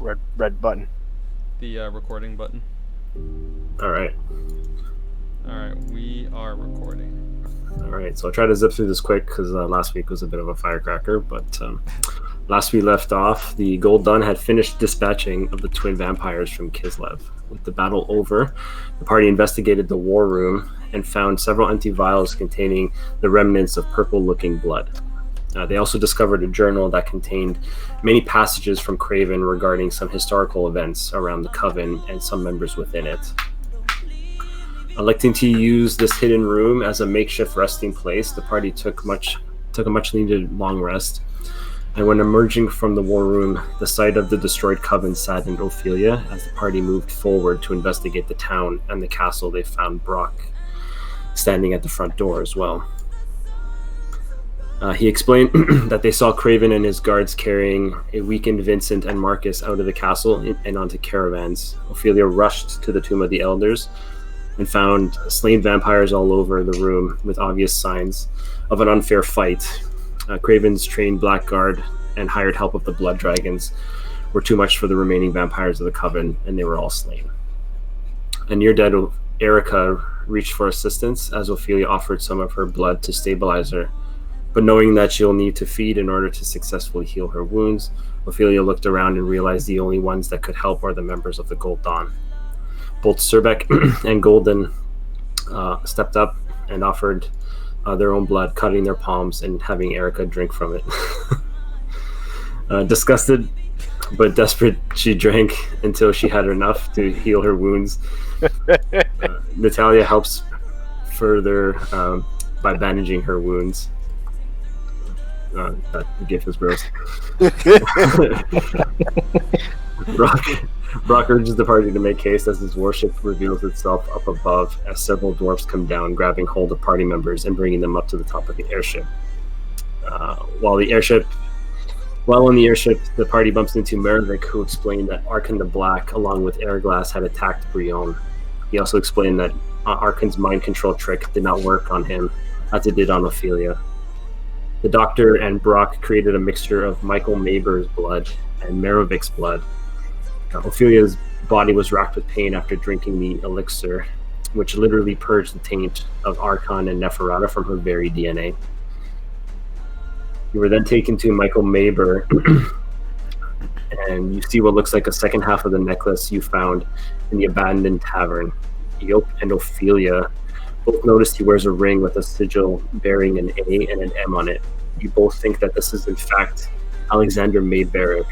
red button. The recording button. All right. All right, we are recording. All right, so I'll try to zip through this quick because last week was a bit of a firecracker. But last we left off, the Gold Dawn had finished dispatching of the twin vampires from Kislev. With the battle over, the party investigated the war room and found several empty vials containing the remnants of purple-looking blood. They also discovered a journal that contained many passages from Craven regarding some historical events around the Coven and some members within it. Electing to use this hidden room as a makeshift resting place, the party took a much needed long rest. And when emerging from the war room, the sight of the destroyed Coven saddened Ophelia. As the party moved forward to investigate the town and the castle, they found Brock standing at the front door as well. He explained that they saw Craven and his guards carrying a weakened Vincent and Marcus out of the castle and onto caravans. Ophelia rushed to the Tomb of the Elders and found slain vampires all over the room with obvious signs of an unfair fight. Craven's trained blackguard and hired help of the Blood Dragons were too much for the remaining vampires of the Coven, and they were all slain. A near-dead Erica reached for assistance as Ophelia offered some of her blood to stabilize her. But knowing that she'll need to feed in order to successfully heal her wounds, Ophelia looked around and realized the only ones that could help are the members of the Gold Dawn. Both Surbeck and Golden stepped up and offered their own blood, cutting their palms and having Erica drink from it. Disgusted but desperate, she drank until she had enough to heal her wounds. Natalia helps further by bandaging her wounds. That gift was gross. Brock urges the party to make haste as his warship reveals itself up above as several dwarfs come down, grabbing hold of party members and bringing them up to the top of the airship. While in the airship, the party bumps into Maravik, who explained that Arkan the Black, along with Airglass, had attacked Brion. He also explained that Arkan's mind control trick did not work on him, as it did on Ophelia. The Doctor and Brock created a mixture of Michael Maber's blood and Maravik's blood. Ophelia's body was racked with pain after drinking the elixir, which literally purged the taint of Arkan and Neferata from her very DNA. You were then taken to Michael Maber, and you see what looks like a second half of the necklace you found in the abandoned tavern. Eop and Ophelia both noticed he wears a ring with a sigil bearing an A and an M on it. You both think that this is in fact Alexander Mayberrick.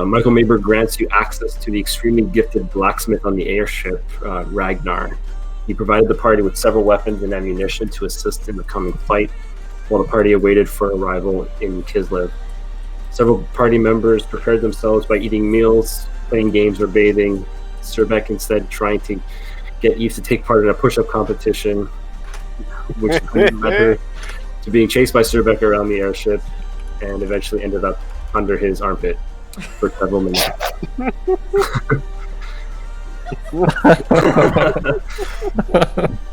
Michael Maber grants you access to the extremely gifted blacksmith on the airship, Ragnar. He provided the party with several weapons and ammunition to assist in the coming fight, while the party awaited for arrival in Kislev. Several party members prepared themselves by eating meals, playing games, or bathing. Surbeck instead trying to get Eve to take part in a push-up competition, which led her to being chased by Surbeck around the airship and eventually ended up under his armpit for several minutes.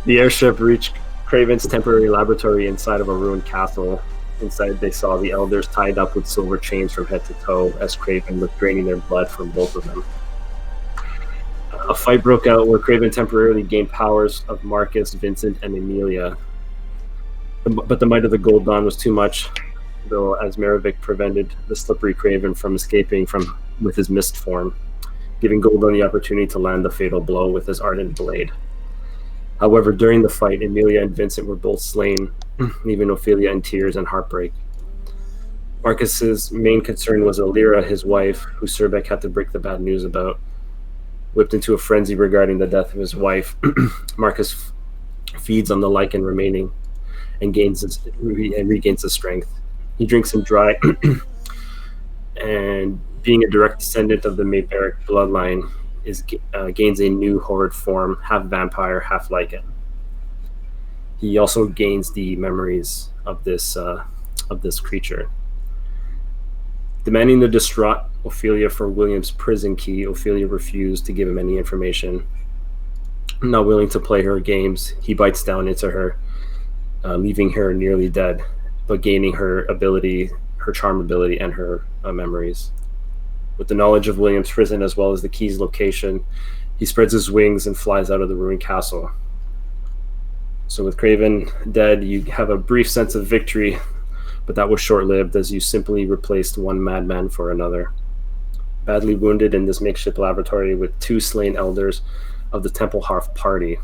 The airship reached Craven's temporary laboratory inside of a ruined castle. Inside, they saw the elders tied up with silver chains from head to toe as Craven was draining their blood from both of them. A fight broke out where Craven temporarily gained powers of Marcus, Vincent, and Emilia. But the might of the Gold Dawn was too much, though, as Maravik prevented the slippery Craven from escaping with his mist form, giving Gold Dawn the opportunity to land the fatal blow with his ardent blade. However, during the fight, Emilia and Vincent were both slain, leaving Ophelia in tears and heartbreak. Marcus's main concern was Alira, his wife, who Surbeck had to break the bad news about. Whipped into a frenzy regarding the death of his wife, Marcus feeds on the lichen remaining and regains his strength. He drinks him dry, and being a direct descendant of the Mayberrick bloodline, gains a new horrid form, half vampire, half lichen. He also gains the memories of this creature. Demanding the distraught Ophelia for William's prison key, Ophelia refused to give him any information. Not willing to play her games, he bites down into her, leaving her nearly dead, but gaining her ability, her charm ability, and her memories. With the knowledge of William's prison as well as the key's location, he spreads his wings and flies out of the ruined castle. So with Craven dead, you have a brief sense of victory, but that was short-lived as you simply replaced one madman for another. Badly wounded in this makeshift laboratory with 2 slain elders of the Temple Hearth party.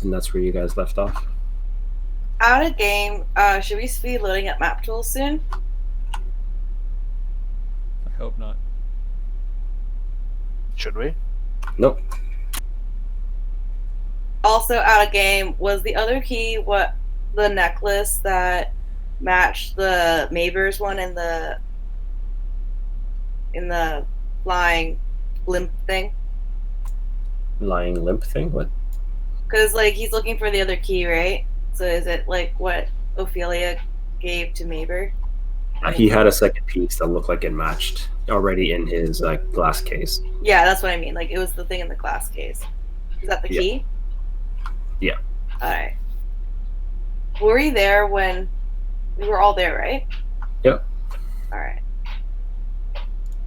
And that's where you guys left off. Out of game, should we be loading up map tools soon? I hope not. Should we? Nope. Also out of game, was the other key what the necklace that matched the Mabers one in the flying limp thing? Lying limp thing? What? Because like he's looking for the other key, right? So is it like what Ophelia gave to Maber? He had a second piece that looked like it matched already in his glass case. Yeah, that's what I mean. Like it was the thing in the glass case. Is that the Yeah. key? Yeah. Alright. Were we there when we were all there, right? Yep. Alright.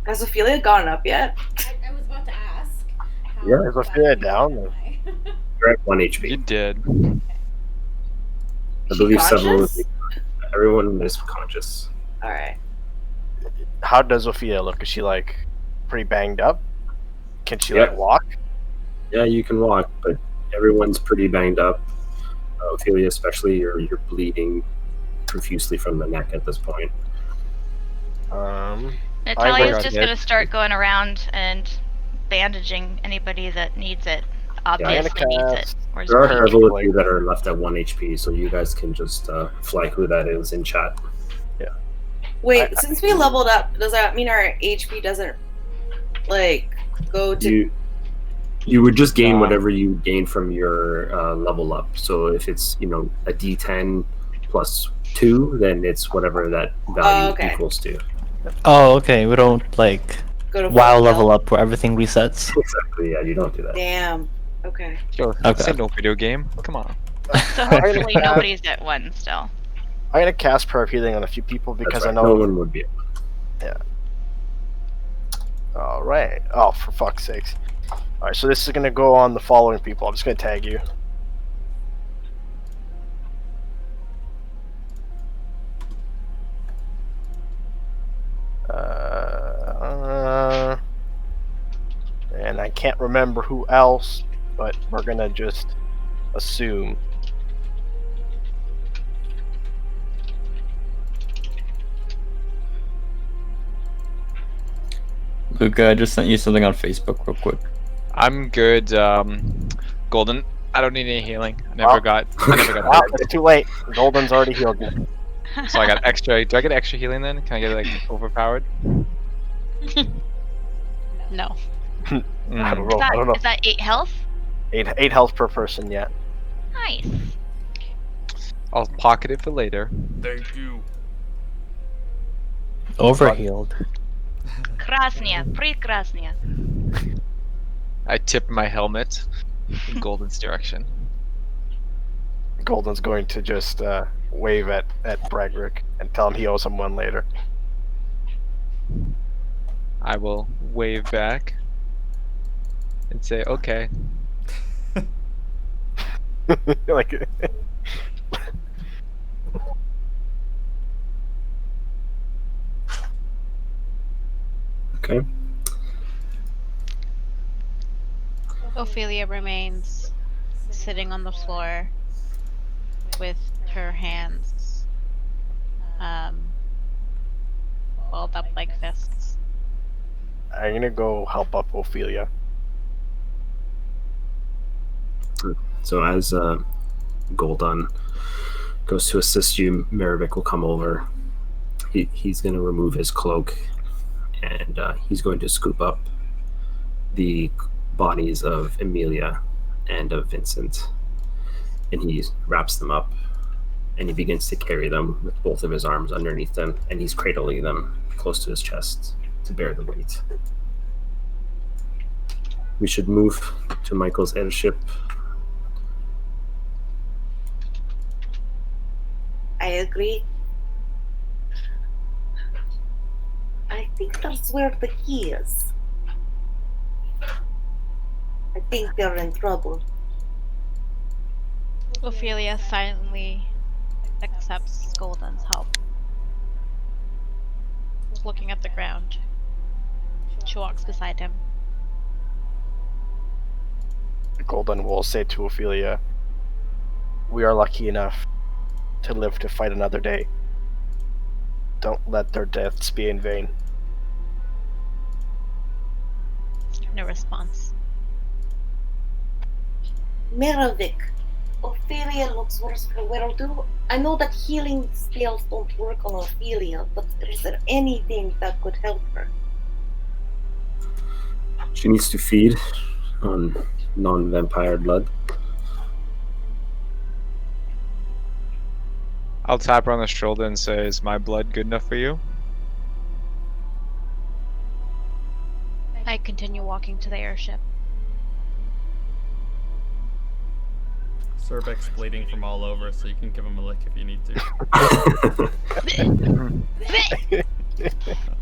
Has Ophelia gone up yet? I was about to ask. How Yeah. Is Ophelia down? am I? You're at 1 HP. You did. I believe She several. conscious? Everyone is conscious. Alright. How does Ophelia look? Is she like pretty banged up? Can she Yeah. like walk? Yeah, you can walk, but everyone's pretty banged up. Ophelia, especially, you're bleeding profusely from the neck at this point. Natalia's worked just on it. gonna start going around and bandaging anybody that needs it. Obviously needs it. cast- Or is There are Perfect. several of you that are left at 1 HP, so you guys can just flag who that is in chat. Wait, I- since we leveled up, does that mean our HP doesn't like go to You would just gain Um, whatever you gain from your level up. So if it's a D10 plus 2, then it's whatever that value okay. equals to. Oh, okay. We don't like go to WoW full level health? up where everything resets. Exactly. Yeah, you don't do that. Damn. Okay. Yo, Okay. it's no video game. Come on. So hopefully nobody's at 1 still. I'm gonna cast prayer of healing on a few people because That's I right. know. No one would be. All right. Oh, for fuck's sakes! All right, so this is gonna go on the following people. I'm just gonna tag you. And I can't remember who else, but we're gonna just assume. Luca, I just sent you something on Facebook real quick. I'm good. Golden. I don't need any healing. I never Oh. got Ah, it's too late. Golden's already healed me. So I got extra. Do I get extra healing then? Can I get like overpowered? No. I don't Mm. know. I don't know. Is that 8 health? Eight health per person. Yeah. Nice. I'll pocket it for later. Thank you. Overhealed. Krasnia. Prekrasnia. I tip my helmet in Golden's direction. Golden's going to just wave at Bragrick and tell him he owes him one later. I will wave back and say, okay. Like, Okay. Ophelia remains sitting on the floor with her hands balled up like fists. I'm gonna go help up Ophelia. So as Goldon goes to assist you, Maravik will come over. He's going to remove his cloak, and he's going to scoop up the bodies of Emilia and of Vincent. And he wraps them up, and he begins to carry them with both of his arms underneath them, and he's cradling them close to his chest to bear the weight. We should move to Michael's airship. I agree. think that's where the key is. I think they're in trouble. Ophelia silently accepts Golden's help. Looking at the ground, she walks beside him. Golden will say to Ophelia, "We are lucky enough to live to fight another day. Don't let their deaths be in vain." No response. Merovic, Ophelia looks worse for wear. I know that healing spells don't work on Ophelia, but is there anything that could help her? She needs to feed on non-vampire blood. I'll tap her on the shoulder and say, "Is my blood good enough for you?" I continue walking to the airship. Cerbex's bleeding from all over, so you can give him a lick if you need to.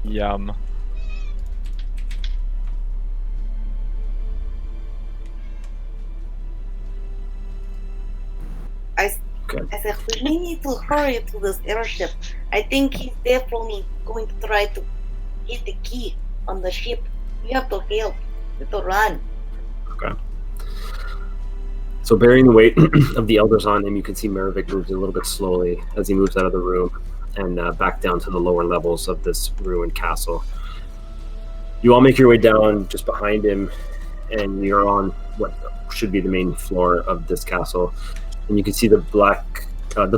Yum. I said, we need to hurry to this airship. I think he's definitely going to try to hit the key on the ship. You have to help. You have to run. Okay. So bearing the weight of the elders on him, you can see Merovic moves a little bit slowly as he moves out of the room and back down to the lower levels of this ruined castle. You all make your way down just behind him, and you're on what should be the main floor of this castle. And you can see the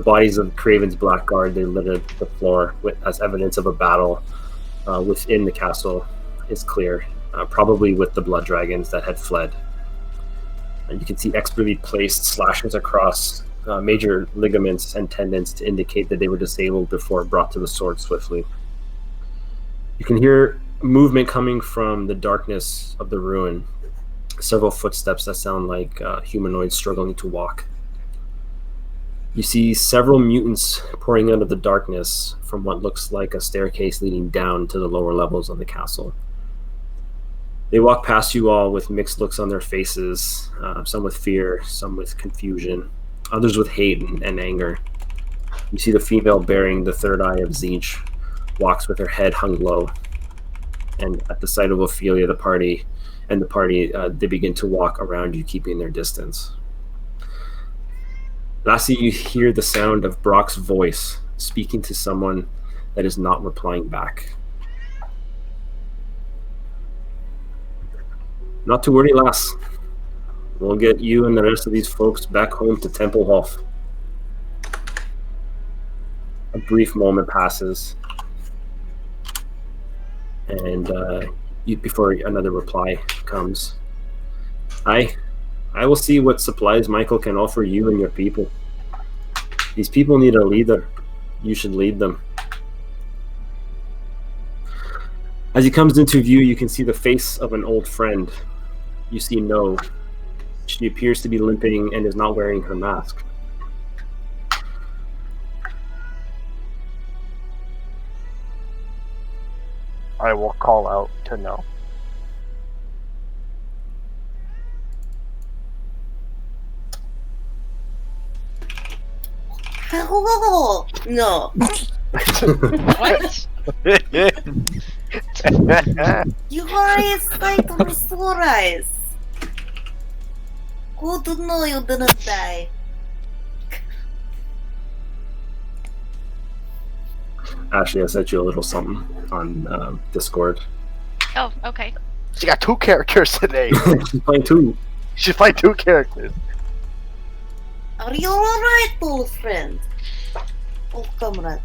bodies of Craven's Blackguard. They littered the floor as evidence of a battle within the castle is clear, probably with the blood dragons that had fled. You can see expertly placed slashes across major ligaments and tendons to indicate that they were disabled before brought to the sword swiftly. You can hear movement coming from the darkness of the ruin. Several footsteps that sound like humanoids struggling to walk. You see several mutants pouring out of the darkness from what looks like a staircase leading down to the lower levels of the castle. They walk past you all with mixed looks on their faces, some with fear, some with confusion, others with hate and anger. You see the female bearing the third eye of Zinch walks with her head hung low. And at the sight of Ophelia, the party, they begin to walk around you, keeping their distance. Lastly, you hear the sound of Brock's voice speaking to someone that is not replying back. Not to worry, lass. We'll get you and the rest of these folks back home to Templehof. A brief moment passes, and before another reply comes. I will see what supplies Michael can offer you and your people. These people need a leader. You should lead them. As he comes into view, you can see the face of an old friend. You see No. She appears to be limping and is not wearing her mask. I will call out to No. Hello! No. What? You are a sight of sore eyes. Good to know you didn't die. Ashley, I sent you a little something on Discord. Oh, okay. She got two characters today. She's playing two. She's playing two characters. Are you alright, old friend? Old comrade.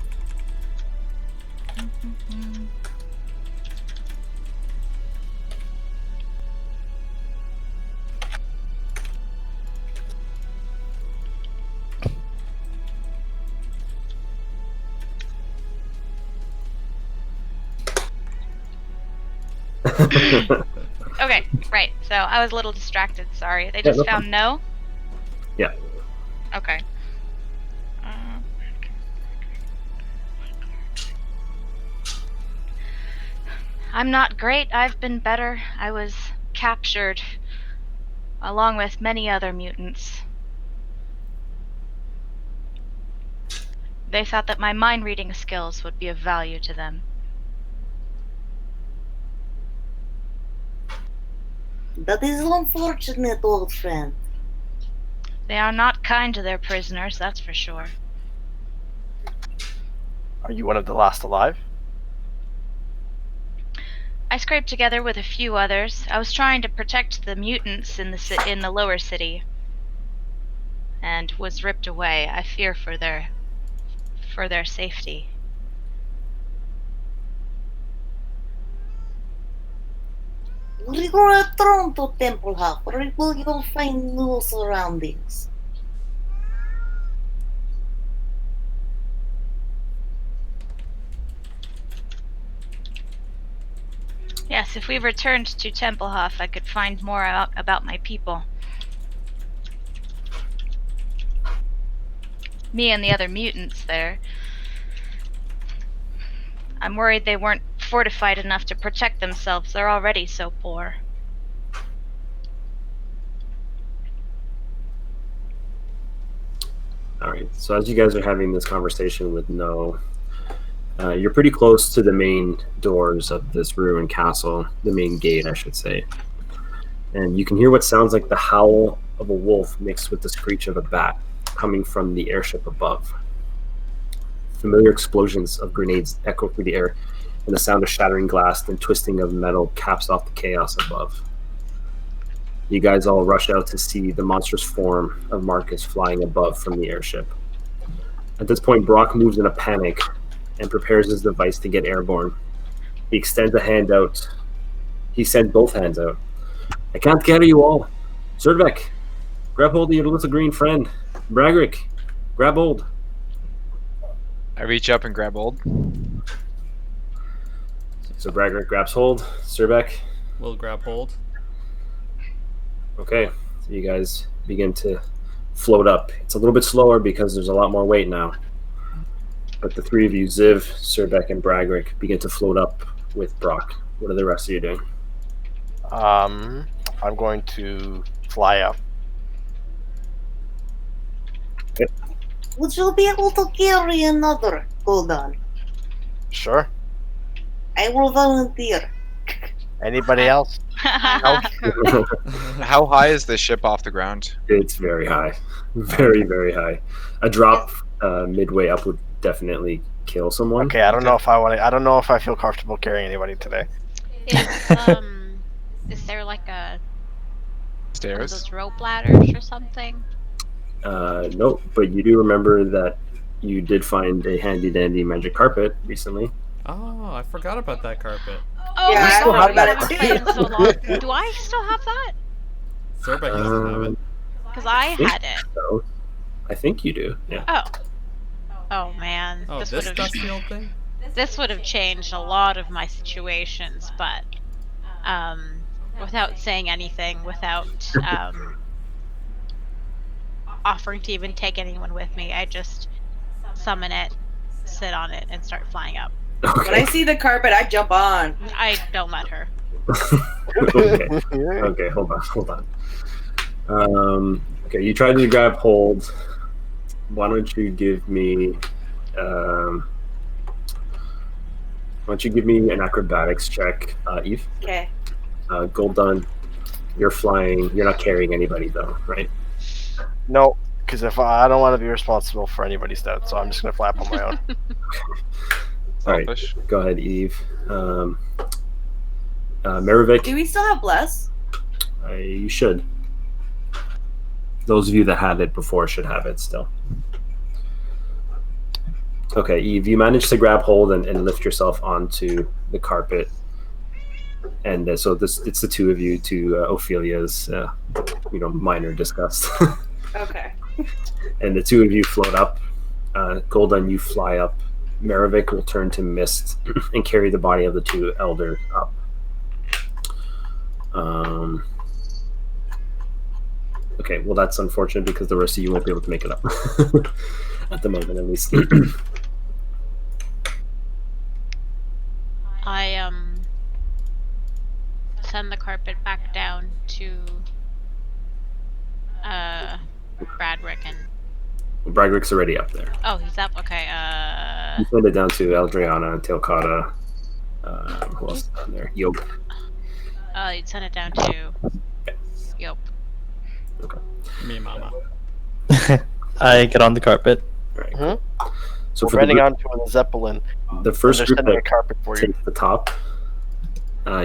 Okay, right. So I was a little distracted. Sorry. They just no found No. Yeah. Okay. I'm not great. I've been better. I was captured along with many other mutants. They thought that my mind reading skills would be of value to them. That is unfortunate, old friend. They are not kind to their prisoners, that's for sure. Are you one of the last alive? I scraped together with a few others. I was trying to protect the mutants in the lower city, and was ripped away. I fear for their safety. We will return to Templehouse, where will you find new surroundings. Yes, if we returned to Templehof, I could find more out about my people. Me and the other mutants there. I'm worried they weren't fortified enough to protect themselves. They're already so poor. Alright, so as you guys are having this conversation with No, you're pretty close to the main doors of this ruined castle, the main gate, I should say. And you can hear what sounds like the howl of a wolf mixed with the screech of a bat coming from the airship above. Familiar explosions of grenades echo through the air, and the sound of shattering glass and twisting of metal caps off the chaos above. You guys all rush out to see the monstrous form of Marcus flying above from the airship. At this point, Brock moves in a panic and prepares his device to get airborne. He extends a hand out. He sends both hands out. I can't carry you all. Serdvek, grab hold of your little green friend. Bragrick, grab hold. I reach up and grab hold. So Bragrick grabs hold. Serdvek. We'll grab hold. Okay, so you guys begin to float up. It's a little bit slower because there's a lot more weight now. But the three of you, Ziv, Serdvek, and Bragrick, begin to float up with Brock. What are the rest of you doing? I'm going to fly up. Would you be able to carry another Golden? Sure. I will volunteer. Anybody else? How high is the ship off the ground? It's very high. Very, very high. A drop midway up would definitely kill someone. Okay, I don't know if I want to. I don't know if I feel comfortable carrying anybody today. Is there like a one of Stairs? those rope ladders or something? Nope, but you do remember that you did find a handy dandy magic carpet recently. Oh, I forgot about that carpet. Oh Yeah, my I god, forgot about it's it been so long. Do I still have that? Serdvek doesn't have it. Because I had it. So, I think you do. Yeah. Oh. Oh man, Oh, this this would have dusty old thing? this would have changed a lot of my situations, but without saying anything, without offering to even take anyone with me, I just summon it, sit on it, and start flying up. When I see the carpet, I jump on. I don't let her. Okay. Okay, hold on. Okay, you tried to grab hold. Why don't you give me an acrobatics check, Eve? Okay. Golden, you're flying. You're not carrying anybody though, right? No, because if I don't want to be responsible for anybody's death, so I'm just gonna flap on my own. All right, Selfish. go ahead, Eve. Maravik, Do we still have bless? you should. Those of you that had it before should have it still. Okay, Eve, you managed to grab hold and lift yourself onto the carpet. And so it's the two of you to Ophelia's, minor disgust. Okay. And the two of you float up. Golden, you fly up. Maravik will turn to mist and carry the body of the two elders up. Okay, well that's unfortunate because the rest of you won't be able to make it up. At the moment, at least. send the carpet back down to Bradrick and Bradrick's already up there. oh, he's up. Okay. You send it down to Adriana and Tilkata. Who else is down there? Yoke. You'd send it down to Yep. Me, mama. I get on the carpet. Right. Mhm. So We're for running the, onto a Zeppelin. the first They're group sending a that carpet for you. takes the top,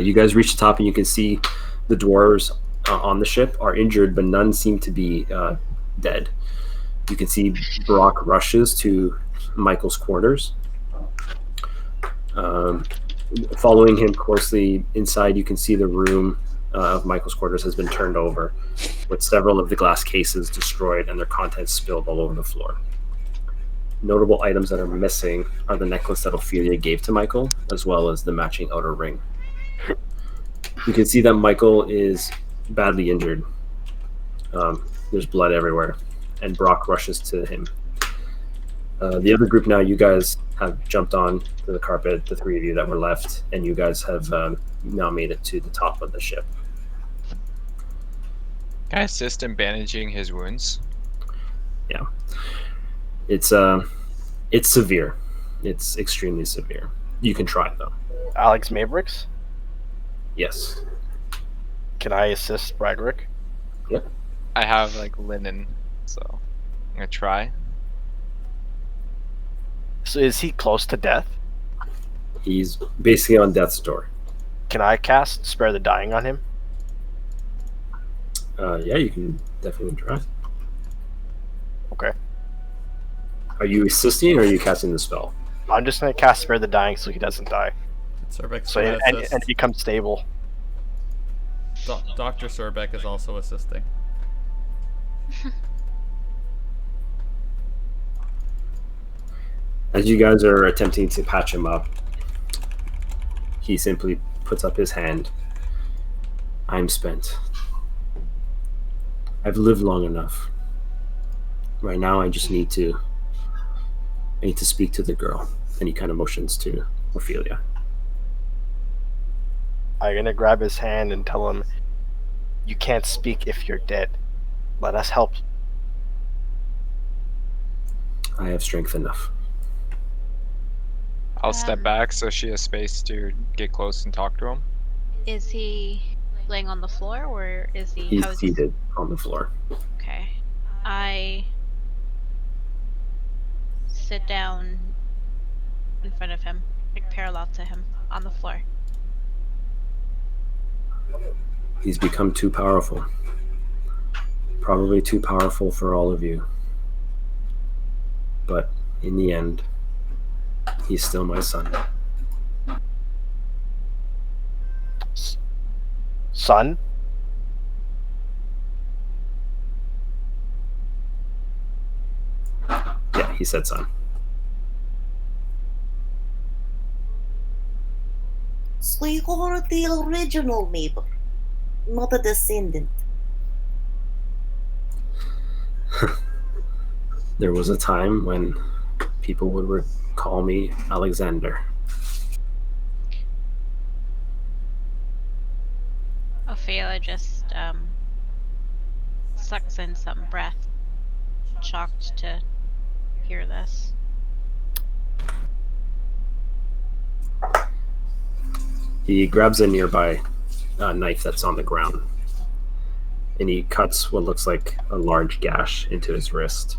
you guys reach the top and you can see the dwarves on the ship are injured, but none seem to be dead. You can see Brock rushes to Michael's quarters. Following him closely inside, you can see the room of Michael's quarters has been turned over, with several of the glass cases destroyed and their contents spilled all over the floor. Notable items that are missing are the necklace that Ophelia gave to Michael, as well as the matching outer ring. You can see that Michael is badly injured. There's blood everywhere, and Brock rushes to him. The other group now, you guys have jumped on to the carpet, the three of you that were left, and you guys have now made it to the top of the ship. Can I assist in bandaging his wounds? Yeah. It's severe. It's extremely severe. You can try though. Alex Mavericks, Yes. can I assist Bradrick? I have like linen, so I'm gonna try. So is he close to death? He's basically on death's door. Can I cast Spare the Dying on him? Yeah, you can definitely try. Okay. Are you assisting or are you casting the spell? I'm just gonna cast Spare the Dying so he doesn't die. Surbeck's So gonna and assist. becomes stable. Dr. Surbeck is also assisting. As you guys are attempting to patch him up, he simply puts up his hand. I'm spent. I've lived long enough. Right now, I just need to speak to the girl. And he kind of motions to Ophelia. I'm gonna grab his hand and tell him, "You can't speak if you're dead. Let us help." I have strength enough. I'll step back so she has space to get close and talk to him. Is he laying on the floor or is he? He's how is he- seated on the floor. Okay. I sit down in front of him, like parallel to him, on the floor. He's become too powerful. Probably too powerful for all of you. But in the end, he's still my son. Son? Yeah, he said son. So you are the original neighbor, not a descendant. There was a time when people would call me Alexander. Ophelia just sucks in some breath, shocked to hear this. He grabs a nearby knife that's on the ground, and he cuts what looks like a large gash into his wrist,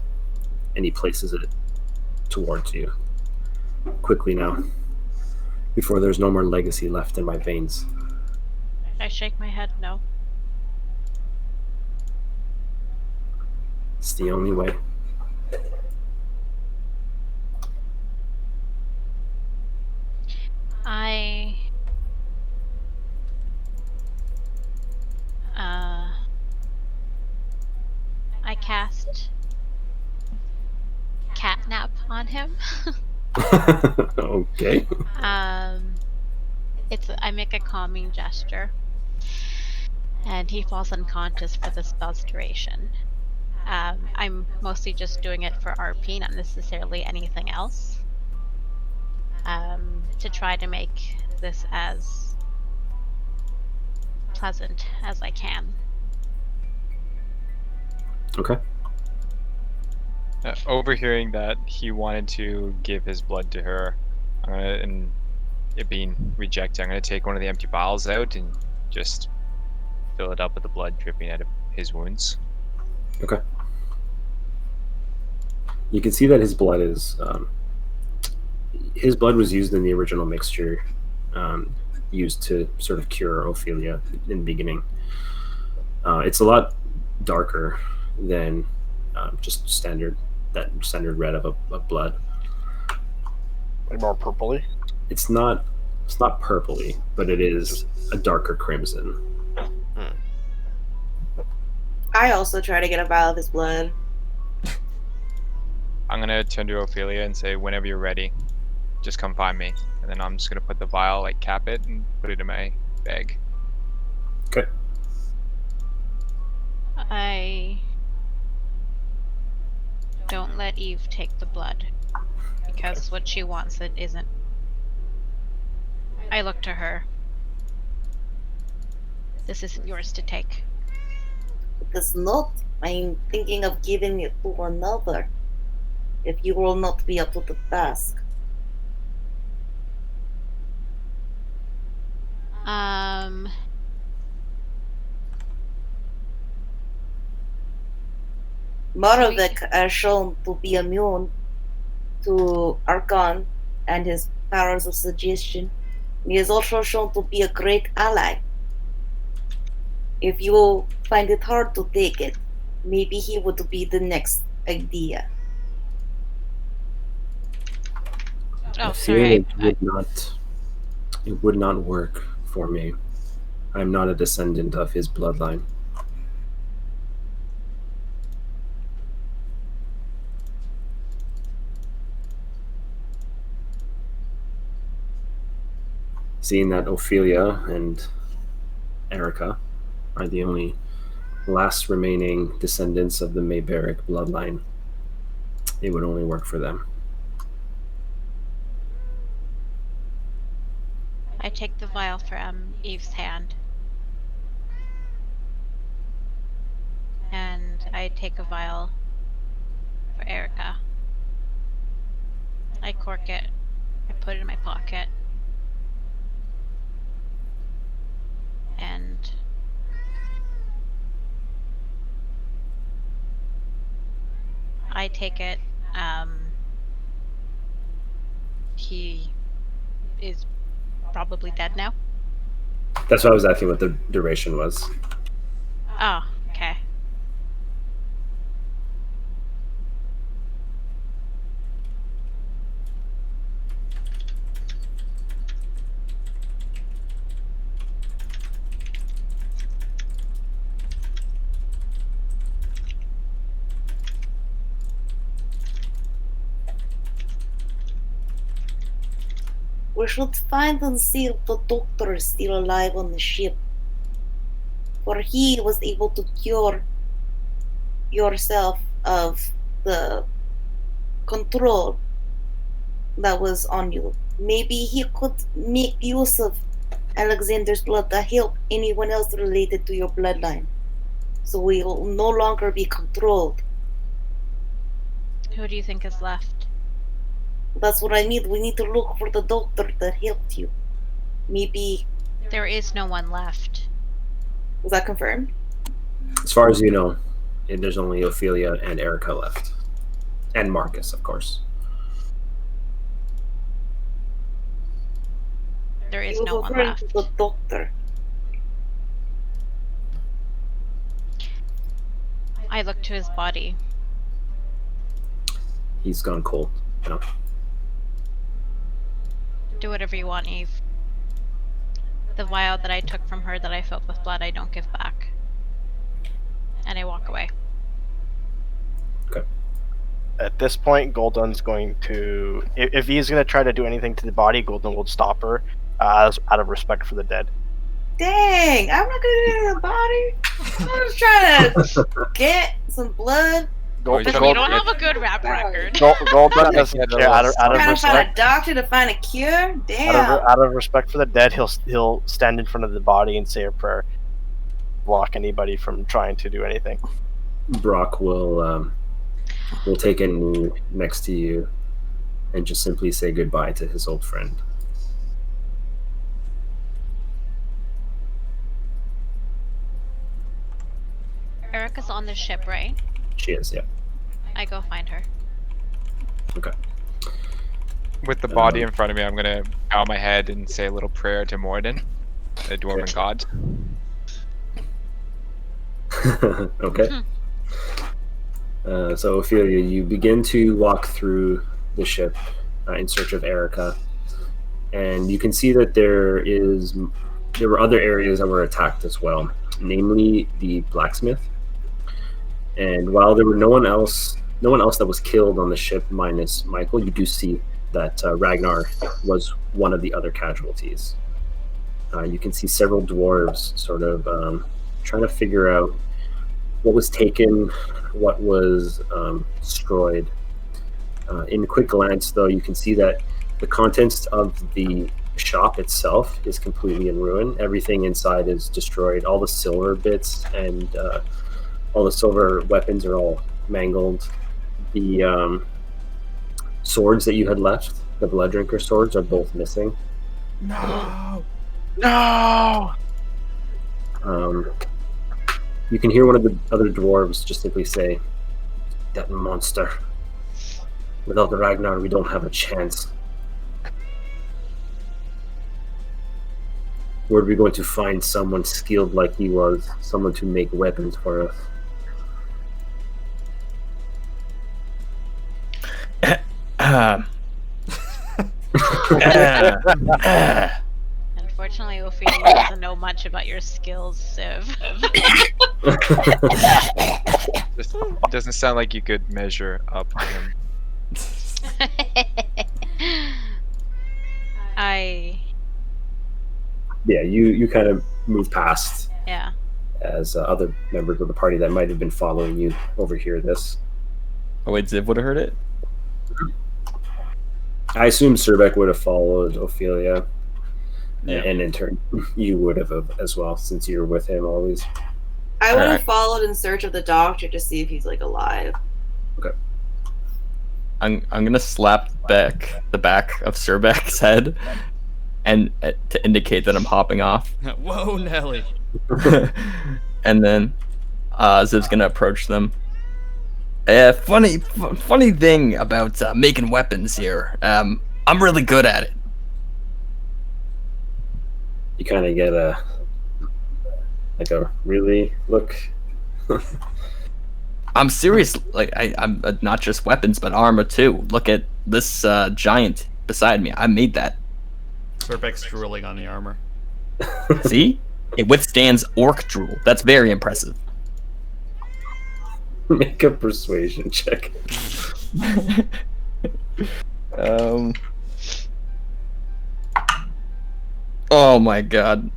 and he places it towards you. Quickly now, before there's no more legacy left in my veins. I shake my head no. It's the only way. I cast catnap on him. Okay. I make a calming gesture, and he falls unconscious for the spell's duration. I'm mostly just doing it for RP, not necessarily anything else. To try to make this as pleasant as I can. Okay. Overhearing that he wanted to give his blood to her, and it being rejected, I'm gonna take one of the empty vials out and just fill it up with the blood dripping out of his wounds. Okay. You can see that his blood is his blood was used in the original mixture, used to sort of cure Ophelia in the beginning. It's a lot darker than just standard red of blood. Like more purpley. It's not purpley, but it is a darker crimson. I also try to get a vial of his blood. I'm gonna turn to Ophelia and say, whenever you're ready, just come find me. And then I'm just gonna put the vial, like cap it, and put it in my bag. Okay. I don't let Eve take the blood, because what she wants it isn't. I look to her. This isn't yours to take. Because not, I'm thinking of giving it to another. If you will not be up to the task. Moravec are shown to be immune to Archon and his powers of suggestion. He is also shown to be a great ally. If you find it hard to take it, maybe he would be the next idea. Oh, I fear sorry. it would not work for me. I'm not a descendant of his bloodline. Seeing that Ophelia and Erica are the only last remaining descendants of the Mayberic bloodline, it would only work for them. I take the vial from Eve's hand. And I take a vial for Erica. I cork it. I put it in my pocket. And I take it. He is probably dead now. That's why I was asking what the duration was. Oh, okay. We should find and see if the doctor is still alive on the ship. For he was able to cure yourself of the control that was on you. Maybe he could make use of Alexander's blood to help anyone else related to your bloodline. So we will no longer be controlled. Who do you think is left? That's what I mean. We need to look for the doctor that helped you. Maybe. There is no one left. Was that confirmed? As far as you know, there's only Ophelia and Erica left. And Marcus, of course. There is He was no one referring left. to the doctor. I look to his body. He's gone cold, you know. Do whatever you want, Eve. The vial that I took from her that I filled with blood, I don't give back. And I walk away. Okay. At this point, Golden's going to... If he's going to try to do anything to the body, Golden will stop her out of respect for the dead. Dang, I'm not gonna do it to the body. I'm just trying to get some blood. You don't have a good rap record. Golden is, out of Trying to find respect. a doctor to find a cure. Damn. Out of respect for the dead, he'll stand in front of the body and say a prayer. block anybody from trying to do anything. Brock will take a knee next to you and just simply say goodbye to his old friend. Erica's on the ship, right? She is, yeah. I go find her. Okay. With the body in front of me, I'm gonna bow my head and say a little prayer to Morden, the dwarven god. Okay. So Ophelia, you begin to walk through the ship in search of Erica, and you can see that there were other areas that were attacked as well, namely the blacksmith. And while there were no one else that was killed on the ship minus Michael, you do see that Ragnar was one of the other casualties. You can see several dwarves sort of trying to figure out what was taken, what was destroyed. In a quick glance, though, you can see that the contents of the shop itself is completely in ruin. Everything inside is destroyed. All the silver bits and all the silver weapons are all mangled. The swords that you had left, the Blood Drinker swords, are both missing. No. No! You can hear one of the other dwarves just simply say, "That monster. Without the Ragnar, we don't have a chance. Where are we going to find someone skilled like he was? Someone to make weapons for us?" Unfortunately, Ophelia doesn't know much about your skills, Civ. Just doesn't sound like you could measure up to him. Yeah, you kind of move past Yeah. as other members of the party that might have been following you overhear this. Oh wait, Ziv would have heard it? I assume Surbeck would have followed Ophelia, Yeah. and in turn, you would have as well, since you're with him always. I would have Alright. followed in search of the doctor to see if he's like alive. I'm gonna slap the back of Surbeck's head, and to indicate that I'm hopping off. Whoa, Nelly. And then Ziv's gonna approach them. Funny thing about making weapons here. I'm really good at it. You kind of get a really look. I'm serious. Like I'm not just weapons, but armor too. Look at this giant beside me. I made that. Surbeck's drooling on the armor. See, it withstands orc drool. That's very impressive. Make a persuasion check. Oh my god.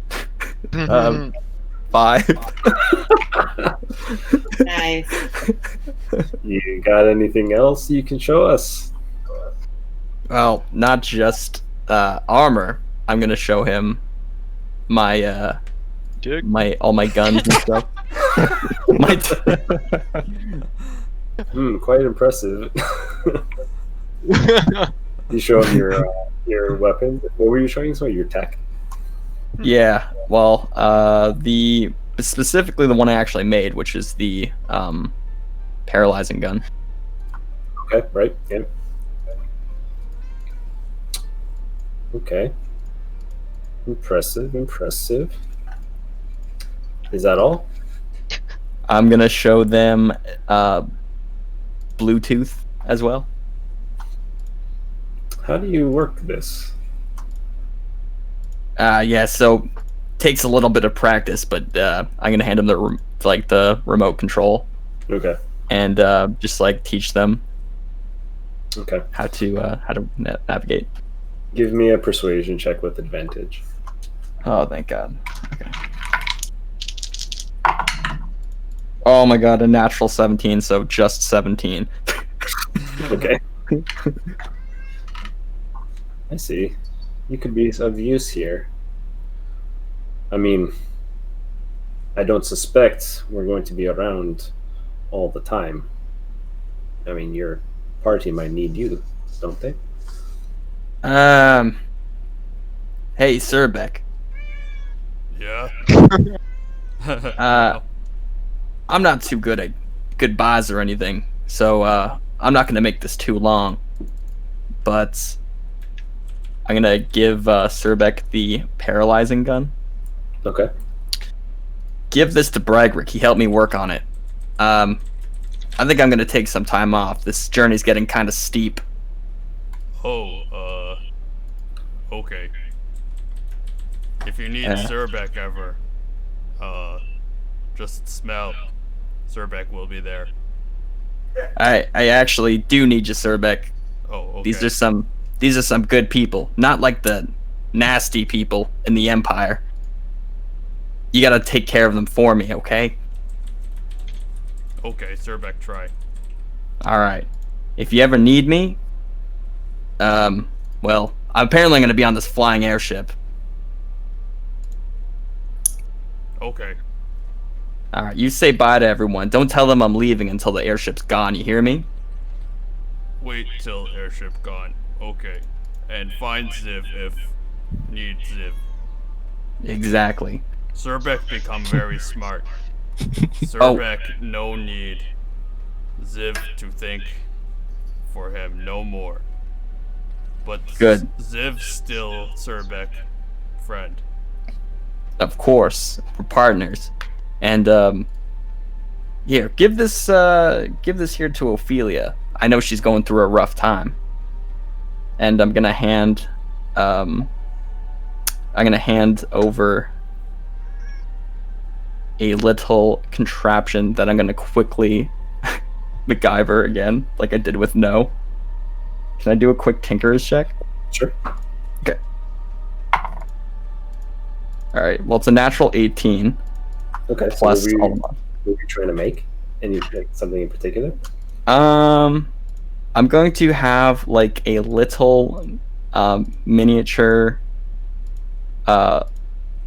5. Nice. You got anything else you can show us? Well, not just armor. I'm gonna show him my Dig. all my guns and stuff. Quite impressive. You show him your weapon. What were you showing? So your tech. Yeah. Well, specifically the one I actually made, which is the paralyzing gun. Okay, right. Yeah. Okay. Impressive. Is that all? I'm gonna show them Bluetooth as well. How do you work this? Yeah, so takes a little bit of practice, but I'm gonna hand them the remote control Okay. and just like teach them Okay. how to navigate. Give me a persuasion check with advantage. Oh, thank God. Okay. Oh my God, a natural 17, so just 17. Okay. I see. You could be of use here. I mean, I don't suspect we're going to be around all the time. I mean, your party might need you, don't they? Hey, Surbeck. Yeah. I'm not too good at goodbyes or anything, so I'm not gonna make this too long. But I'm gonna give Surbeck the paralyzing gun. Okay. Give this to Bragrick. He helped me work on it. I think I'm gonna take some time off. This journey's getting kind of steep. Oh, okay. If you need Uh. Surbeck ever, just smell. Surbeck will be there. I actually do need you, Surbeck. Oh, okay. These are some good people, not like the nasty people in the Empire. You gotta take care of them for me, okay? Okay, Surbeck, try. All right. If you ever need me, well, I'm apparently gonna be on this flying airship. Okay. All right, you say bye to everyone. Don't tell them I'm leaving until the airship's gone. You hear me? Wait till airship gone. Okay. And find Ziv if need Ziv. Exactly. Surbeck become very smart. Surbeck no need Ziv to think for him no more. But Good. Ziv still Surbeck friend. Of course, we're partners. And here, give this here to Ophelia. I know she's going through a rough time. And I'm gonna hand over a little contraption that I'm gonna quickly MacGyver again, like I did with No. Can I do a quick Tinker's check? Sure. Okay. Alright, well it's a natural 18. Okay. So Plus what all were of them. you trying to make? Any like something in particular? I'm going to have like a little miniature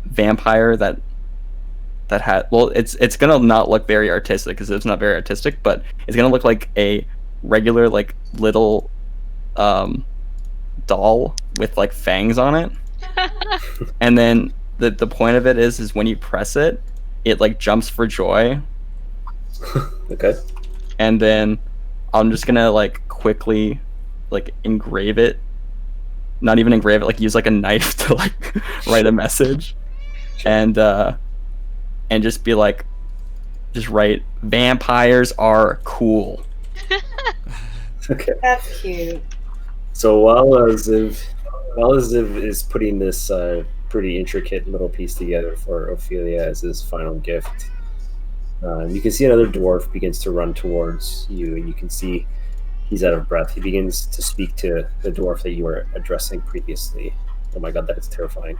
vampire that had, well, it's gonna not look very artistic because it's not very artistic, but it's gonna look like a regular like little doll with like fangs on it. And then the point of it is when you press it, it like jumps for joy. Okay. And then I'm just gonna like quickly like engrave it. Not even engrave it, like use like a knife to like write a message. And just be like, just write, vampires are cool. Okay. That's cute. So while Ziv is putting this pretty intricate little piece together for Ophelia as his final gift, you can see another dwarf begins to run towards you, and you can see he's out of breath. He begins to speak to the dwarf that you were addressing previously. Oh my god, that is terrifying.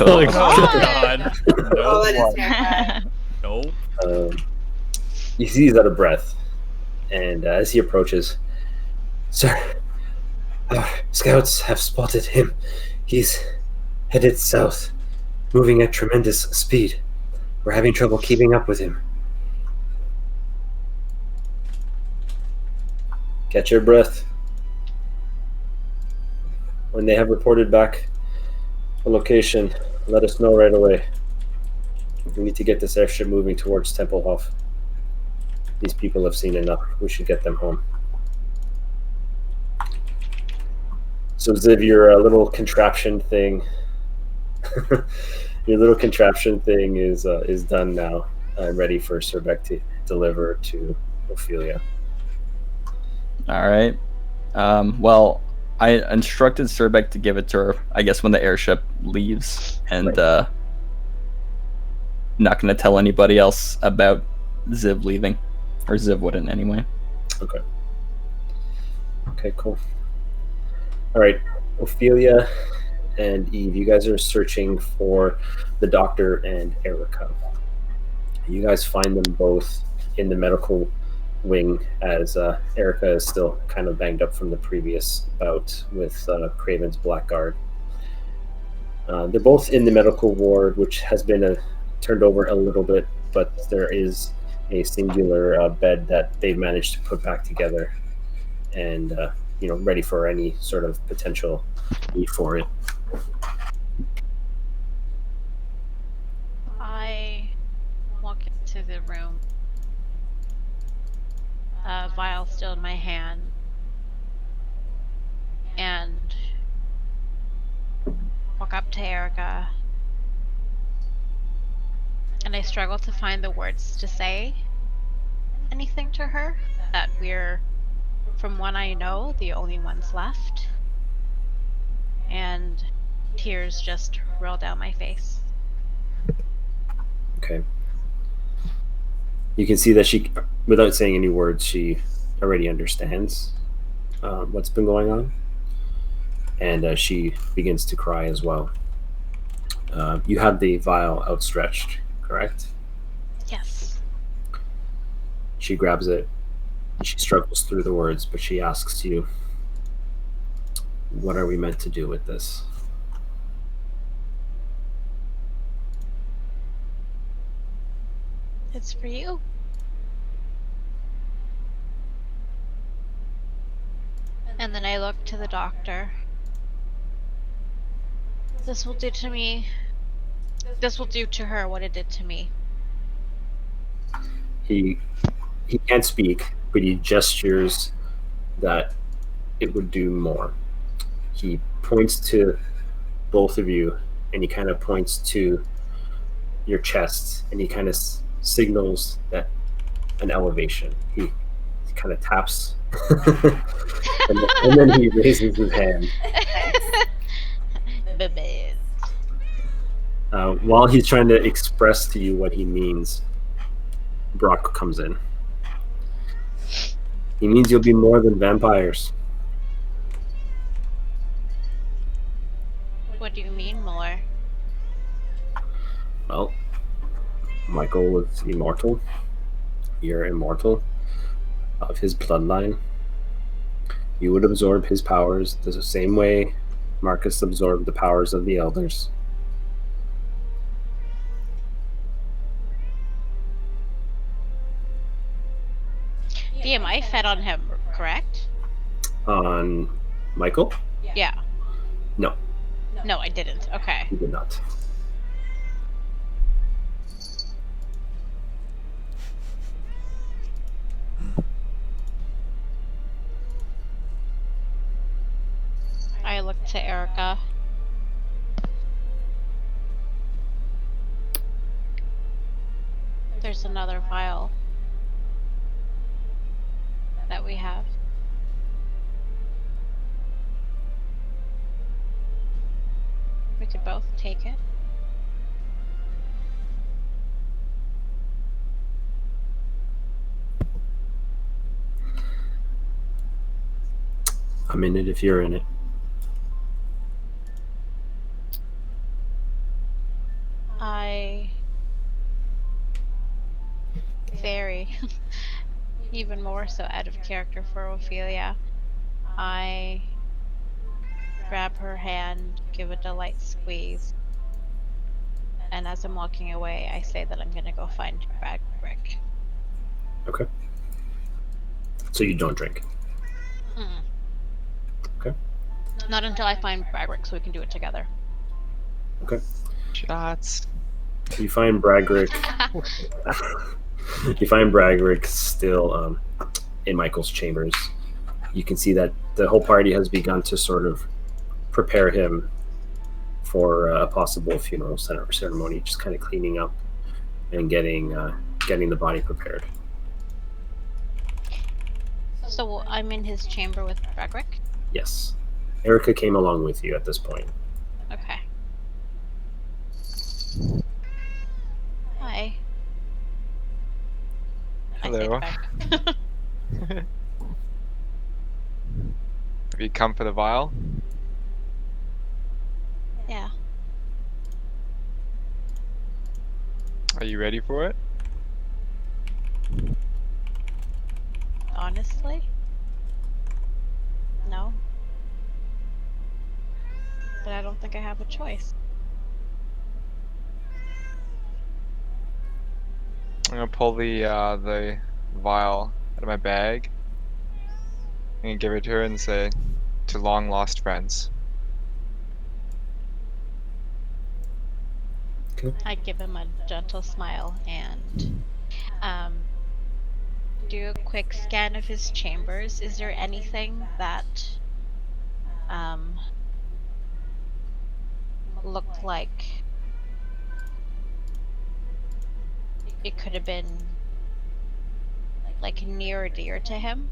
Oh god. Oh, that No. is terrifying. No. You see he's out of breath, and as he approaches, "Sir, our scouts have spotted him. He's headed south, moving at tremendous speed. We're having trouble keeping up with him." Catch your breath. When they have reported back a location, let us know right away. We need to get this airship moving towards Templehof. These people have seen enough. We should get them home. So Ziv, your little contraption thing, your little contraption thing is done now. I'm ready for Surbeck to deliver to Ophelia. All right. Well, I instructed Surbeck to give it to her, I guess, when the airship leaves, and not going to tell anybody else about Ziv leaving, or Ziv wouldn't anyway. Okay. Okay, cool. All right, Ophelia and Eve, you guys are searching for the doctor and Erica. You guys find them both in the medical wing, as Erica is still kind of banged up from the previous bout with Craven's Blackguard. They're both in the medical ward, which has been a turned over a little bit, but there is a singular bed that they've managed to put back together, and ready for any sort of potential need for it. I walk into the room, vial still in my hand, and walk up to Erica, and I struggle to find the words to say anything to her, that we're, from what I know, the only ones left, and tears just roll down my face. Okay. You can see that she, without saying any words, she already understands what's been going on, and she begins to cry as well. You have the vial outstretched, correct? Yes. She grabs it. She struggles through the words, but she asks you, "What are we meant to do with this?" It's for you. And then I look to the doctor. This will do to me. This will do to her what it did to me. He can't speak, but he gestures that it would do more. He points to both of you, and he kind of points to your chest, and he kind of signals that an elevation. He kind of taps, and then he raises his hand. While he's trying to express to you what he means, Brock comes in. He means you'll be more than vampires. What do you mean more? Well, Michael was immortal. You're immortal. Of his bloodline. You would absorb his powers the same way Marcus absorbed the powers of the elders. BMI fed on him, correct? On Michael? Yeah. No, No, I didn't. Okay. he did not. I look to Erica. There's another vial that we have. We could both take it. I'm in it if you're in it. I very even more so out of character for Ophelia. I grab her hand, give it a light squeeze, and as I'm walking away, I say that I'm gonna go find Bradrick. Okay. So you don't drink. Mm. Okay. Not until I find Bradrick, so we can do it together. Okay. Shots. You find Bradrick. You find Bradrick still in Michael's chambers. You can see that the whole party has begun to sort of prepare him for a possible funeral ceremony, just kind of cleaning up and getting the body prepared. So I'm in his chamber with Bradrick? Yes. Erica came along with you at this point. Okay. Hi. I say Hello. it back. Have you come for the vial? Yeah. Are you ready for it? Honestly? No. But I don't think I have a choice. I'm gonna pull the vial out of my bag and give it to her and say, "To long lost friends." I give him a gentle smile and do a quick scan of his chambers. Is there anything that looked like it could have been like near or dear to him?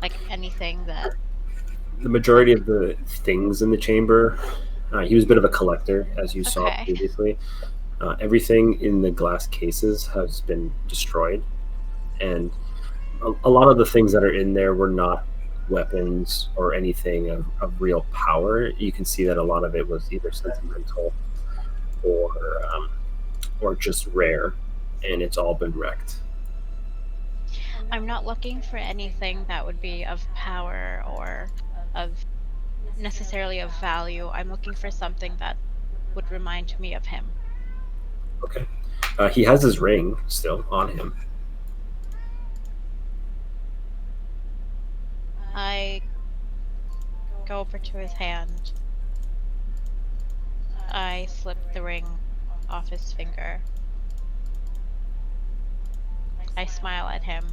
Like anything that The majority of the things in the chamber, he was a bit of a collector, as you saw Okay. previously. Everything in the glass cases has been destroyed, and a lot of the things that are in there were not weapons or anything of real power. You can see that a lot of it was either sentimental or just rare, and it's all been wrecked. I'm not looking for anything that would be of power or of necessarily of value. I'm looking for something that would remind me of him. Okay. He has his ring still on him. I go over to his hand. I slip the ring off his finger. I smile at him.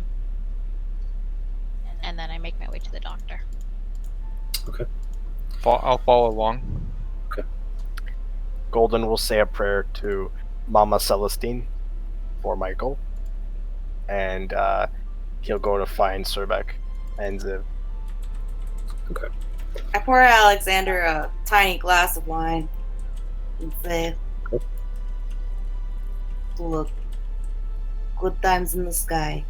And then I make my way to the doctor. Okay. I'll follow along. Golden will say a prayer to Mama Celestine for Michael, and he'll go to find Surbeck and Ziv. Okay. I pour Alexander a tiny glass of wine and say, "Look, good times in the sky."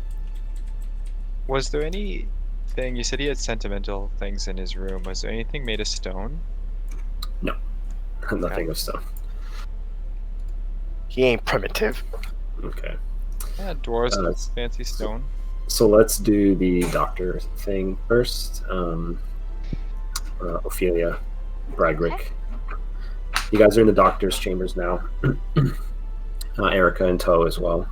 Was there anything, you said he had sentimental things in his room, was there anything made of stone? Nothing of stuff. He ain't primitive. Okay. Yeah, dwarves Uh, with fancy stone. So let's do the doctor thing first. Ophelia, Bradrick. You guys are in the doctor's chambers now. Erica in tow as well.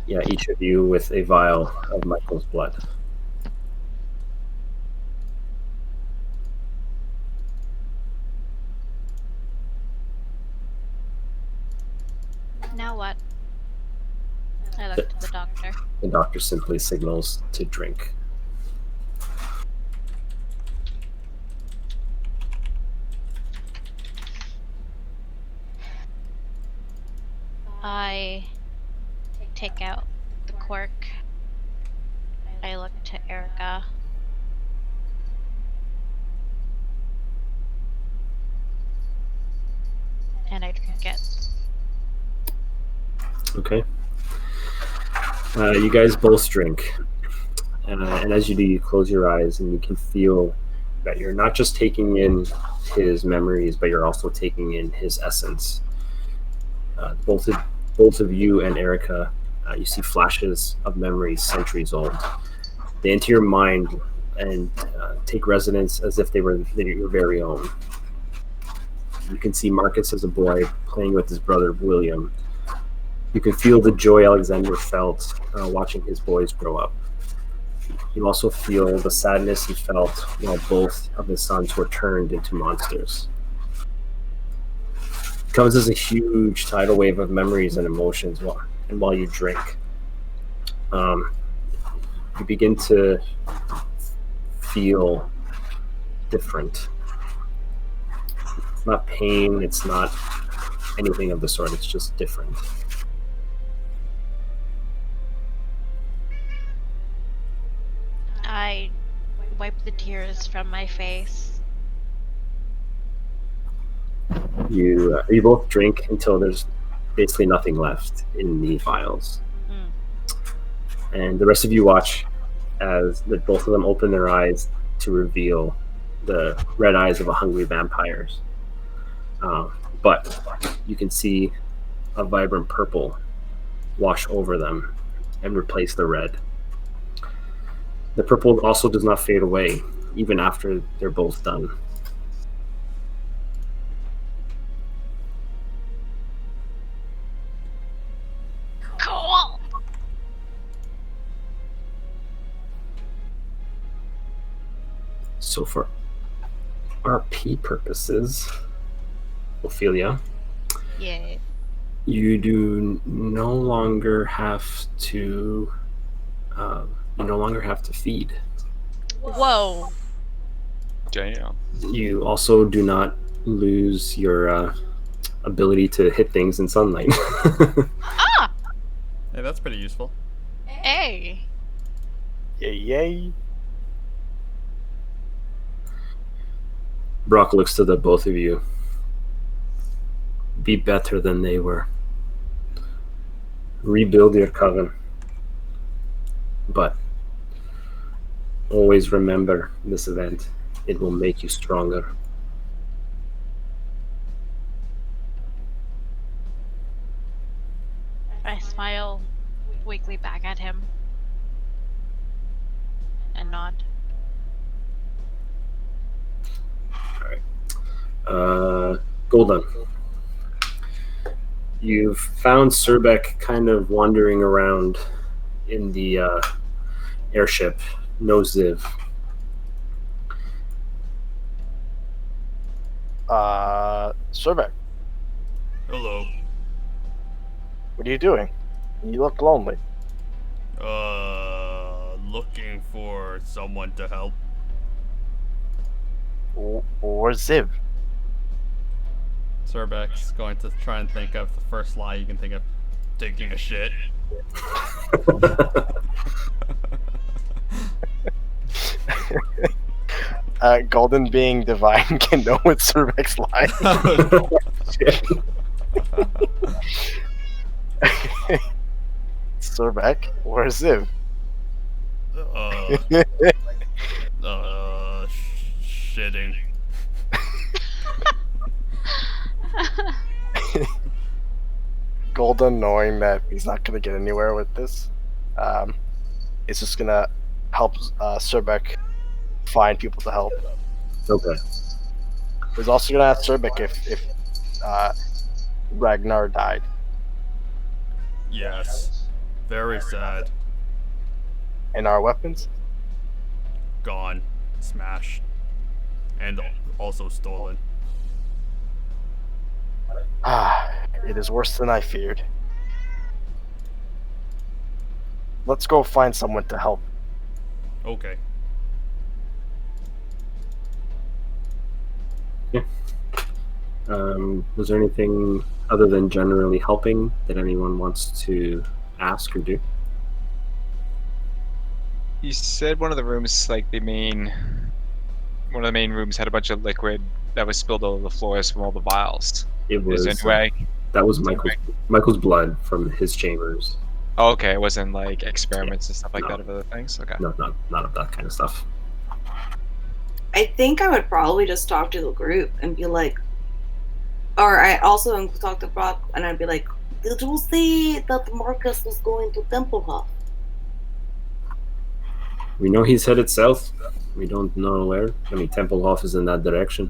Yeah, each of you with a vial of Michael's blood. Now what? I look to the doctor. The doctor simply signals to drink. I take out the cork. I look to Erica. And I drink it. Okay. You guys both drink. And as you do, you close your eyes and you can feel that you're not just taking in his memories, but you're also taking in his essence. Both of you and Erica, you see flashes of memories centuries old. They enter your mind and take residence as if they were your very own. You can see Marcus as a boy playing with his brother William. You can feel the joy Alexander felt watching his boys grow up. You also feel the sadness he felt while both of his sons were turned into monsters. It comes as a huge tidal wave of memories and emotions while you drink. You begin to feel different. It's not pain, it's not anything of the sort, it's just different. I wipe the tears from my face. You both drink until there's basically nothing left in the vials. And the rest of you watch as both of them open their eyes to reveal the red eyes of a hungry vampires. But you can see a vibrant purple wash over them and replace the red. The purple also does not fade away, even after they're both done. So for RP purposes, Ophelia, Yeah. you do no longer have to. You no longer have to feed. Whoa. Damn. You also do not lose your ability to hit things in sunlight. Ah! Hey, that's pretty useful. Hey. Yay, yay. Brock looks to the both of you. Be better than they were. Rebuild your coven. But always remember this event. It will make you stronger. I smile weakly back at him and nod. Golden. You've found Surbeck kind of wandering around in the airship. No Ziv. Surbeck, Hello. what are you doing? You look lonely. Looking for someone to help. Or Ziv. Surbeck's going to try and think of the first lie you can think of. Taking a shit. Golden being divine can know what Surbeck's lie. Surbeck or Ziv? Shitting. Golden, knowing that he's not going to get anywhere with this, is just going to help Surbeck find people to help. Okay. He's also going to ask Surbeck if Ragnar died. Yes. Very sad. And our weapons? Gone. Smashed. And also stolen. It is worse than I feared. Let's go find someone to help. Okay. Was there anything other than generally helping that anyone wants to ask or do? You said one of the rooms, like one of the main rooms had a bunch of liquid that was spilled over the floors from all the vials. It was Is there any way? that was Michael's blood from his chambers. Oh, okay, it wasn't like experiments and stuff like that of other things? Okay. No, not of that kind of stuff. I think I would probably just talk to the group and be like, or I also talk to Brock and I'd be like, did you see that Marcus was going to Templehof? We know he's headed south. We don't know where. I mean, Templehof is in that direction.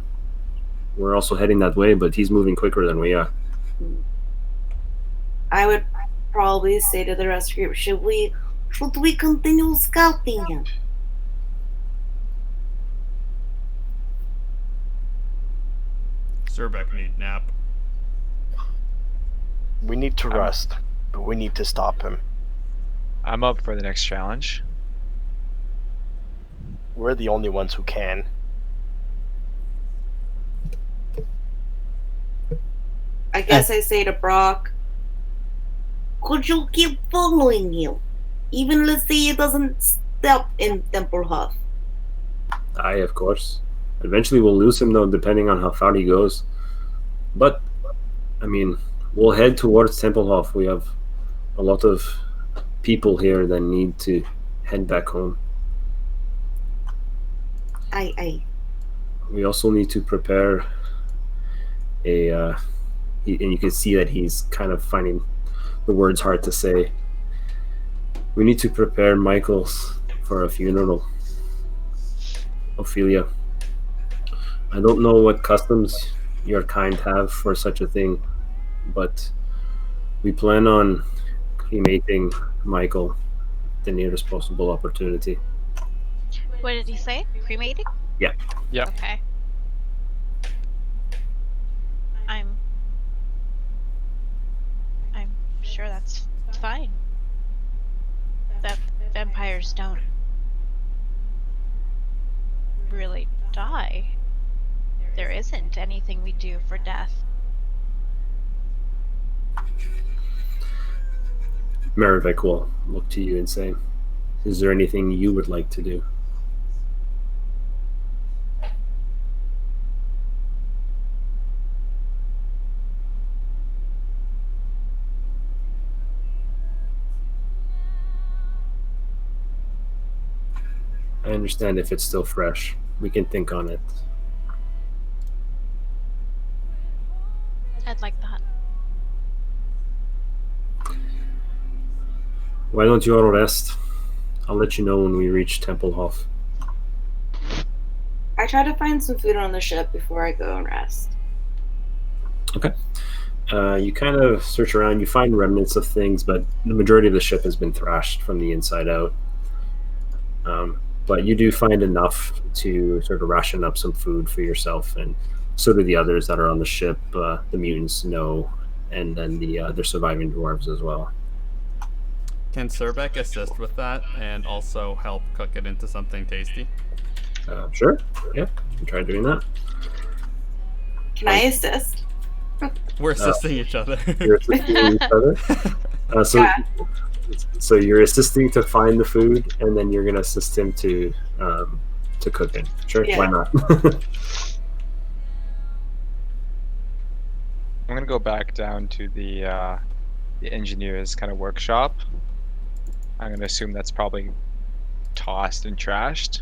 We're also heading that way, but he's moving quicker than we are. I would probably say to the rest of the group, should we continue scouting him? Surbeck need nap. We need to rest, but we need to stop him. I'm up for the next challenge. We're the only ones who can. I guess I say to Brock, could you keep following him? Even let's say he doesn't step in Templehof. Aye, of course. Eventually we'll lose him, though, depending on how far he goes. But, I mean, we'll head towards Templehof. We have a lot of people here that need to head back home. Aye. We also need to prepare and you can see that he's kind of finding the words hard to say. We need to prepare Michael's for a funeral. Ophelia, I don't know what customs your kind have for such a thing, but we plan on cremating Michael at the nearest possible opportunity. What did he say? Cremating? Yeah. Yep. Okay. I'm sure that's fine. That vampires don't really die. There isn't anything we do for death. Marivek will look to you and say, "Is there anything you would like to do?" I understand if it's still fresh. We can think on it. I'd like that. Why don't you all rest? I'll let you know when we reach Templehof. I try to find some food on the ship before I go and rest. Okay. You kind of search around. You find remnants of things, but the majority of the ship has been thrashed from the inside out. But you do find enough to sort of ration up some food for yourself, and so do the others that are on the ship. The mutants know, and then the surviving dwarves as well. Can Surbeck assist with that and also help cook it into something tasty? Sure. Yeah, you can try doing that. Can I assist? We're assisting each other. You're assisting each other. So you're assisting to find the food, and then you're going to assist him to cook it. Sure, Yeah. why not? I'm gonna go back down to the engineer's kind of workshop. I'm gonna assume that's probably tossed and trashed.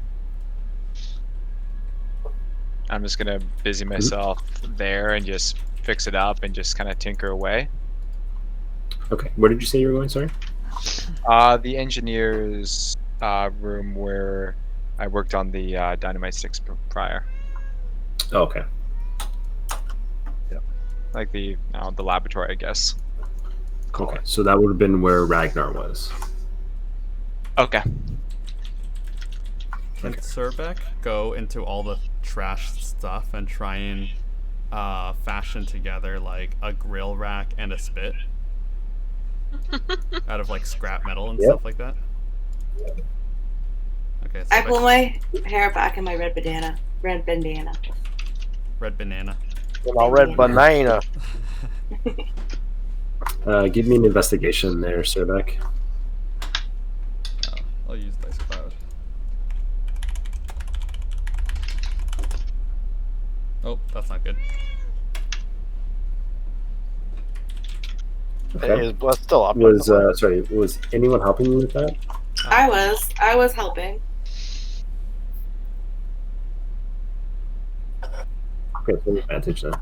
I'm just gonna busy myself there and just fix it up and just kind of tinker away. Okay, where did you say you were going? Sorry. The engineer's room where I worked on the Dynamite 6 prior. Oh, okay. Like the laboratory, I guess. Okay, so that would have been where Ragnar was. Okay. Can Surbeck go into all the trash stuff and try and fashion together like a grill rack and a spit out of like scrap metal and stuff like that? Okay. I Surbeck- pull my hair back in my red bandana. Red bandana. Red banana. My red banana. Give me an investigation there, Surbeck. Oh, I'll use Dice Cloud. Oh, that's not good. Okay. His blood's still up. Was was anyone helping you with that? I was helping. Okay, so advantage then.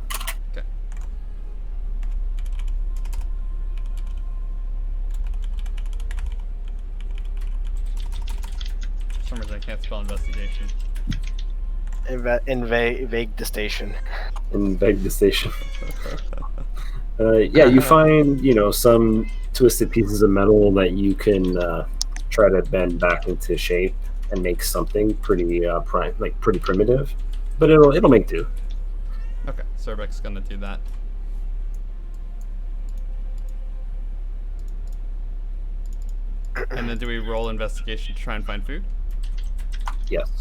For some reason I can't spell investigation. Invade the station. Invade the station. Yeah, you find some twisted pieces of metal that you can try to bend back into shape and make something pretty pretty primitive, but it'll make do. Okay, Surbeck's gonna do that. And then do we roll investigation to try and find food? Yes.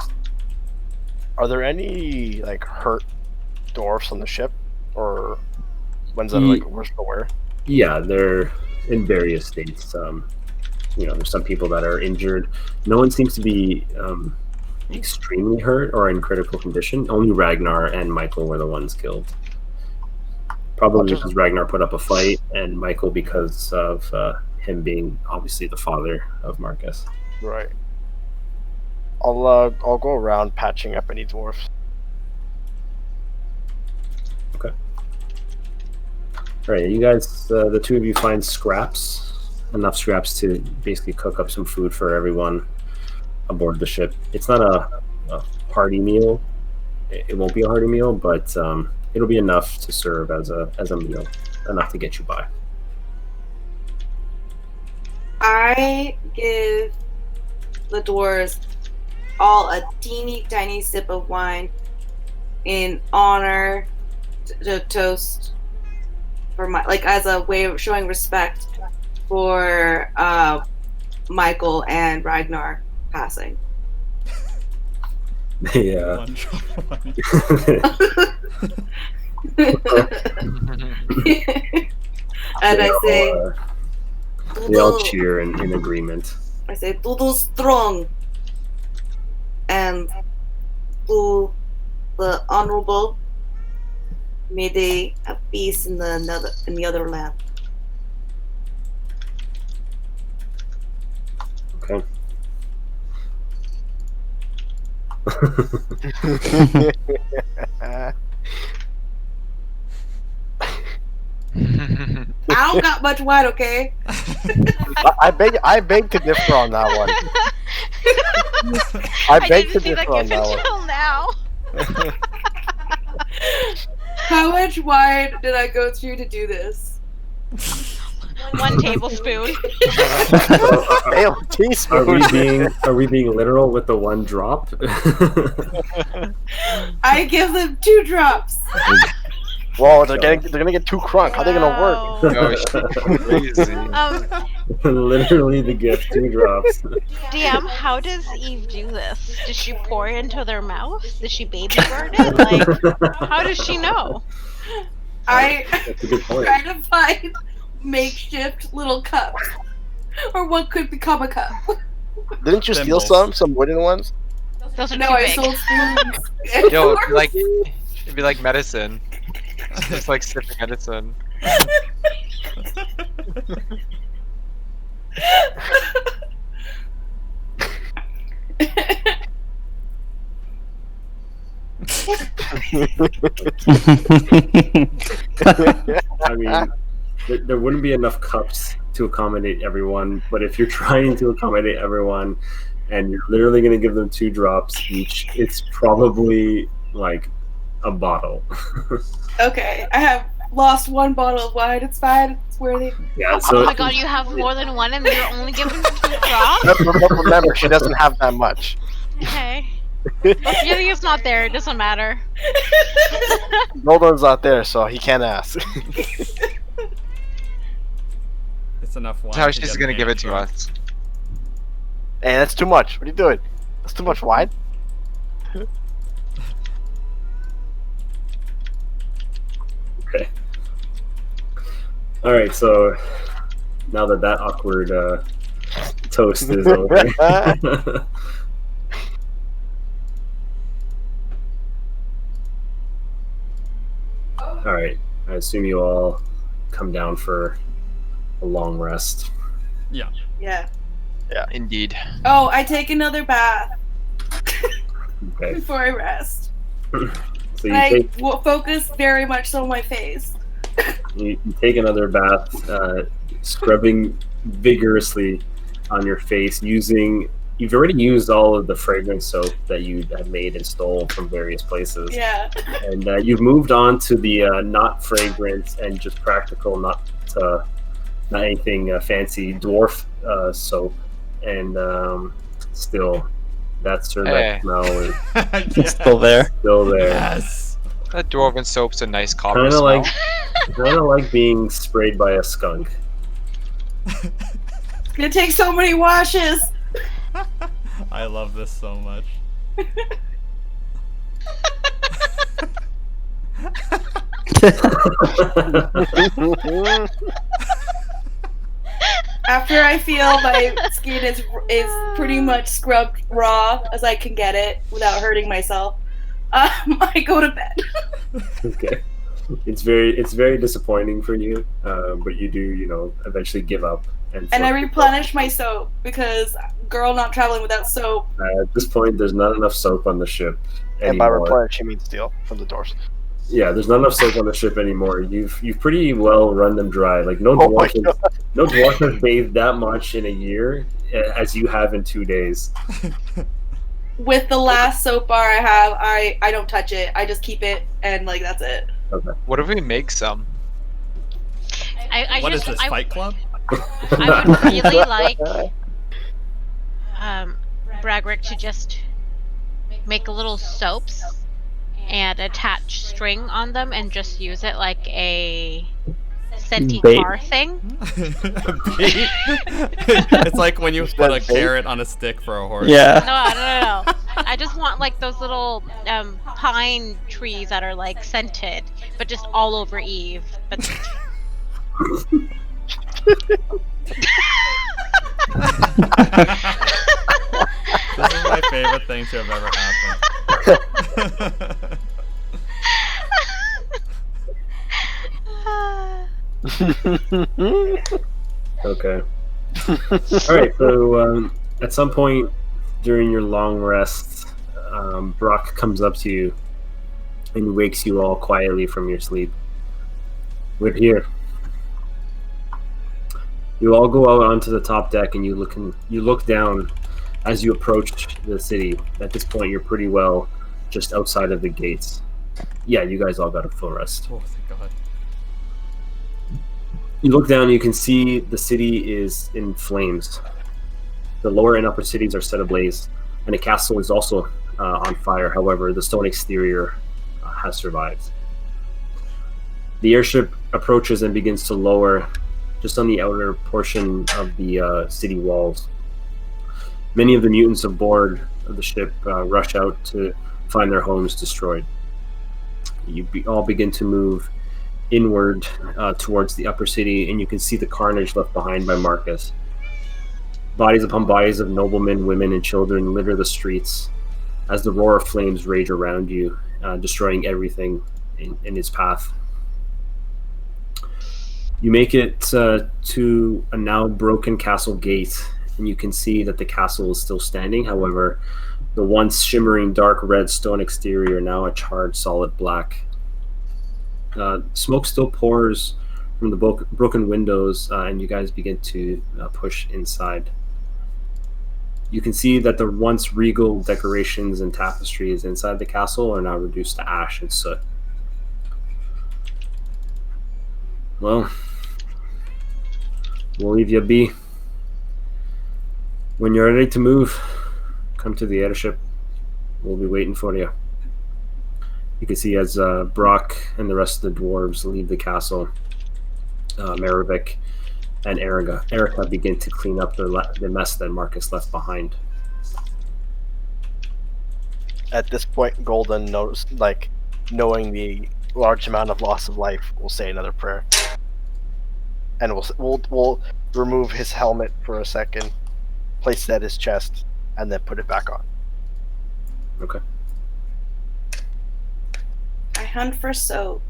Are there any like hurt dwarfs on the ship, or ones that are like worse for wear? Yeah, they're in various states. There's some people that are injured. No one seems to be extremely hurt or in critical condition. Only Ragnar and Michael were the ones killed. Probably because Ragnar put up a fight, and Michael because of him being obviously the father of Marcus. Right. I'll go around patching up any dwarfs. Okay. All right, you guys, the two of you find scraps, enough scraps to basically cook up some food for everyone aboard the ship. It's not a hearty meal. It won't be a hearty meal, but it'll be enough to serve as a meal, enough to get you by. I give the dwarves all a teeny tiny sip of wine in honor to toast for my, like, as a way of showing respect for Michael and Ragnar passing. Yeah. One drop of wine. And I say, they all "Tudo," cheer in agreement. I say, "Tudo strong," and to the honorable, may they have peace in the other land. Okay. I don't got much wine, okay? I beg to differ on that one. I beg to didn't see that differ on gift that one. until now. How much wine did I go through to do this? 1 tablespoon. Hey, Are teaspoon. we being literal with the one drop? I give them 2 drops. Whoa, they're gonna get too crunk. How are they gonna work? Oh, shit, crazy. Literally the gift, 2 drops. DM, how does Eve do this? Does she pour it into their mouth? Does she baby bird it? Like, how does she know? I That's a good point. try to find makeshift little cups, or what could become a cup. Didn't you steal Thimbles. some wooden ones? Those are No, too I big. sold spoons. Yo, it'd be like medicine. Just like sipping medicine. I mean, there wouldn't be enough cups to accommodate everyone, but if you're trying to accommodate everyone and you're literally going to give them 2 drops each, it's probably like a bottle. Okay, I have lost 1 bottle of wine. It's fine. It's worthy. Yeah, Oh so my god, you have more than 1 and you're only giving 2 drops? But remember, she doesn't have that much. Okay. Ophelia's not there, it doesn't matter. Nolan's not there, so he can't ask. It's enough wine. That's how to she's get gonna an give it to intro. us. Hey, that's too much. What are you doing? That's too much wine. okay. All right, so now that awkward toast is over. All right, I assume you all come down for a long rest. Yeah. Yeah. Indeed. Oh, I take another bath Okay, before I rest. so And I focus very much on my face. you take another bath, scrubbing vigorously on your face using. You've already used all of the fragrance soap that you had made and stole from various places. Yeah. And you've moved on to the not fragrant and just practical, not anything fancy dwarf soap. And still, that Cermak Hey. smell is Yeah. Still there. still there. Yes. That dwarven soap's a nice copper Kind of smell. like being sprayed by a skunk. It's gonna take so many washes. I love this so much. After I feel my skin is pretty much scrubbed raw as I can get it without hurting myself, I go to bed. Okay. It's very disappointing for you, but you do, eventually give up. And I replenish my soap because girl not traveling without soap. At this point, there's not enough soap on the ship And by anymore. replenish, she means steal from the doors. Yeah, there's not enough soap on the ship anymore. You've pretty well run them dry. Like no Oh my dwarf has bathed that much in a year as you have in 2 days. With the last soap bar I have, I don't touch it. I just keep it and that's it. What if we make some? What is this, Fight Club? I would really like Bragrick to just make little soaps and attach string on them and just use it like a scenty Bait. car thing. Bait. It's like when you put a carrot on a stick for a horse. Yeah. No. I just want like those little pine trees that are like scented, but just all over Eve. But This is my favorite thing to have ever happened. Okay. All right. So at some point during your long rest, Brock comes up to you and wakes you all quietly from your sleep. We're here. You all go out onto the top deck and you look down as you approach the city. At this point, you're pretty well just outside of the gates. Yeah, you guys all got a full rest. Oh, thank God. You look down and you can see the city is in flames. The lower and upper cities are set ablaze, and the castle is also on fire. However, the stone exterior has survived. The airship approaches and begins to lower just on the outer portion of the city walls. Many of the mutants aboard of the ship rush out to find their homes destroyed. You all begin to move inward towards the upper city, and you can see the carnage left behind by Marcus. Bodies upon bodies of noblemen, women, and children litter the streets as the roar of flames rage around you, destroying everything in its path. You make it to a now broken castle gate, and you can see that the castle is still standing. However, the once shimmering dark red stone exterior now a charred solid black. Smoke still pours from the broken windows, and you guys begin to push inside. You can see that the once regal decorations and tapestries inside the castle are now reduced to ash and soot. Well, we'll leave you be. When you're ready to move, come to the airship. We'll be waiting for you. You can see as Brock and the rest of the dwarves leave the castle, Maravik and Erica begin to clean up the mess that Marcus left behind. At this point, Golden knows, knowing the large amount of loss of life, will say another prayer, and we'll remove his helmet for a second, place it at his chest, and then put it back on. Okay. I hunt for soap.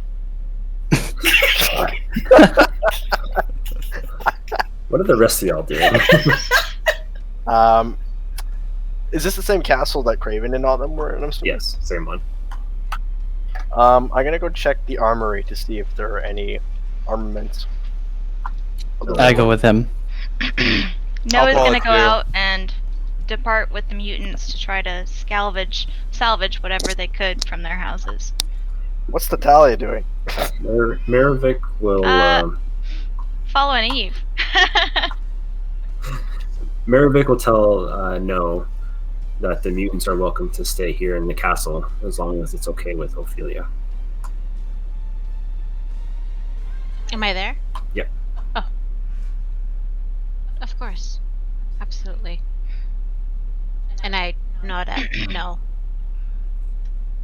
What are the rest of y'all doing? Is this the same castle that Craven and all them were in? I'm assuming? Yes, same one. I'm gonna go check the armory to see if there are any armaments. I go with him. Noah's follow gonna go you. out and depart with the mutants to try to salvage whatever they could from their houses. What's the Talia doing? Maravik will Following Eve. Maravik will tell No that the mutants are welcome to stay here in the castle as long as it's okay with Ophelia. am I there? Yep. Oh. Of course. Absolutely. And I nod at no.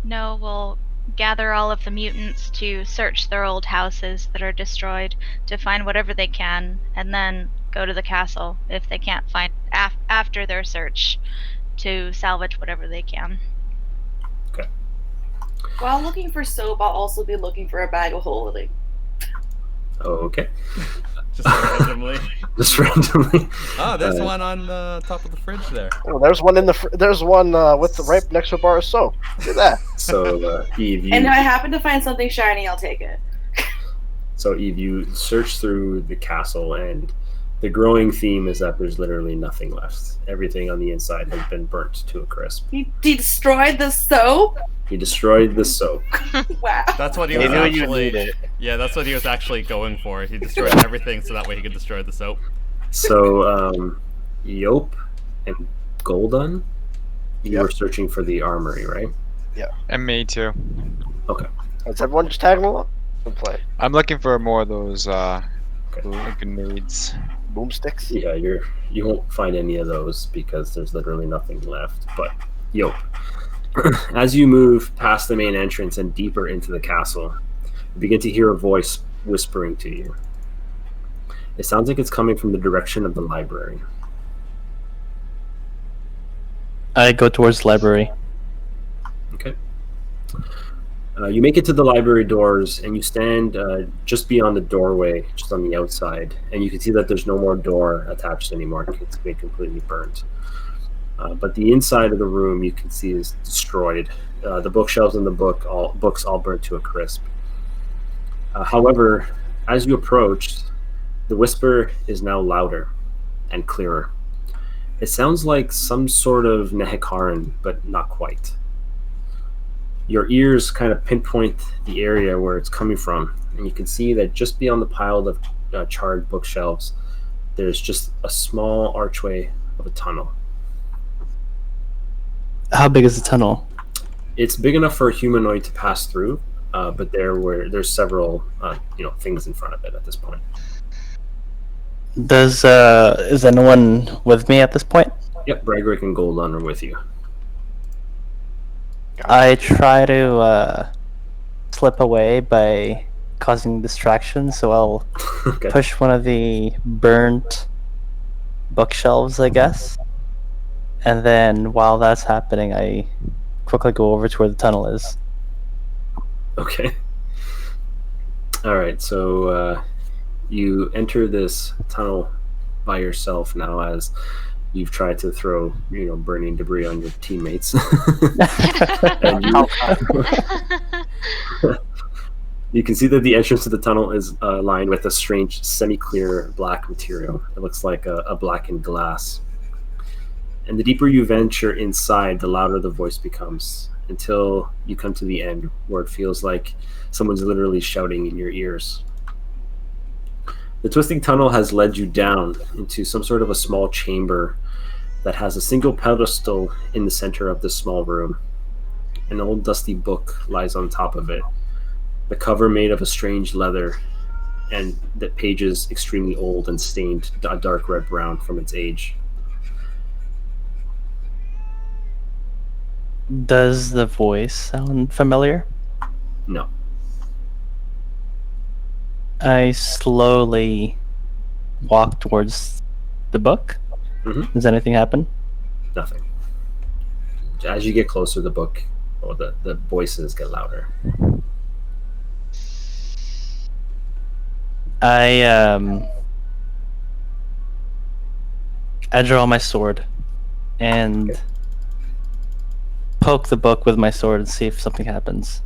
No, we'll gather all of the mutants to search their old houses that are destroyed to find whatever they can, and then go to the castle if they can't find after their search to salvage whatever they can. While looking for soap, I'll also be looking for a bag of holding. Okay. Just randomly. Just randomly. Oh, there's one on the top of the fridge there. Oh, there's one there's one with the right next to a bar of soap. Look at that. So Eve, And if I happen to find something shiny, I'll take it. So Eve, you search through the castle, and the growing theme is that there's literally nothing left. Everything on the inside has been burnt to a crisp. He destroyed the soap? He destroyed the soap. Wow. That's what he They was knew you actually. needed it. Yeah, that's what he was actually going for. He destroyed everything so that way he could destroy the soap. So Yop and Golden, You Yep. were searching for the armory, right? And me too. Is everyone just tagging along and play I'm looking for more of those grenades. boomsticks? Yeah, you won't find any of those because there's literally nothing left. But as you move past the main entrance and deeper into the castle, you begin to hear a voice whispering to you. It sounds like it's coming from the direction of the library. I go towards the library. Okay. You make it to the library doors, and you stand just beyond the doorway, just on the outside, and you can see that there's no more door attached anymore. It's been completely burnt. But the inside of the room, you can see, is destroyed. The bookshelves and the books all burnt to a crisp. However, as you approach, the whisper is now louder and clearer. It sounds like some sort of Nehekaran, but not quite. Your ears kind of pinpoint the area where it's coming from, and you can see that just beyond the pile of charred bookshelves, there's just a small archway of a tunnel. How big is the tunnel? It's big enough for a humanoid to pass through, but there's several things in front of it at this point. Is anyone with me at this point? Yep, Bregrick and Goldon are with you. I try to slip away by causing distraction, so I'll Okay. push one of the burnt bookshelves, I guess. And then while that's happening, I quickly go over to where the tunnel is. Okay. All right, so you enter this tunnel by yourself now, as you've tried to throw, burning debris on your teammates. And you can see that the entrance to the tunnel is lined with a strange semi-clear black material. It looks like a blackened glass. And the deeper you venture inside, the louder the voice becomes, until you come to the end, where it feels like someone's literally shouting in your ears. The twisting tunnel has led you down into some sort of a small chamber that has a single pedestal in the center of this small room. An old dusty book lies on top of it, the cover made of a strange leather, and the pages extremely old and stained a dark red brown from its age. Does the voice sound familiar? No. I slowly walk towards the book. Mhm. Does anything happen? Nothing. As you get closer, the book, or the voices get louder. I draw my sword and poke the book with my sword and see if something happens.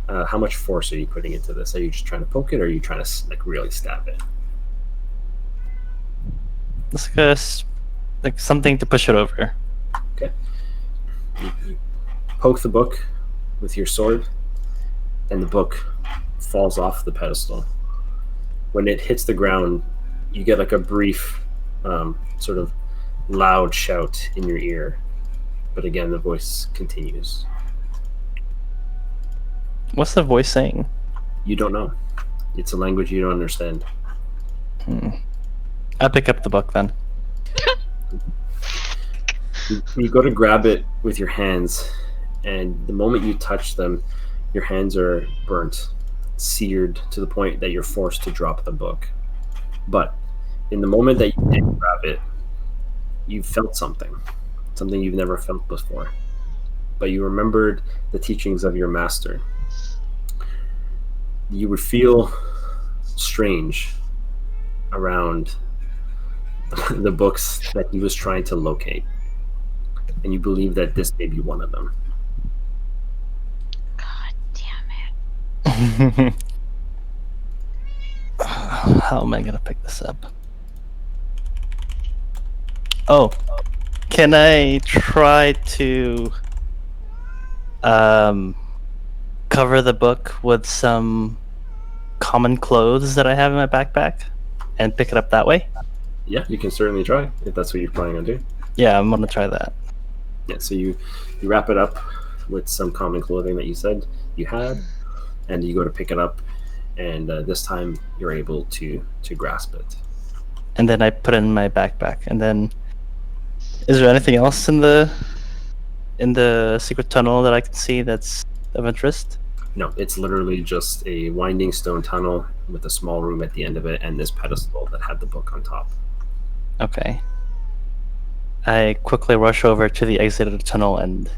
How much force are you putting into this? Are you just trying to poke it, or are you trying to really stab it? It's like something to push it over. Okay. You poke the book with your sword, and the book falls off the pedestal. When it hits the ground, you get like a brief, sort of loud shout in your ear. But again, the voice continues. What's the voice saying? You don't know. It's a language you don't understand. I pick up the book then. You go to grab it with your hands, and the moment you touch them, your hands are burnt, seared to the point that you're forced to drop the book. But in the moment that you did grab it, you felt something you've never felt before. But you remembered the teachings of your master. You would feel strange around the books that he was trying to locate, and you believe that this may be one of them. God damn it. How am I gonna pick this up? Oh, can I try to cover the book with some common clothes that I have in my backpack and pick it up that way? Yeah, you can certainly try if that's what you're planning on doing. Yeah, I'm gonna try that. Yeah, so you wrap it up with some common clothing that you said you had, and you go to pick it up, and this time you're able to grasp it. And then I put it in my backpack. And then, is there anything else in the secret tunnel that I can see that's of interest? No, it's literally just a winding stone tunnel with a small room at the end of it, and this pedestal that had the book on top. Okay. I quickly rush over to the exit of the tunnel and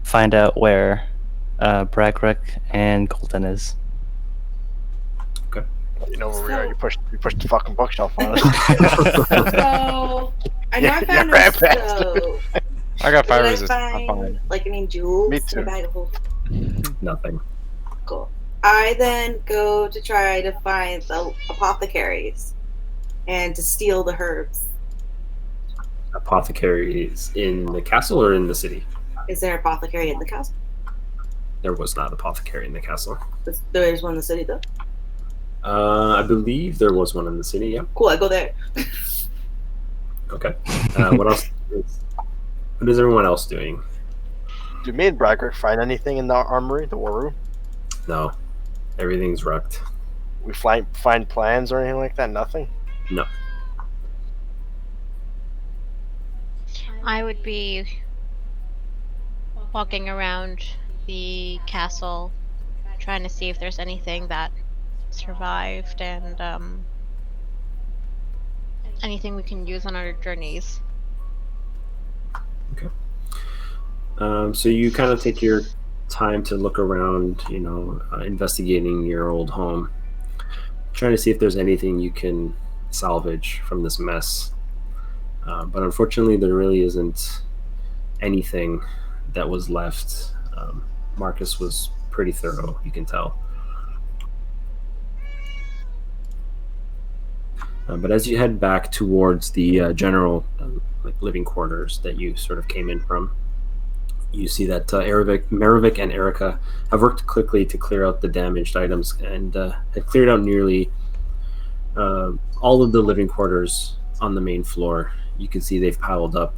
find out where Bragrick and Golden is. You know where we are. You pushed the fucking bookshelf on us. So I know I found Yeah, a stove. I got fire Did I resist. I'm find, fine. like, any jewels? Me too. In a bag of holding? Nothing. Cool. I then go to try to find the apothecaries and to steal the herbs. Apothecaries in the castle or in the city? Is there an apothecary in the castle? There was not apothecary in the castle. There's one in the city, though. I believe there was one in the city. Yeah. Cool, I go there. Okay. What else? What is everyone else doing? Did me and Bragrick find anything in the armory, the war room? No, everything's wrecked. We find plans or anything like that? Nothing? No. I would be walking around the castle, trying to see if there's anything that survived and anything we can use on our journeys. So you kind of take your time to look around, investigating your old home, trying to see if there's anything you can salvage from this mess. But unfortunately, there really isn't anything that was left. Marcus was pretty thorough, you can tell. But as you head back towards the general living quarters that you sort of came in from, you see that Maravik and Erica have worked quickly to clear out the damaged items and have cleared out nearly all of the living quarters on the main floor. You can see they've piled up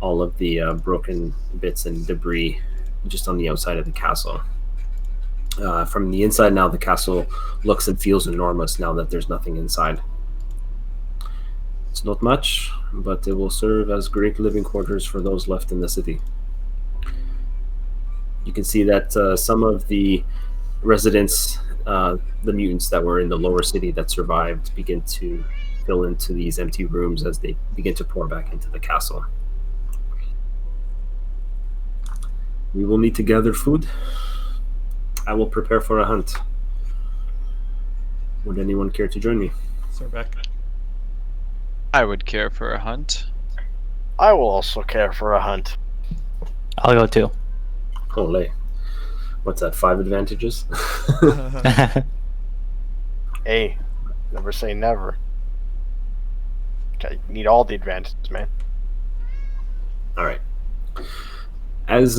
all of the broken bits and debris just on the outside of the castle. From the inside now, the castle looks and feels enormous now that there's nothing inside. It's not much, but it will serve as great living quarters for those left in the city. You can see that some of the residents, the mutants that were in the lower city that survived, begin to fill into these empty rooms as they begin to pour back into the castle. We will need to gather food. I will prepare for a hunt. Would anyone care to join me? Sir Beck. I would care for a hunt. I will also care for a hunt. I'll go too. Olé. What's that, 5 advantages? Hey, never say never. Okay, you need all the advantages, man. All right. As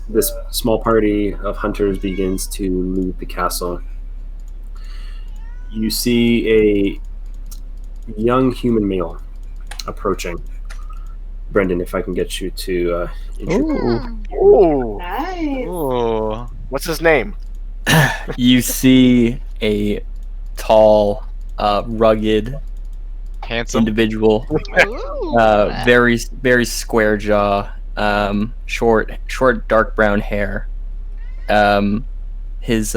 this small party of hunters begins to leave the castle, you see a young human male approaching. Brendan, if I can get you to introduce. Ooh. Nice. Ooh. What's his name? You see a tall, rugged Handsome. individual, Ooh. very very square jaw, short dark brown hair. His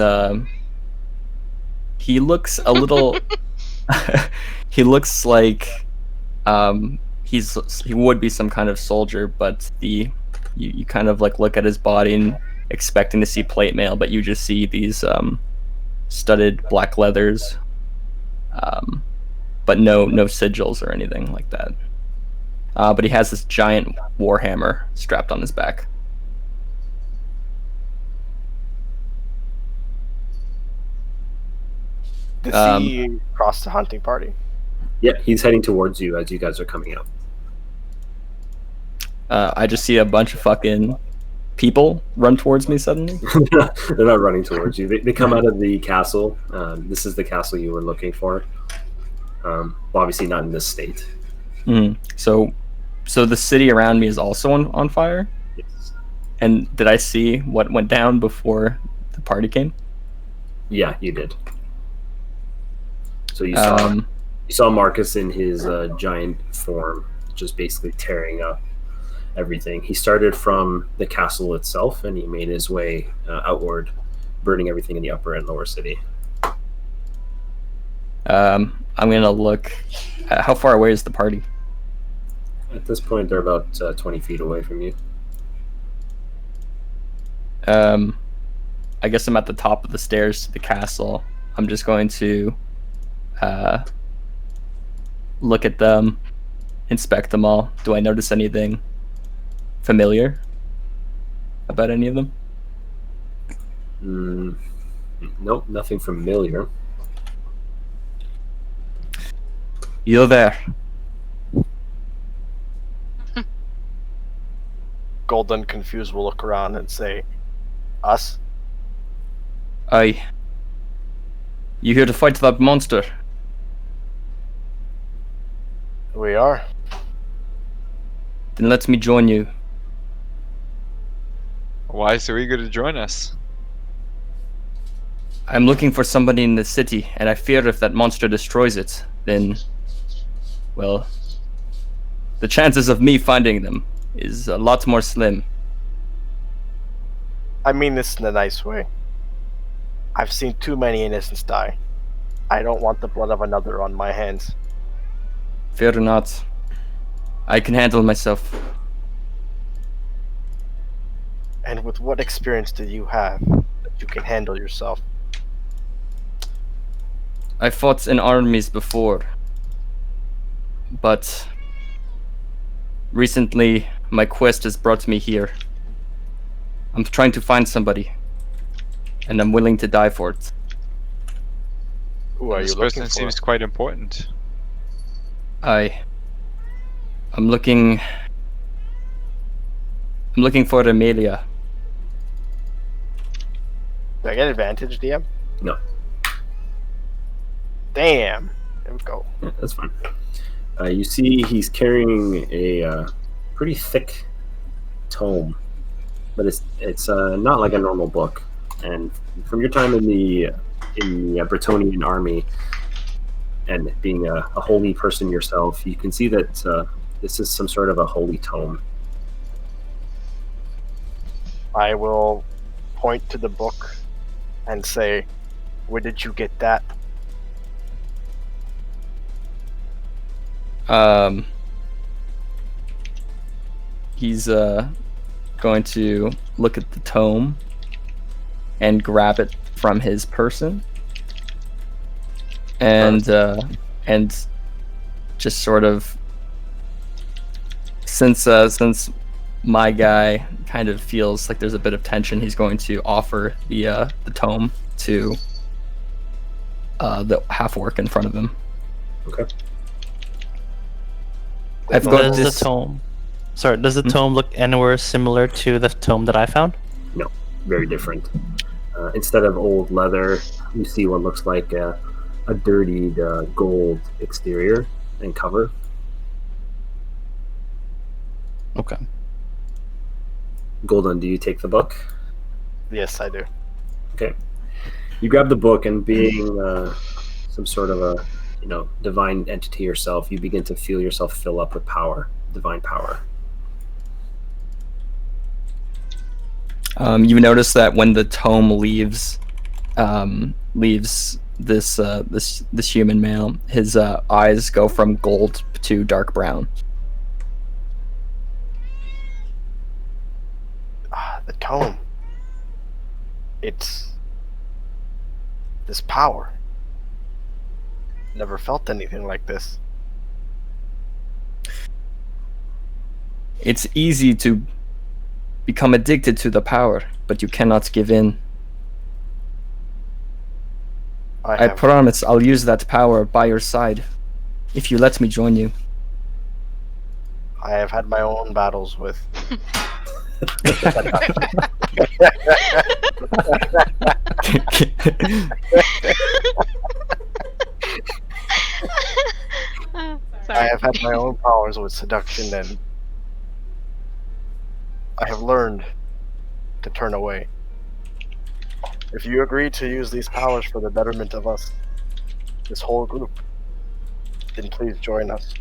he looks a little he looks like he would be some kind of soldier, but you kind of like look at his body and expecting to see plate mail, but you just see these studded black leathers, but no sigils or anything like that. But he has this giant warhammer strapped on his back. Does he cross the hunting party? Yeah, he's heading towards you as you guys are coming out. I just see a bunch of fucking people run towards me suddenly. They're not running towards you. They come out of the castle. This is the castle you were looking for. Well, obviously not in this state. So So the city around me is also on fire? Yes. And did I see what went down before the party came? Yeah, you did. So you saw Marcus in his giant form, just basically tearing up everything. He started from the castle itself, and he made his way outward, burning everything in the upper and lower city. I'm gonna look. How far away is the party? At this point, they're about 20 feet away from you. I guess I'm at the top of the stairs to the castle. I'm just going to look at them, inspect them all. Do I notice anything familiar about any of them? Nope, nothing familiar. You there? Golden, confused, will look around and say, "Us?" Aye. You here to fight that monster? We are. Then let me join you. Why is so eager to join us? I'm looking for somebody in the city, and I fear if that monster destroys it, then, well, the chances of me finding them is a lot more slim. I mean this in a nice way. I've seen too many innocents die. I don't want the blood of another on my hands. Fear not. I can handle myself. And with what experience do you have that you can handle yourself? I fought in armies before, but recently my quest has brought me here. I'm trying to find somebody, and I'm willing to die for it. Who are This you person looking for? seems quite important. I'm looking for Amelia. Do I get advantage, DM? No. Damn. There we go. Yeah, that's fine. You see he's carrying a pretty thick tome, but it's not like a normal book. And from your time in the Bretonnian army and being a holy person yourself, you can see that this is some sort of a holy tome. I will point to the book and say, "Where did you get that?" He's going to look at the tome and grab it from his person, and just sort of, since my guy kind of feels like there's a bit of tension, he's going to offer the tome to the half-orc in front of him. Okay. I've got Does this. the tome? Sorry, does the tome look anywhere similar to the tome that I found? No, very different. Instead of old leather, you see what looks like a dirtied gold exterior and cover. Okay. Golden, do you take the book? Yes, I do. Okay. You grab the book, and being some sort of a divine entity yourself, you begin to feel yourself fill up with power, divine power. You notice that when the tome leaves this human male, his eyes go from gold to dark brown. The tome. It's this power. Never felt anything like this. It's easy to become addicted to the power, but you cannot give in. I promise I'll use that power by your side, if you let me join you. I have had my own battles with. I Sorry. have had my own powers with seduction and I have learned to turn away. If you agree to use these powers for the betterment of us, this whole group, then please join us.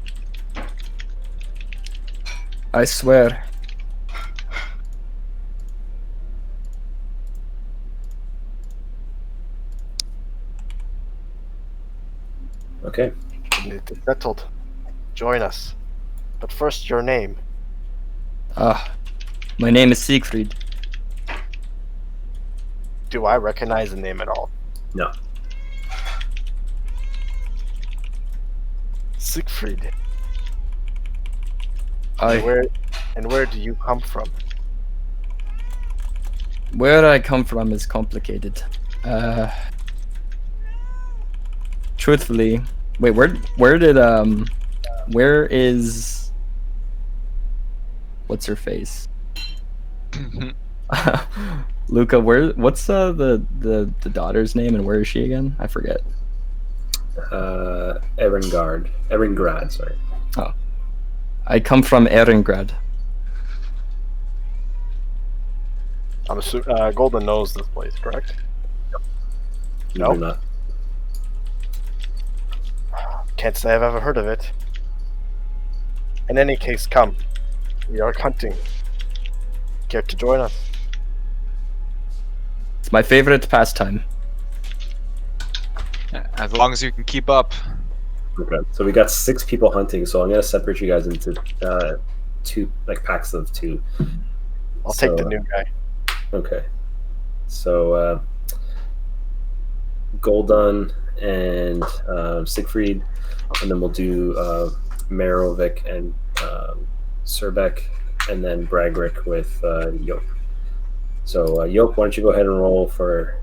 I swear. Okay. It is settled. Join us. But first, your name. My name is Siegfried. Do I recognize the name at all? No. Siegfried. I Where do you come from? Where I come from is complicated. Truthfully, wait, where is what's her face? Luca, what's the daughter's name and where is she again? I forget. Erengrad, sorry. Oh. I come from Erengrad. I'm assuming Golden knows this place, correct? You No. do not. Can't say I've ever heard of it. In any case, come. We are hunting. Care to join us? It's my favorite pastime. As long as you can keep up. Okay. So we got 6 people hunting, so I'm gonna separate you guys into 2 packs of 2. I'll take the new guy. Okay. So Goldun and Siegfried, and then we'll do Merovic and Surbek, and then Bragrick with Yope. So Yope, why don't you go ahead and roll for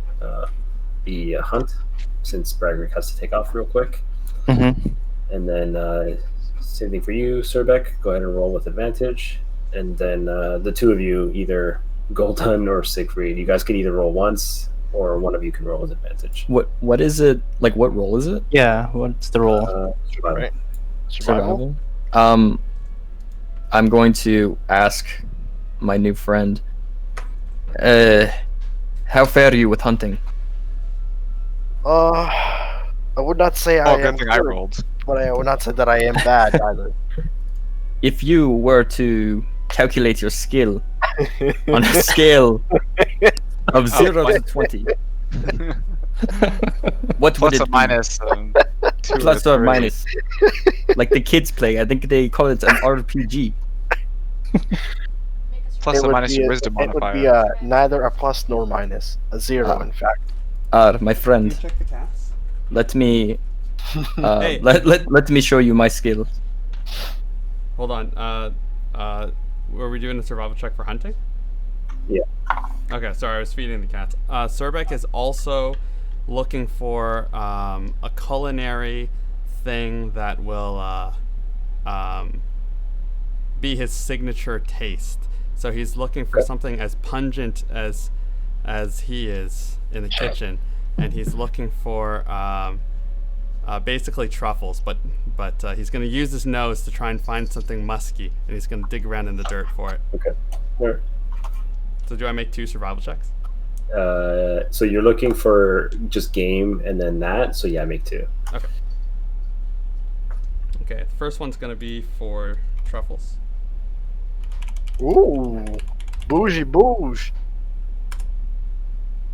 the hunt, since Bragrick has to take off real quick. Mm-hmm. And then same thing for you, Surbek. Go ahead and roll with advantage. And then the 2 of you, either Goldun or Siegfried, you guys can either roll once, or one of you can roll with advantage. What is it? Like, what role is it? Yeah, what's the role? Survival. Right. Survival? I'm going to ask my new friend, how fare you with hunting? I would not say I am Good thing I good, rolled. but I would not say that I am bad either. If you were to calculate your skill on a scale of 0 to 20, what would Plus it or be? minus 2 Plus or minus, like the kids play. I think they call it an RPG. Plus It or would minus be your a- wisdom It would be modifier. neither a plus nor minus. A 0, in fact. My Can friend, you check the cats? let me Hey. let me show you my skill. Hold on. Were we doing a survival check for hunting? Yeah. Okay, sorry, I was feeding the cats. Surbek is also looking for a culinary thing that will be his signature taste. So he's looking for something as pungent as he is in the kitchen, and he's looking for basically truffles, but he's going to use his nose to try and find something musky, and he's going to dig around in the dirt for it. Okay. Where? So do I make 2 survival checks? So you're looking for just game and then that. So yeah, make 2. Okay, the first one's going to be for truffles. Ooh. Bougie bouge.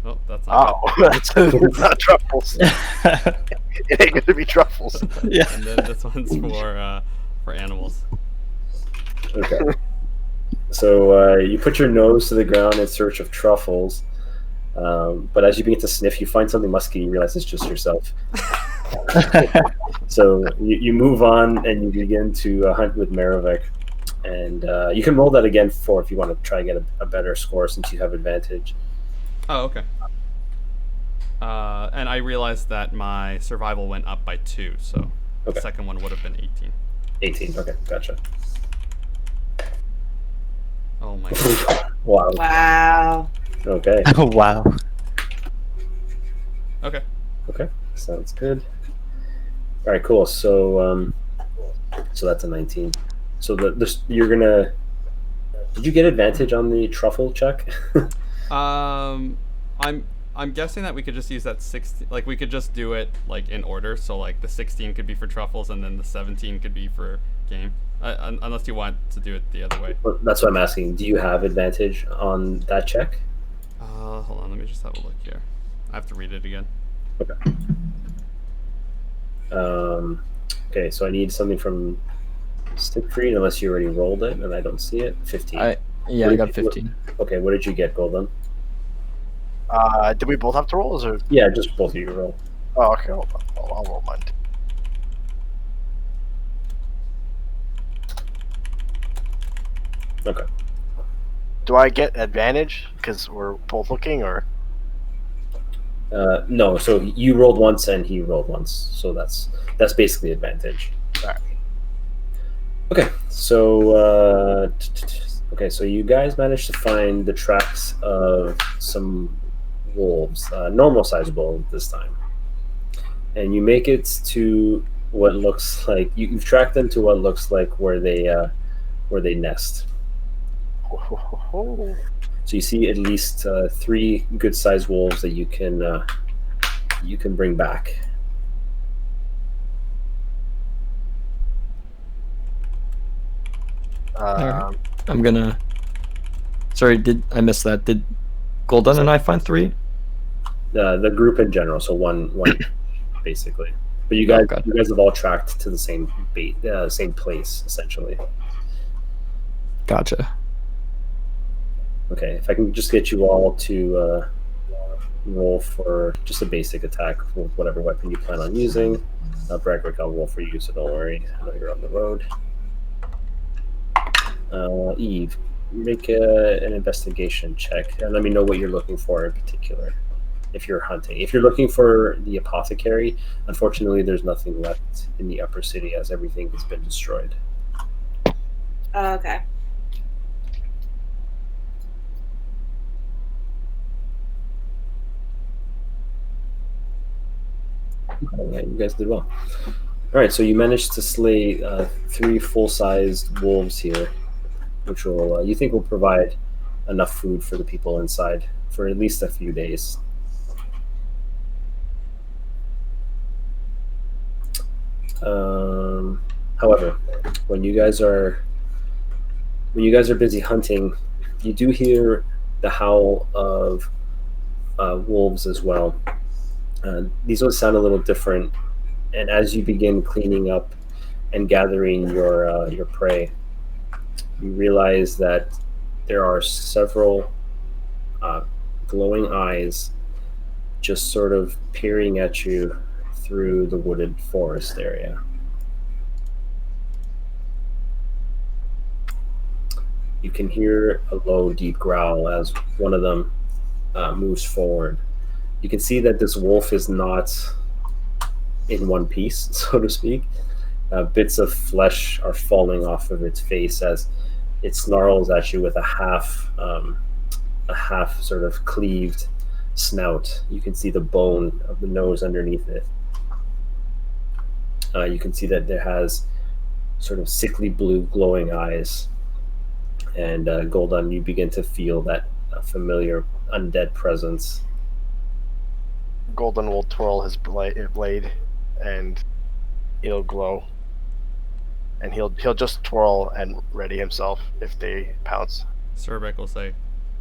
Oh, that's not Oh, that's it's not truffles. It ain't gonna be truffles. good. And then this one's for animals. Okay. So you put your nose to the ground in search of truffles, but as you begin to sniff, you find something musky. You realize it's just yourself. So you move on and you begin to hunt with Merovic, and you can roll that again for if you want to try and get a better score since you have advantage. Oh, okay. And I realized that my survival went up by 2, so the Okay. second one would have been 18. 18. Okay, gotcha. Oh my god. Wow. Wow. Okay. Oh, wow. Okay. Okay. Sounds good. All right. Cool. So so that's a 19. So you're gonna Did you get advantage on the truffle check? I'm guessing that we could just use that 16. Like we could just do it like in order. So like the 16 could be for truffles, and then the 17 could be for game. Unless you want to do it the other way. Well, that's what I'm asking. Do you have advantage on that check? Hold on. Let me just have a look here. I have to read it again. Okay. Okay, so I need something from Stickfried, unless you already rolled it and I don't see it. 15. I got 15. Okay, what did you get, Golden? Did we both have to roll? Or? Yeah, just both of you roll. Oh, okay. Hold on. I'll roll mine. Okay. Do I get advantage because we're both looking, or? No, so you rolled once and he rolled once, so that's basically advantage. Alright. Okay, so so you guys managed to find the tracks of some wolves, normal sized wolves this time, and you make it to what looks like you've tracked them to what looks like where they nest. So you see at least 3 good-sized wolves that you can bring back. I'm gonna. Sorry, did I miss that? Did Golden and I find 3? The group in general, so one basically. But you guys, Okay. you guys have all tracked to the same same place essentially. Gotcha. Okay, if I can just get you all to roll for just a basic attack with whatever weapon you plan on using. Bradrick, I'll roll for you, so don't worry. I know you're on the road. Eve, make an investigation check and let me know what you're looking for in particular. If you're hunting, if you're looking for the apothecary, unfortunately, there's nothing left in the upper city as everything has been destroyed. Okay. Yeah, you guys did well. All right, so you managed to slay 3 full-sized wolves here, which will you think will provide enough food for the people inside for at least a few days. However, when you guys are busy hunting, you do hear the howl of wolves as well. These ones sound a little different, and as you begin cleaning up and gathering your prey, you realize that there are several glowing eyes just sort of peering at you through the wooded forest area. You can hear a low, deep growl as one of them moves forward. You can see that this wolf is not in one piece, so to speak. Bits of flesh are falling off of its face as it snarls at you with a half sort of cleaved snout. You can see the bone of the nose underneath it. You can see that it has sort of sickly blue glowing eyes. And Golden, you begin to feel that familiar undead presence. Golden will twirl his blade, and it'll glow. And he'll just twirl and ready himself if they pounce. Surbeck will say,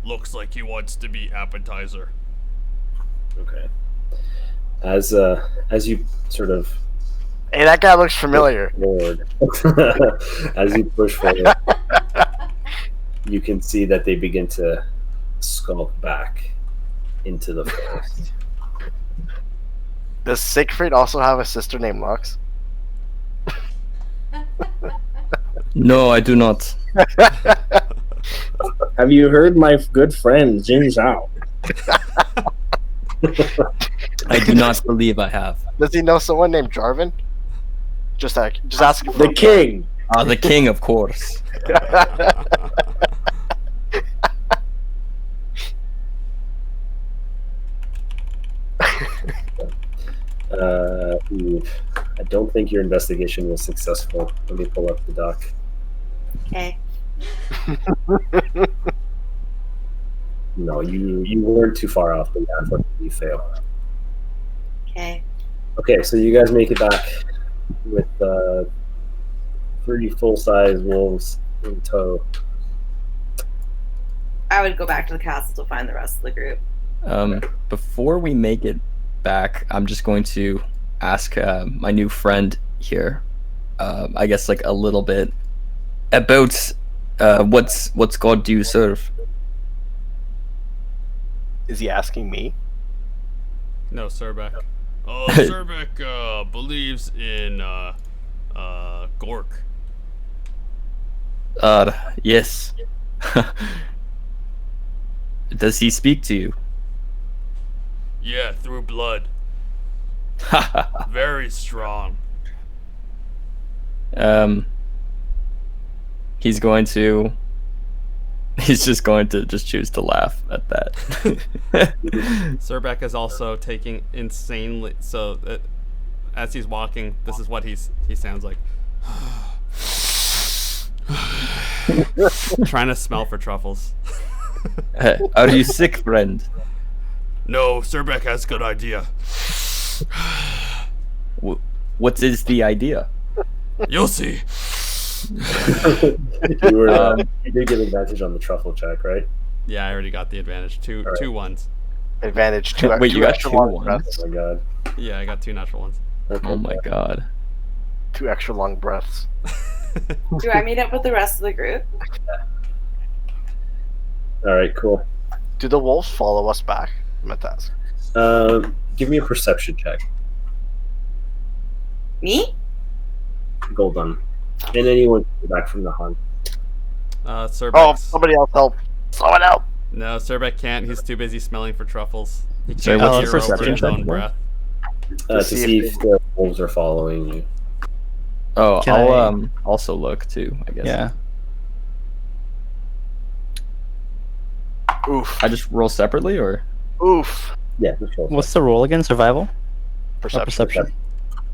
"Looks like he wants to be appetizer." Okay. As you sort of Hey, that guy looks familiar. forward, as you push forward, you can see that they begin to skulk back into the forest. Does Siegfried also have a sister named Lux? No, I do not. Have you heard my good friend Jin Zhao? I do not believe I have. Does he know someone named Jarvan? Just asking for The king. The king, of course. I don't think your investigation was successful. Let me pull up the doc. Okay. No, you weren't too far off, but yeah, unfortunately you fail. Okay. Okay, so you guys make it back with 3 full-size wolves in tow. I would go back to the castle to find the rest of the group. Before we make it back, I'm just going to ask my new friend here, I guess like a little bit about what's god do you serve? Is he asking me? No, Surbek. Oh, Surbek believes in Gork. Yes. Does he speak to you? Yeah, through blood. Very strong. He's just going to just choose to laugh at that. Surbek is also taking insanely so that as he's walking, this is what he sounds like. Trying to smell for truffles. Are you sick, friend? No, Surbek has good idea. What is the idea? You'll see. You did get advantage on the truffle check, right? Yeah, I already got the advantage. Two ones. Advantage 2. Wait, you got extra 2 long ones? breaths. Oh my god. Yeah, I got 2 natural ones. Oh my god. 2 extra long breaths. Do I meet up with the rest of the group? Alright, cool. Do the wolves follow us back? I meant to ask. Give me a perception check. Me? Golden. And anyone back from the hunt. Surbek. Oh, somebody else help! Someone help! No, Surbek can't. He's too busy smelling for truffles. He Sorry, can't what's hear the over perception his own check? breath. To see if the wolves are following you. Oh, Can I'll I- also look too, I guess. Yeah. Oof. I just roll separately, or Oof. Yeah, just roll. What's the roll again? Survival? Or Perception. perception?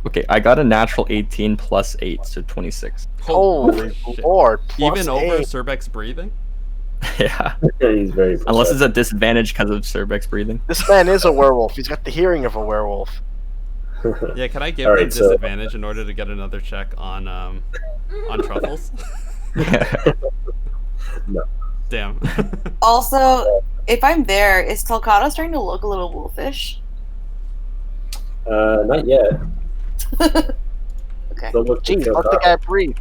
okay? I got a natural 18 plus 8, so 26. Holy shit. lord. Even over 8. Surbek's breathing? Yeah. He's very Unless it's perceptive. a disadvantage because of Surbek's breathing. This man is a werewolf. He's got the hearing of a werewolf. Yeah, can I give All them right, so- disadvantage in order to get another check on truffles? No. Damn. Also, if I'm there, is Telcata starting to look a little wolfish? Not yet. Okay. Don't look Jeez, too let the guy breathe.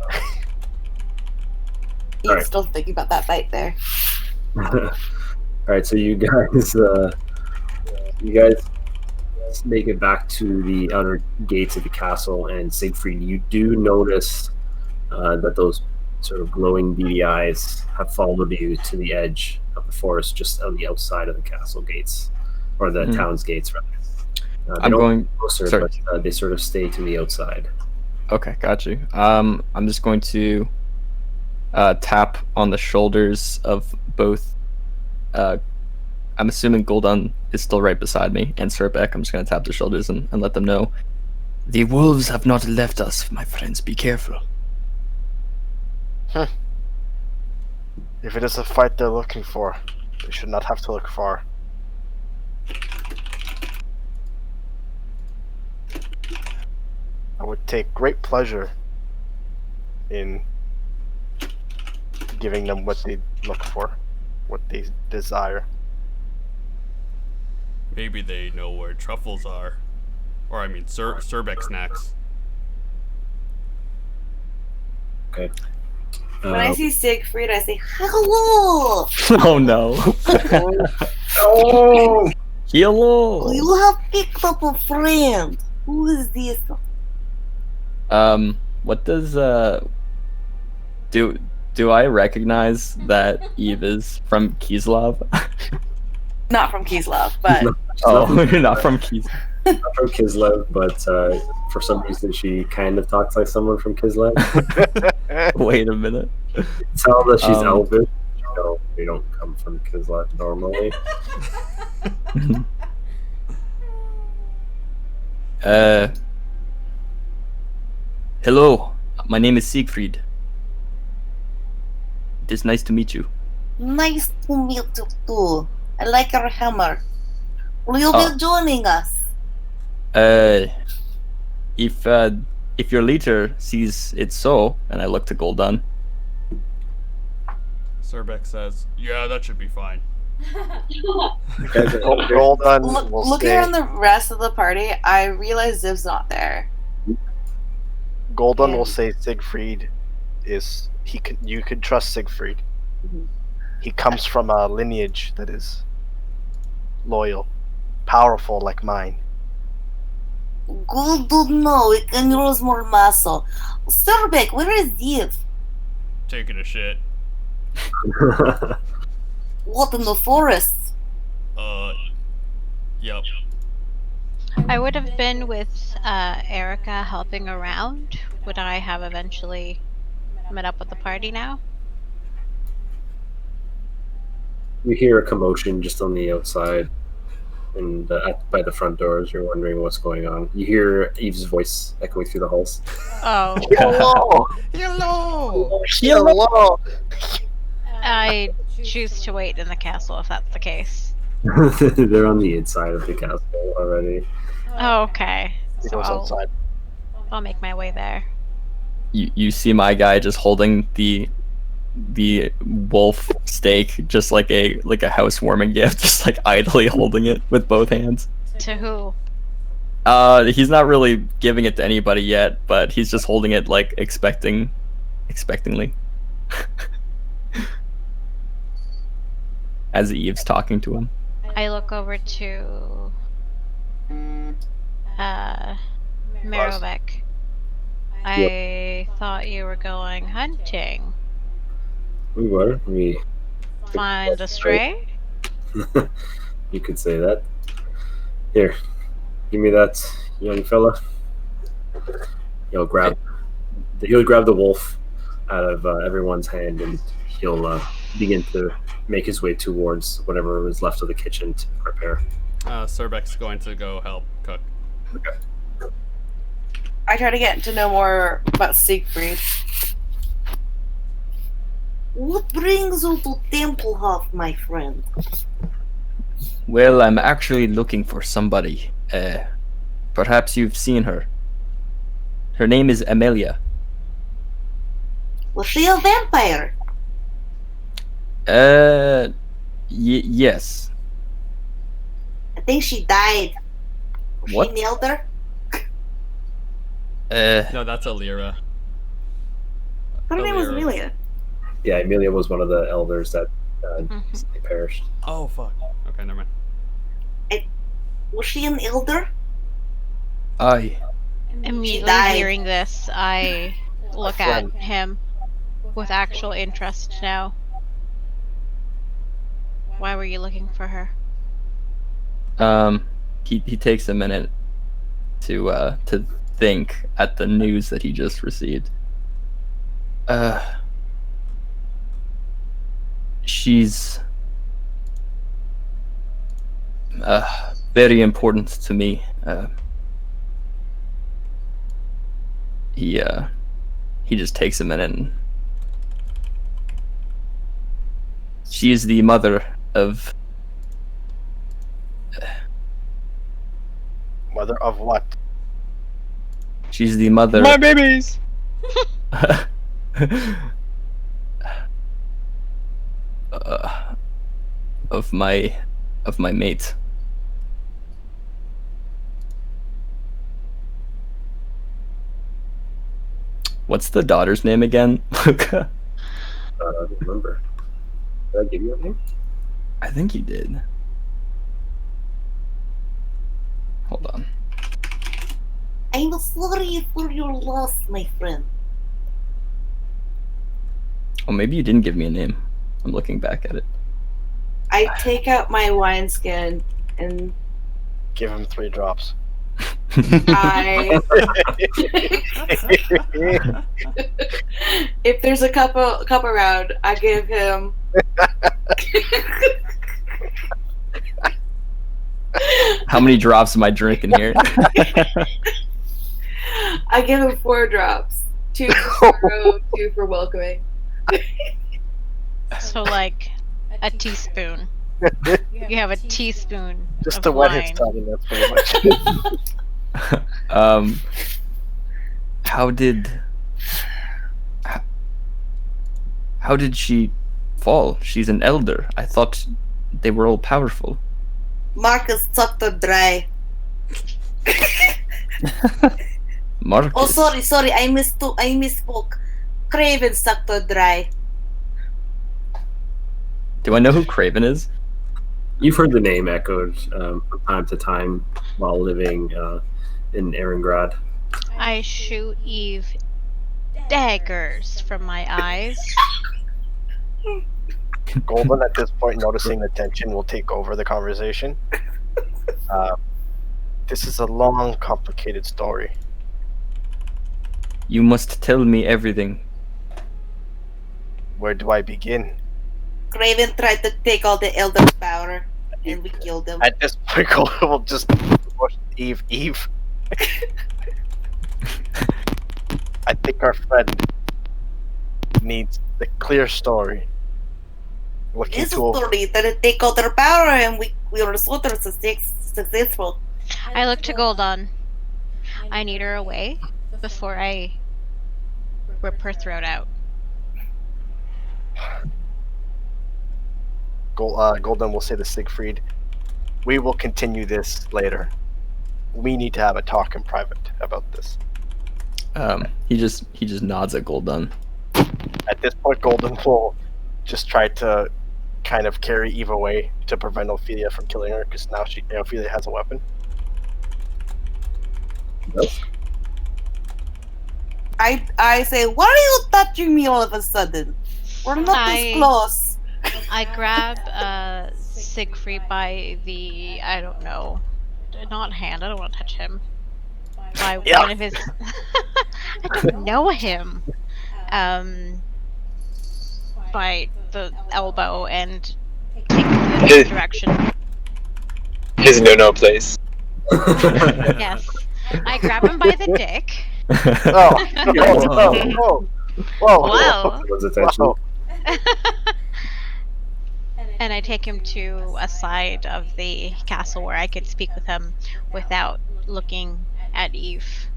He's Alright. still thinking about that bite there. Alright, so you guys make it back to the outer gates of the castle, and Siegfried, you do notice that those sort of glowing beady eyes have followed you to the edge of the forest, just on the outside of the castle gates, or the town's gates, rather. They I'm don't going. go closer, sorry. but they sort of stay to the outside. Okay, got you. I'm just going to tap on the shoulders of both. I'm assuming Gul'dan is still right beside me, and Surbek. I'm just going to tap the shoulders and let them know. The wolves have not left us, my friends. Be careful. If it is a fight they're looking for, they should not have to look far. I would take great pleasure in giving them what they look for, what they desire. Maybe they know where truffles are. Or, I mean, Surbek snacks. Okay. When I see Siegfried, I say, hello! Oh no. Oh! Hello. You have picked up a friend. Who is this? What does do I recognize that Eve is from Kislev? Not from Kislev, but Oh, you're not from Kislev. Not from Kislev, but for some reason she kind of talks like someone from Kislev. Wait a minute. Tell that she's Um, Elvish. No, they don't come from Kislev normally. Hello. My name is Siegfried. It is nice to meet you. Nice to meet you too. I like your hammer. Will you Oh. be joining us? If your leader sees it so, and I look to Gul'dan, Surbeck says, "Yeah, that should be fine." Gul'dan will Looking say, around the rest of the party, I realize Ziv's not there. Gul'dan will and- say Siegfried is he could you could trust Siegfried. Mhm. He comes from a lineage that is loyal, powerful like mine. Good to know. We can use more muscle. Surbeck, where is Ziv? Taking a shit. What, in the forest? Yep. I would have been with Erica helping around. Would I have eventually met up with the party now? You hear a commotion just on the outside, and by the front doors. You're wondering what's going on. You hear Eve's voice echoing through the halls. Oh, Hello! Hello. Hello! I choose to wait in the castle if that's the case. They're on the inside of the castle already. Okay, He so goes I'll outside. make my way there. you see my guy just holding the wolf steak, just like a housewarming gift, just like idly holding it with both hands. To who? He's not really giving it to anybody yet, but he's just holding it like expectingly. As Eve's talking to him. I look over to Merovec. I thought you were going hunting. We were. We. Find a stray? You could say that. Here, give me that, young fella. He'll grab the wolf out of everyone's hand, and he'll begin to make his way towards whatever is left of the kitchen to prepare. Surbeck's going to go help cook. I try to get to know more about Siegfried. What brings you to Templehof, my friend? Well, I'm actually looking for somebody. Perhaps you've seen her. Her name is Amelia. Was she a vampire? Yes. I think she died. Was What? she an elder? No, that's Alira. Her name was Alira. Amelia. Yeah, Amelia was one of the elders that Mhm. recently perished. Oh fuck. Okay, never mind. Was she an elder? Aye. Immediately died. hearing this, I look at friend. him with actual interest now. Why were you looking for her? He takes a minute to think at the news that he just received. She's very important to me. He just takes a minute and she is the mother of Mother of what? she's the mother babies. of my mate. What's the daughter's name again, Luca? I don't remember. Did I give you a name? I think you did. Hold on. I'm sorry for your loss, my friend. Oh, maybe you didn't give me a name. I'm looking back at it. I take out my wineskin and Give him 3 drops. I, if there's a cup around, I give him. How many drops am I drinking here? I give him 4 drops. 2 for sorrow, 2 for welcoming. So like a teaspoon. You have a teaspoon Just of to wet his wine. tongue, that's pretty much. How did how did she fall? She's an elder. I thought they were all powerful. Marcus sucked her dry. Marcus. Oh, sorry, I misspoke. Craven sucked her dry. Do I know who Craven is? You've heard the name echoed from time to time while living in Erengrad. I shoot Eve daggers from my eyes. Golden, at this point, noticing the tension, will take over the conversation. This is a long, complicated story. You must tell me everything. Where do I begin? Craven tried to take all the Elder's power, and we killed him. At this point, Golden will just push Eve. I think our friend needs the clear story. Looking This to story that take all their power, and we were sort of successful. I look to Goldon. I need her away before I rip her throat out. Golden will say to Siegfried, "We will continue this later. We need to have a talk in private about this." He just nods at Golden. At this point, Golden will just try to kind of carry Eve away to prevent Ophelia from killing her, because now Ophelia has a weapon. Yes. I say, why are you touching me all of a sudden? We're not this close. I grab Siegfried by the, I don't know, not hand, I don't want to touch him. By one of his, I don't know him. By the elbow and take him to the direction. His no place. Yes. I grab him by the dick. Whoa. Whoa. Was attention. Whoa. And I take him to a side of the castle where I could speak with him without looking at Eve.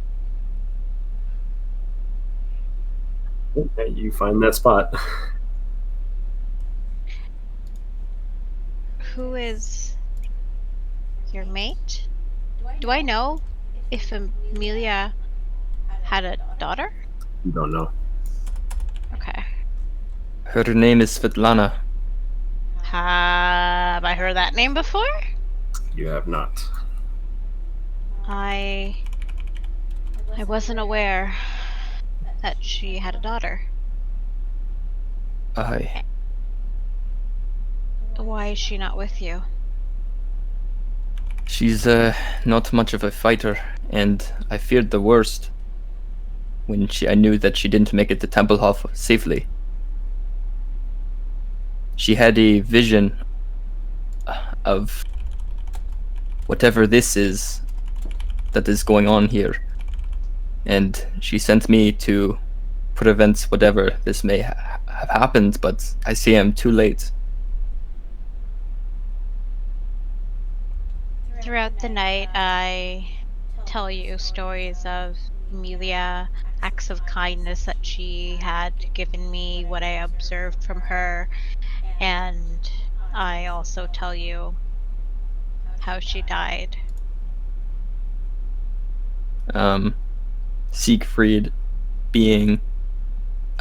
Okay, you find that spot. Who is your mate? Do I know if Amelia had a daughter? You don't know. Okay. Her name is Svetlana. Have I heard that name before? You have not. I wasn't aware that she had a daughter. Why is she not with you? She's not much of a fighter, and I feared the worst when I knew that she didn't make it to Templehof safely. She had a vision of whatever this is that is going on here, and she sent me to prevent whatever this may have happened, but I see I'm too late. Throughout the night, I tell you stories of Amelia, acts of kindness that she had given me, what I observed from her, and I also tell you how she died. Siegfried, being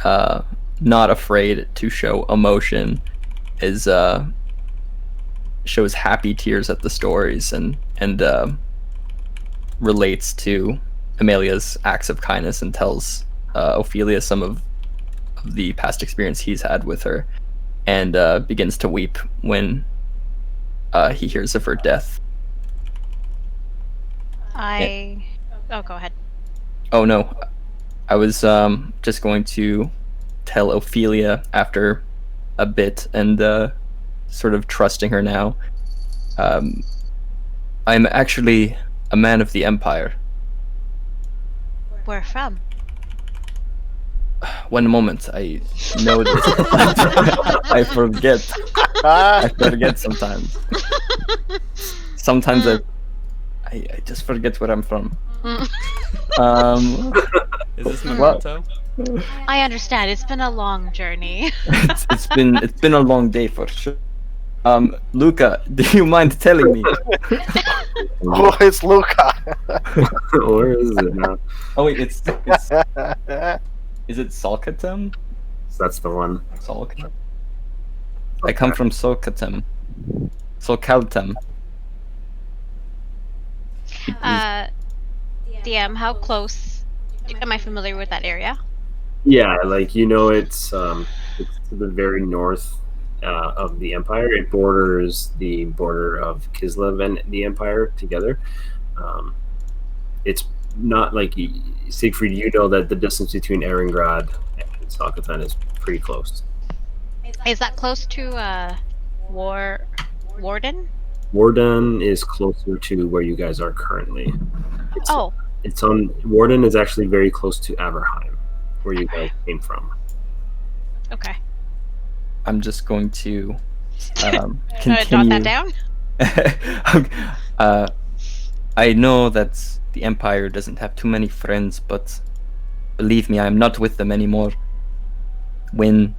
not afraid to show emotion, is shows happy tears at the stories and relates to Amelia's acts of kindness and tells Ophelia some of the past experience he's had with her, and begins to weep when he hears of her death. Oh, go ahead. Oh no, I was just going to tell Ophelia after a bit and sort of trusting her now. I'm actually a man of the Empire. Where from? one moment. I know this. I forget. I forget sometimes. Sometimes I just forget where I'm from. Is this Well- Memento? I understand. It's been a long journey. it's been a long day for sure. Luca, do you mind telling me? Oh, it's Luca. Where is it now? Oh wait, it's is it Salkatem? That's the one. Salkatem. I come from Salkatem. Salkaltem. DM, how close? Am I familiar with that area? Yeah, like it's to the very north of the Empire. It borders the border of Kislev and the Empire together. It's not like Siegfried. You know that the distance between Erengrad and Salkatan is pretty close. Is that close to Warden? Warden is closer to where you guys are currently. Oh, It's on. Warden is actually very close to Averheim, where you guys came from. okay. I'm just going to Jot continue. that down. I know that the Empire doesn't have too many friends, but believe me, I am not with them anymore. When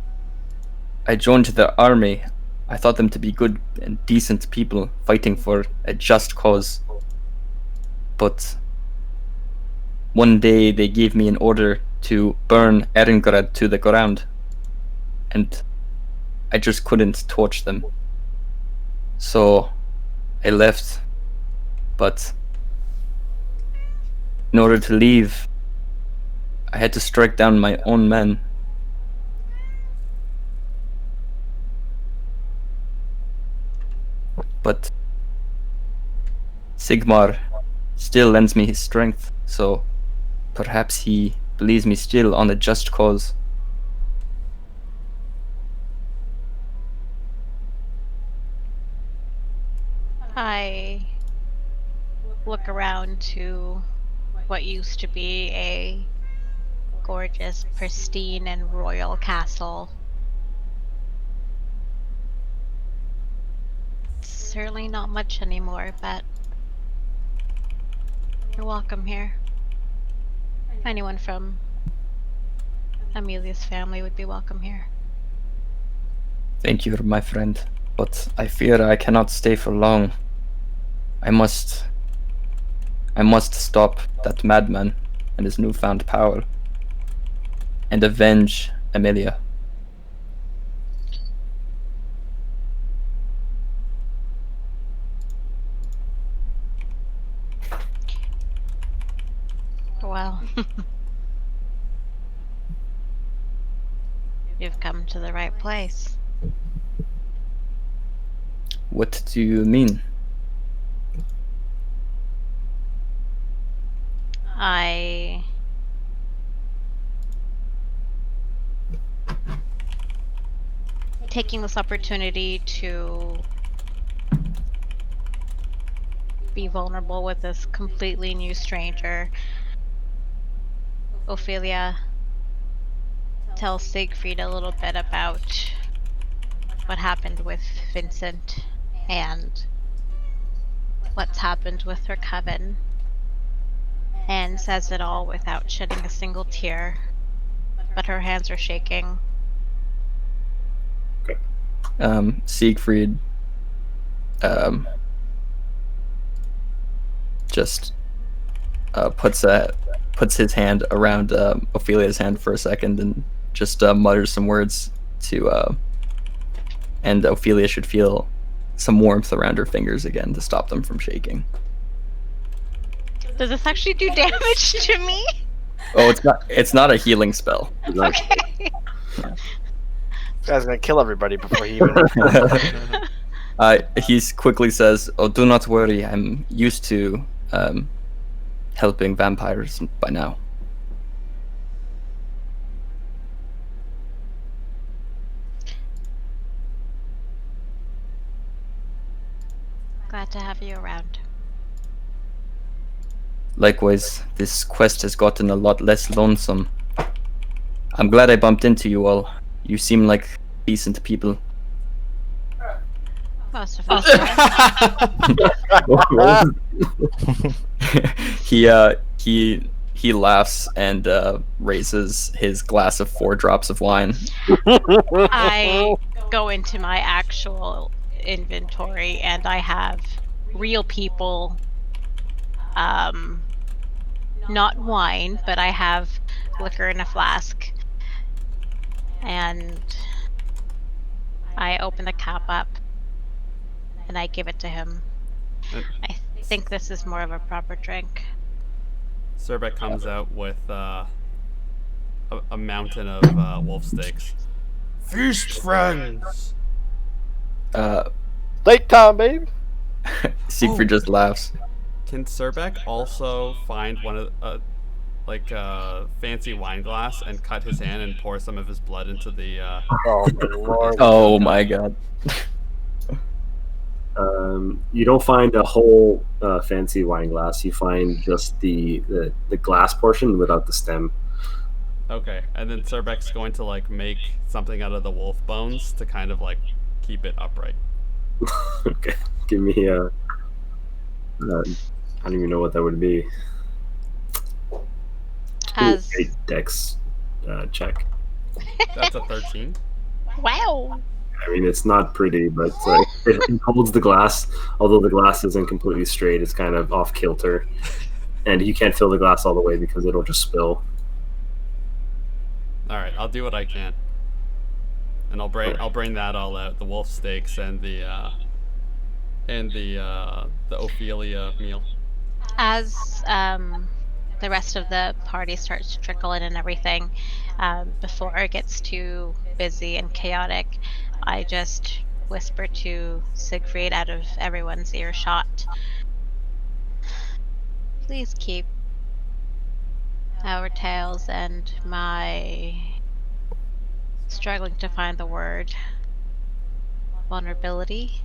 I joined the army, I thought them to be good and decent people fighting for a just cause. But one day they gave me an order to burn Erengrad to the ground, and I just couldn't torch them. So I left, but in order to leave, I had to strike down my own men. But Sigmar still lends me his strength, so perhaps he believes me still on a just cause. I look around to what used to be a gorgeous, pristine, and royal castle. Certainly not much anymore, but you're welcome here. Anyone from Amelia's family would be welcome here. Thank you, my friend, but I fear I cannot stay for long. I must stop that madman and his newfound power, and avenge Amelia. Well, you've come to the right place. What do you mean? Taking this opportunity to be vulnerable with this completely new stranger. Ophelia, tell Siegfried a little bit about what happened with Vincent and what's happened with her coven, and says it all without shedding a single tear, but her hands are shaking. Siegfried just puts his hand around Ophelia's hand for a second and just mutters some words to and Ophelia should feel some warmth around her fingers again to stop them from shaking. Does this actually do damage to me? Oh, it's not a healing spell. Okay. This guy's gonna kill everybody before he even. He quickly says, "Oh, do not worry. I'm used to helping vampires by now." Glad to have you around. Likewise, this quest has gotten a lot less lonesome. I'm glad I bumped into you all. You seem like decent people. Most of us. are. He laughs and raises his glass of 4 drops of wine. I go into my actual inventory and I have real people, not wine, but I have liquor in a flask. And I open the cap up and I give it to him. I think this is more of a proper drink. Surbek comes out with a mountain of wolf steaks. Feast, friends! Late time, baby. Siegfried just laughs. Can Surbek also find one of like a fancy wine glass and cut his hand and pour some of his blood into the Oh my lord. Oh my god. You don't find a whole fancy wine glass. You find just the glass portion without the stem. Okay, and then Surbek's going to like make something out of the wolf bones to kind of like keep it upright. Okay, give me a. I don't even know what that would be. Has Great dex check. That's a 13. wow. I mean, it's not pretty, but it holds the glass. Although the glass isn't completely straight, it's kind of off kilter, and you can't fill the glass all the way because it'll just spill. All right, I'll do what I can, and I'll bring that all out, the wolf steaks and the Ophelia meal. As the rest of the party starts to trickle in and everything, before it gets too busy and chaotic, I just whisper to Siegfried out of everyone's earshot. Please keep our tales and my struggling to find the word vulnerability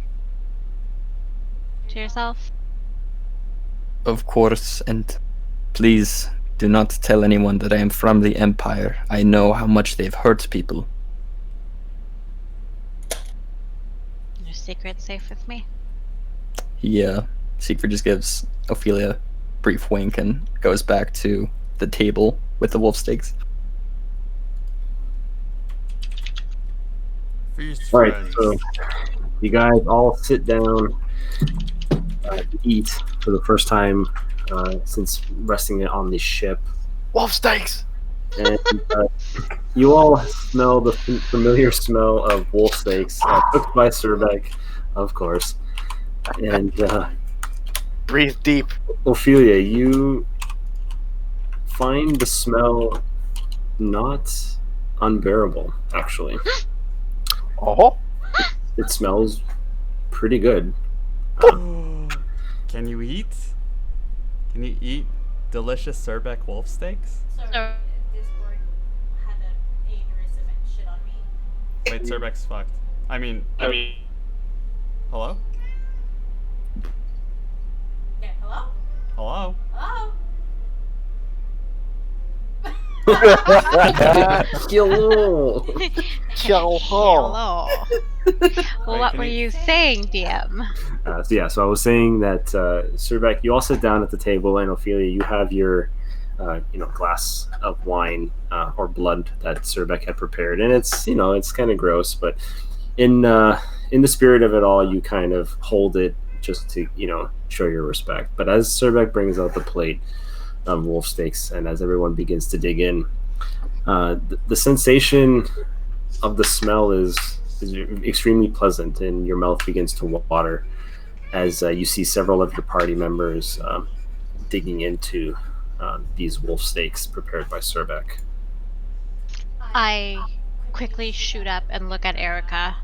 to yourself. Of course, and please do not tell anyone that I am from the Empire. I know how much they've hurt people. Your secret's safe with me. Siegfried just gives Ophelia a brief wink and goes back to the table with the wolf steaks. Feast, All right, friends. so you guys all sit down to eat for the first time since resting it on the ship. Wolf steaks. And you all smell the familiar smell of wolf steaks, cooked by Surbek, of course. And Breathe deep. Ophelia, you find the smell not unbearable, actually. Oh. It smells pretty good. Can you eat? Can you eat delicious Surbek wolf steaks? So, Wait, Surbek's fucked. I mean, hello? Yeah, hello? Hello? Hello? Hello. hello. Well, Wait, what can were you- you saying, DM? So I was saying that Surbek, you all sit down at the table, and Ophelia, you have your glass of wine or blood that Surbek had prepared, and it's kind of gross, but in the spirit of it all, you kind of hold it just to show your respect. But as Surbek brings out the plate of wolf steaks, and as everyone begins to dig in, the sensation of the smell is extremely pleasant, and your mouth begins to water as you see several of your party members digging into these wolf steaks prepared by Surbek. I quickly shoot up and look at Erica.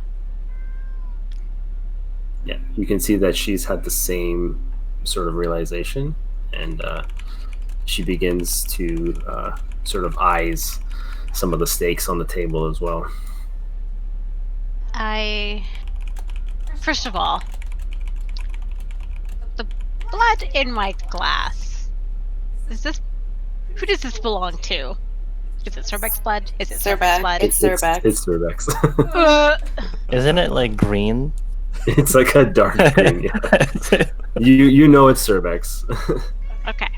Yeah, you can see that she's had the same sort of realization, and she begins to sort of eyes some of the steaks on the table as well. First of all, the blood in my glass. Who does this belong to? Is it Cerbex blood? Is it Cerbex. blood? It's Cerbex. It's Cerbex. Isn't it like green? It's like a dark green. Yeah. You know it's Cerbex. Okay.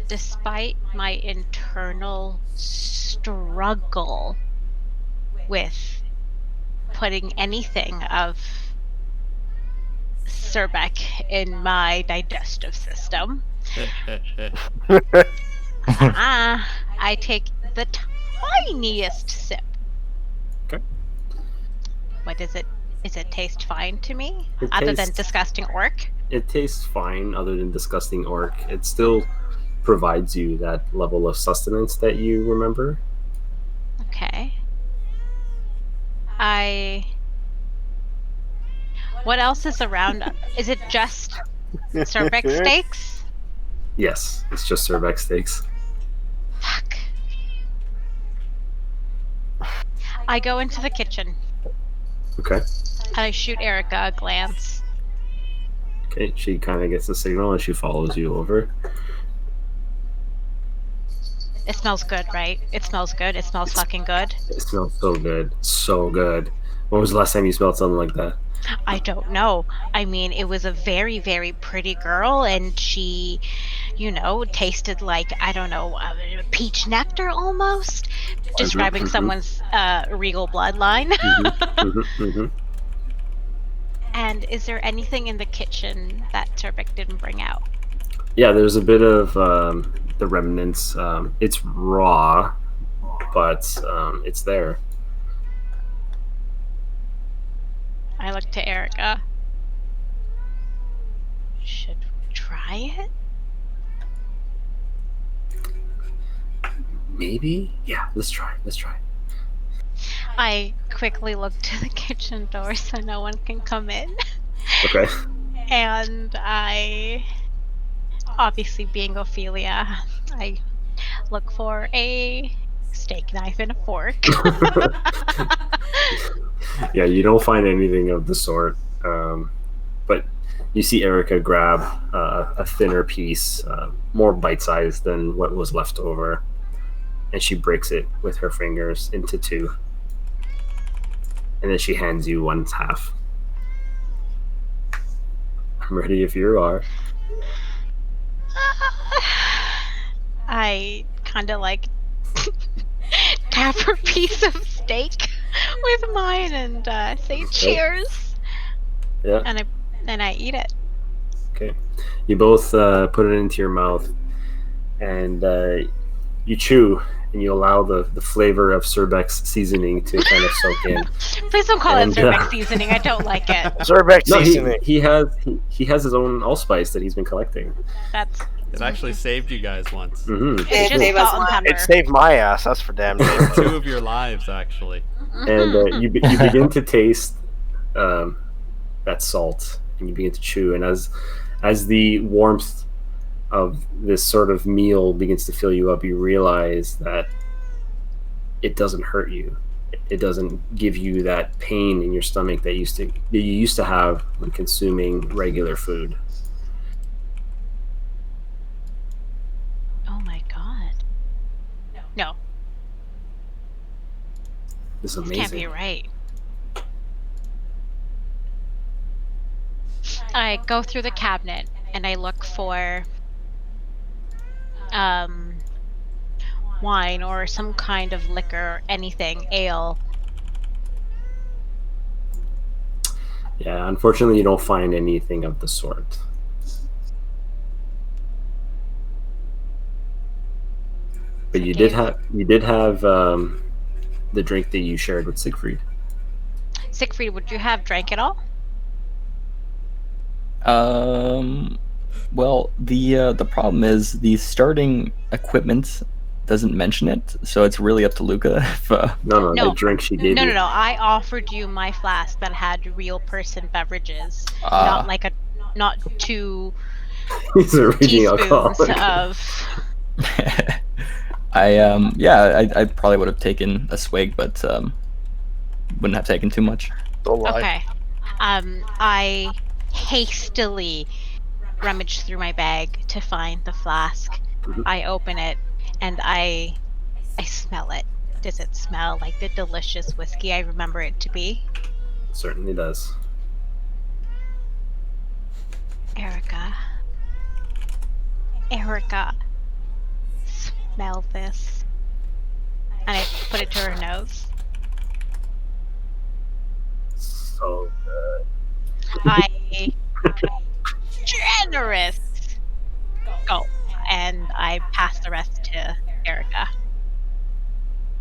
Despite my internal struggle with putting anything of Cerbec in my digestive system, I take the tiniest sip. Okay. What is it? Is it taste fine to me? It Other than tastes- disgusting orc? It tastes fine, other than disgusting orc. It still provides you that level of sustenance that you remember. Okay. What else is around? Is it just Cerbec steaks? Yes, it's just Cerbex steaks. Fuck. I go into the kitchen Okay. and I shoot Erica a glance. Okay, she kind of gets the signal and she follows you over. It smells good, right? It smells good. It smells fucking good. It smells so good. So good. When was the last time you smelled something like that? I don't know. I mean, it was a very, very pretty girl, and she, tasted like, I don't know, peach nectar almost. Describing someone's regal bloodline. And is there anything in the kitchen that Cerbec didn't bring out? Yeah, there's a bit of the remnants. It's raw, but it's there. I look to Erica. Should we try it? Maybe? Yeah, let's try. Let's try. I quickly look to the kitchen door so no one can come in. Okay. And I, obviously being Ophelia, I look for a steak knife and a fork. Yeah, you don't find anything of the sort. But you see Erica grab a thinner piece, more bite-sized than what was left over, and she breaks it with her fingers into two. And then she hands you one half. I'm ready if you are. I kind of like tap a piece of steak with mine and say cheers. Yeah. And I eat it. Okay. You both put it into your mouth, and you chew, and you allow the flavor of Cerbex seasoning to kind of soak in. Please don't call it And, Cerbec seasoning. I don't like it. Cerbex No, seasoning. he has his own allspice that he's been collecting. That's It actually saved you guys once. Mm-hmm. it's It just gave us salt and one. pepper. It saved my ass. That's for damn sure. 2 of your lives, actually. And you begin to taste that salt, and you begin to chew, and as the warmth of this sort of meal begins to fill you up, you realize that it doesn't hurt you. It doesn't give you that pain in your stomach that you used to have when consuming regular food. Oh my god. No, It's this amazing. can't be right. I go through the cabinet and I look for wine or some kind of liquor, anything, ale. Yeah, unfortunately, you don't find anything of the sort. But you did have the drink that you shared with Siegfried. Siegfried, would you have drank it all? Well, the problem is the starting equipment doesn't mention it, so it's really up to Luca. If, No, No. the drink she gave No, you. no, no. I offered you my flask that had real person beverages, Ah. not 2 He's a raging teaspoons alcoholic. of. I probably would have taken a swig, but wouldn't have taken too much. Don't lie. Okay. I hastily rummage through my bag to find the flask. Mhm. I open it, and I smell it. Does it smell like the delicious whiskey I remember it to be? Certainly does. Erica, smell this. And I put it to her nose. So good. I generous gulp, and I pass the rest to Erica.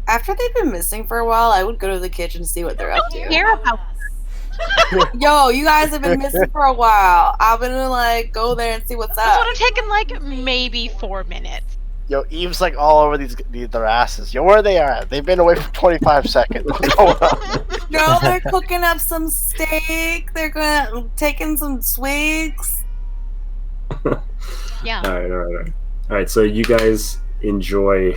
After they've been missing for a while, I would go to the kitchen and see what they're up to. Hear about Yo, you guys have been missing for a while. I'm gonna like go there and see what's This up. would have taken like maybe 4 minutes. Yo, Eve's like all over their asses. Yo, where they are? They've been away for 25 seconds. What's going on? No, they're cooking up some steak. They're taking some swigs. Yeah. All right. So you guys enjoy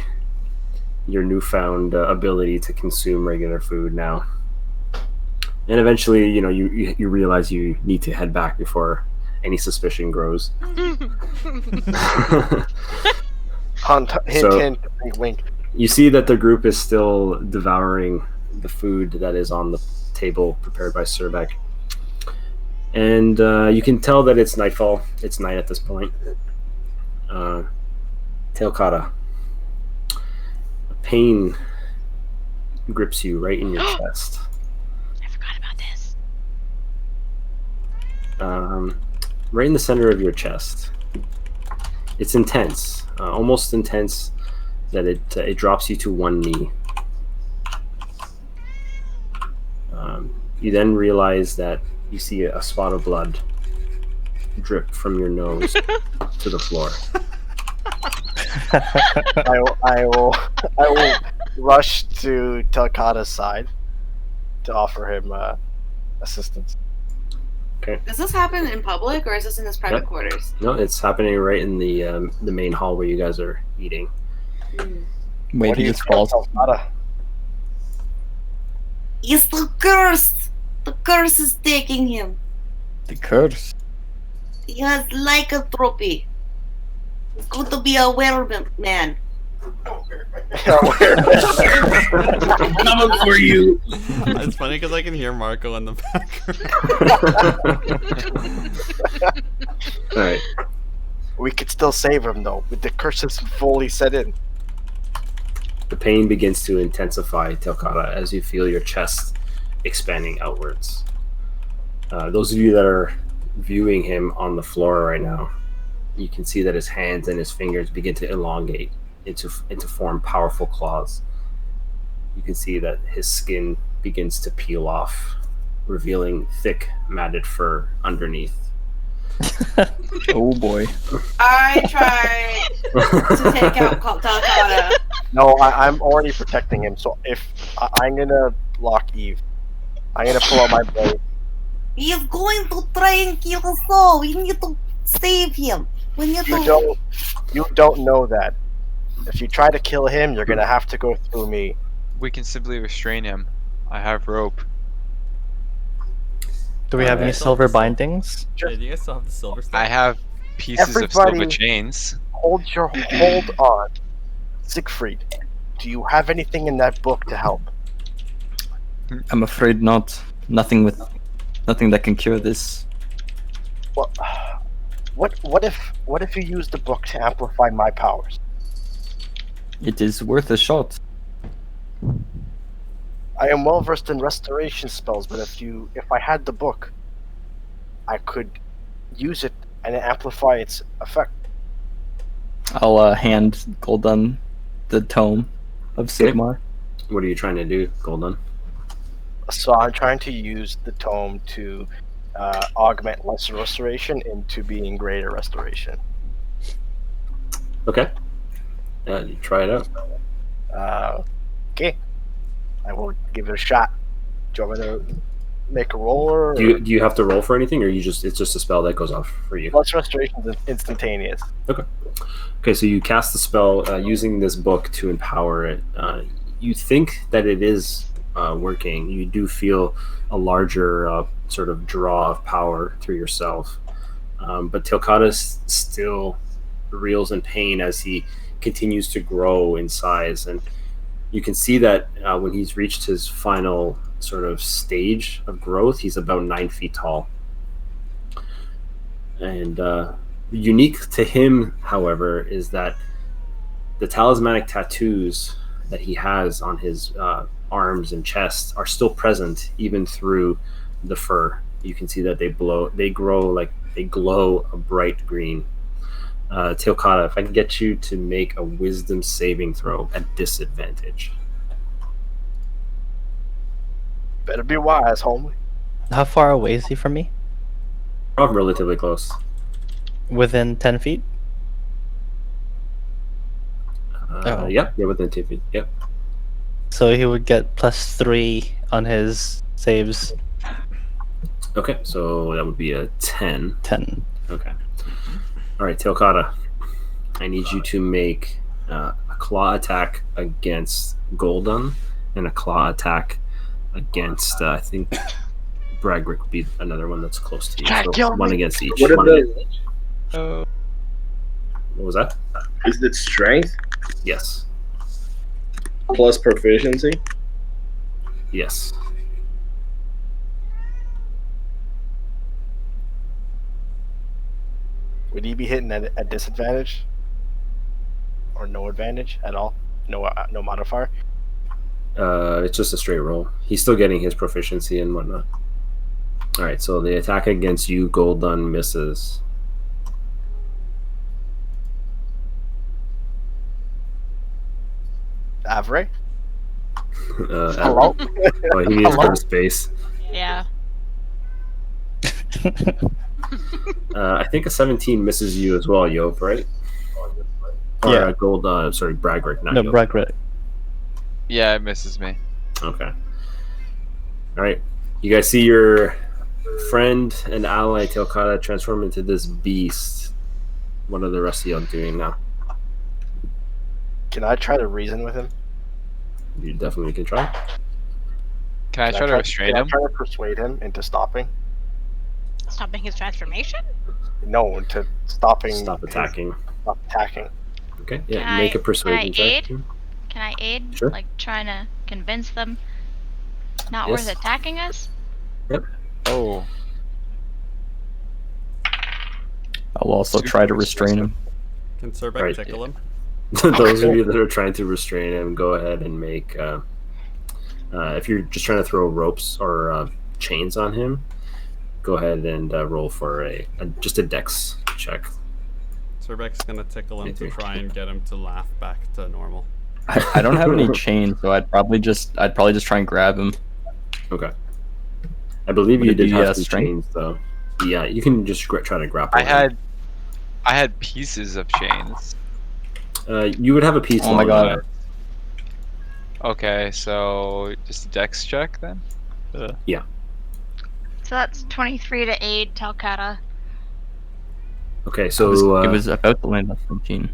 your newfound ability to consume regular food now, and eventually, you realize you need to head back before any suspicion grows. Hint, So- hint, wink, wink. You see that the group is still devouring the food that is on the table prepared by Surbeck. And you can tell that it's nightfall. It's night at this point. Teokata. A pain grips you right in your chest. I forgot about this. Right in the center of your chest. It's intense. Almost intense that it drops you to one knee. You then realize that you see a spot of blood drip from your nose to the floor. I will rush to Telkata's side to offer him assistance. Does this happen in public or is this in his private quarters? No, it's happening right in the main hall where you guys are eating. Wait, What do he you just tell falls. Telkata? It's the curse. The curse is taking him. The curse. He has lycanthropy. He's going to be a werewolf-man. Coming for you. It's funny because I can hear Marco in the background. All right. We could still save him though, with the curses fully set in. The pain begins to intensify, Telkata, as you feel your chest expanding outwards. Those of you that are viewing him on the floor right now, you can see that his hands and his fingers begin to elongate into form powerful claws. You can see that his skin begins to peel off, revealing thick, matted fur underneath. Oh boy. I try to take out Telkata. No, I'm already protecting him. So if I'm gonna block Eve, I'm gonna pull out my blade. He is going to try and kill us all. We need to save him. We need to. You don't know that. If you try to kill him, you're gonna have to go through me. We can simply restrain him. I have rope. Do we have any silver bindings? Yeah, do you guys still have the silver stuff? I have pieces of silver Everybody- chains. Hold on, Siegfried. Do you have anything in that book to help? I'm afraid not. Nothing that can cure this. Well, what if you use the book to amplify my powers? It is worth a shot. I am well versed in restoration spells, but if I had the book, I could use it and amplify its effect. I'll hand Golden the tome of Sigmar. What are you trying to do, Golden? So I'm trying to use the tome to augment lesser restoration into being greater restoration. Okay. Yeah, you try it out. Okay, I will give it a shot. Do you want me to make a roll or Do you have to roll for anything, or it's just a spell that goes off for you? lesser restoration is instantaneous? Okay, so you cast the spell using this book to empower it. You think that it is working. You do feel a larger sort of draw of power through yourself. But Telkata's still reels in pain as he continues to grow in size. And you can see that when he's reached his final sort of stage of growth, he's about 9 feet tall. And unique to him, however, is that the talismanic tattoos that he has on his arms and chest are still present even through the fur. You can see that they glow a bright green. Teokata, if I can get you to make a wisdom saving throw at disadvantage. Better be wise, homie. How far away is he from me? Probably relatively close. Within 10 feet? Oh. Yep, you're within 10 feet. Yep. So he would get +3 on his saves. Okay, so that would be a 10. 10. Okay. All right, Teokata, I need you to make a claw attack against Golden and a claw attack against, I think, Bragrick would be another one that's close to you. So one against each. What are What was that? Is it strength Yes. plus proficiency? Yes. Would he be hitting at a disadvantage? Or no advantage at all? No modifier? It's just a straight roll. He's still getting his proficiency and whatnot. All right, so the attack against you, Golden, misses. Avray? Hello? Oh, he needs first base. Yeah. I think a 17 misses you as well, Yope, right? Or, Yeah. Bragrick, not No, Yope. Bragrick. Yeah, it misses me. Okay. All right. You guys see your friend and ally Teokata transform into this beast. What are the rest of y'all doing now? Can I try to reason with him? You definitely can try. Can I try to restrain can I him? try to persuade him into stopping? Stopping his transformation? No, into stopping. Stop attacking. Stop attacking. Okay. Yeah. Can Make I- a persuasion can I check. aid? Can I aid? Sure. Like trying to convince them not Yes. worth attacking us? Oh. I'll also try to restrain him. Can Surbeck Right. tickle him? Those of you that are trying to restrain him, go ahead and make. If you're just trying to throw ropes or chains on him, go ahead and roll for just a dex check. Surbeck's gonna tickle him to Okay. try and get him to laugh back to normal. I don't have any chains, so I'd probably just try and grab him. Okay. I believe Would you it did be, have some strength? chains, though. Yeah, you can just try to grapple. I him. had pieces of chains. You would have a piece. Oh my longer god. Okay, so just a dex check then? So that's 23 to aid Telcata. Okay, It so was about to land on 17.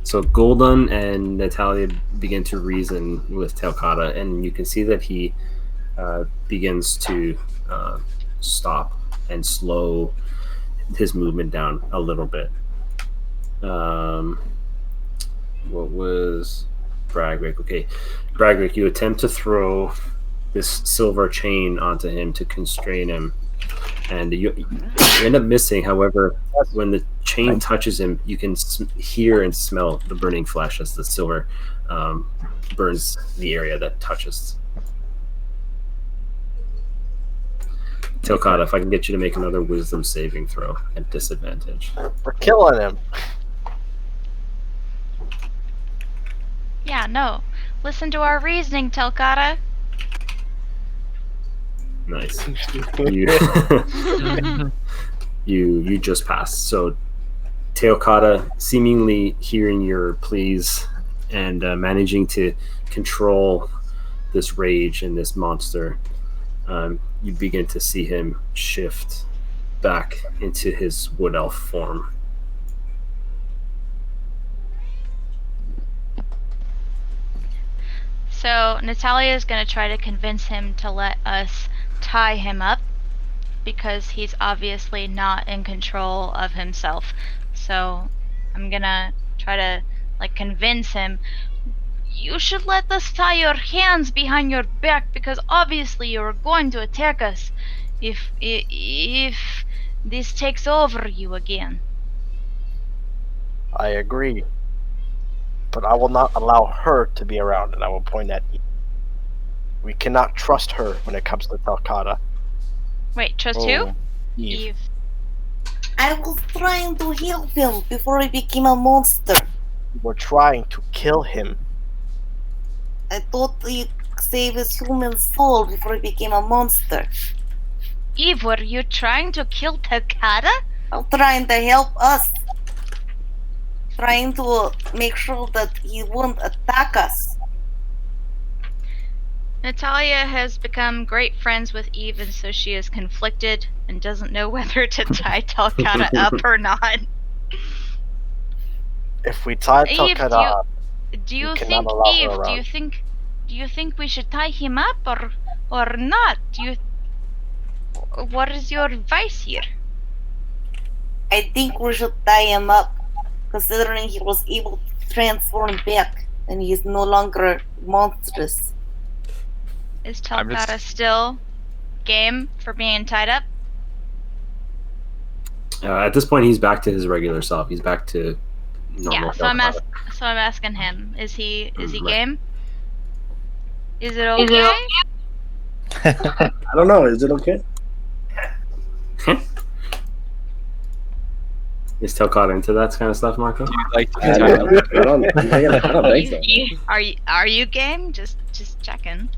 so Golden and Natalia begin to reason with Telcata, and you can see that he begins to stop and slow his movement down a little bit. What was Bragrick? Okay, Bragrick, you attempt to throw this silver chain onto him to constrain him, and you end up missing. However, when the chain touches him, you can hear and smell the burning flesh as the silver burns the area that touches. Teokata, if I can get you to make another wisdom saving throw at disadvantage. We're killing him. Yeah, no. Listen to our reasoning, Telcata. Nice. You just passed. So Teokata, seemingly hearing your pleas and managing to control this rage and this monster, you begin to see him shift back into his wood elf form. So Natalia is going to try to convince him to let us tie him up because he's obviously not in control of himself. So I'm gonna try to like convince him. You should let us tie your hands behind your back because obviously you're going to attack us if this takes over you again. I agree. But I will not allow her to be around, and I will point at Eve. We cannot trust her when it comes to Talcata. Wait, trust who? Eve. I was trying to help him before he became a monster. We're trying to kill him. I thought he'd save his human soul before he became a monster. Eve, were you trying to kill Takata? I'm trying to help us. Trying to make sure that he won't attack us. Natalia has become great friends with Eve, and so she is conflicted and doesn't know whether to tie Talcata up or not. If we tie Eve, Talcata up, do you we think, cannot allow her Eve, around. do you think we should tie him up or not? What is your advice here? I think we should tie him up, considering he was able to transform back and he is no longer monstrous. Is I'm just- Talcata still game for being tied up? At this point, he's back to his regular self. He's back to normal. Yeah, so I'm Talcata. asking him. Is he Right. game? Is it okay? I don't know. Is it okay? Is Talcata into that kind of stuff, Marco? Do you like to be I tied up? don't think so. Are you game? Just checking.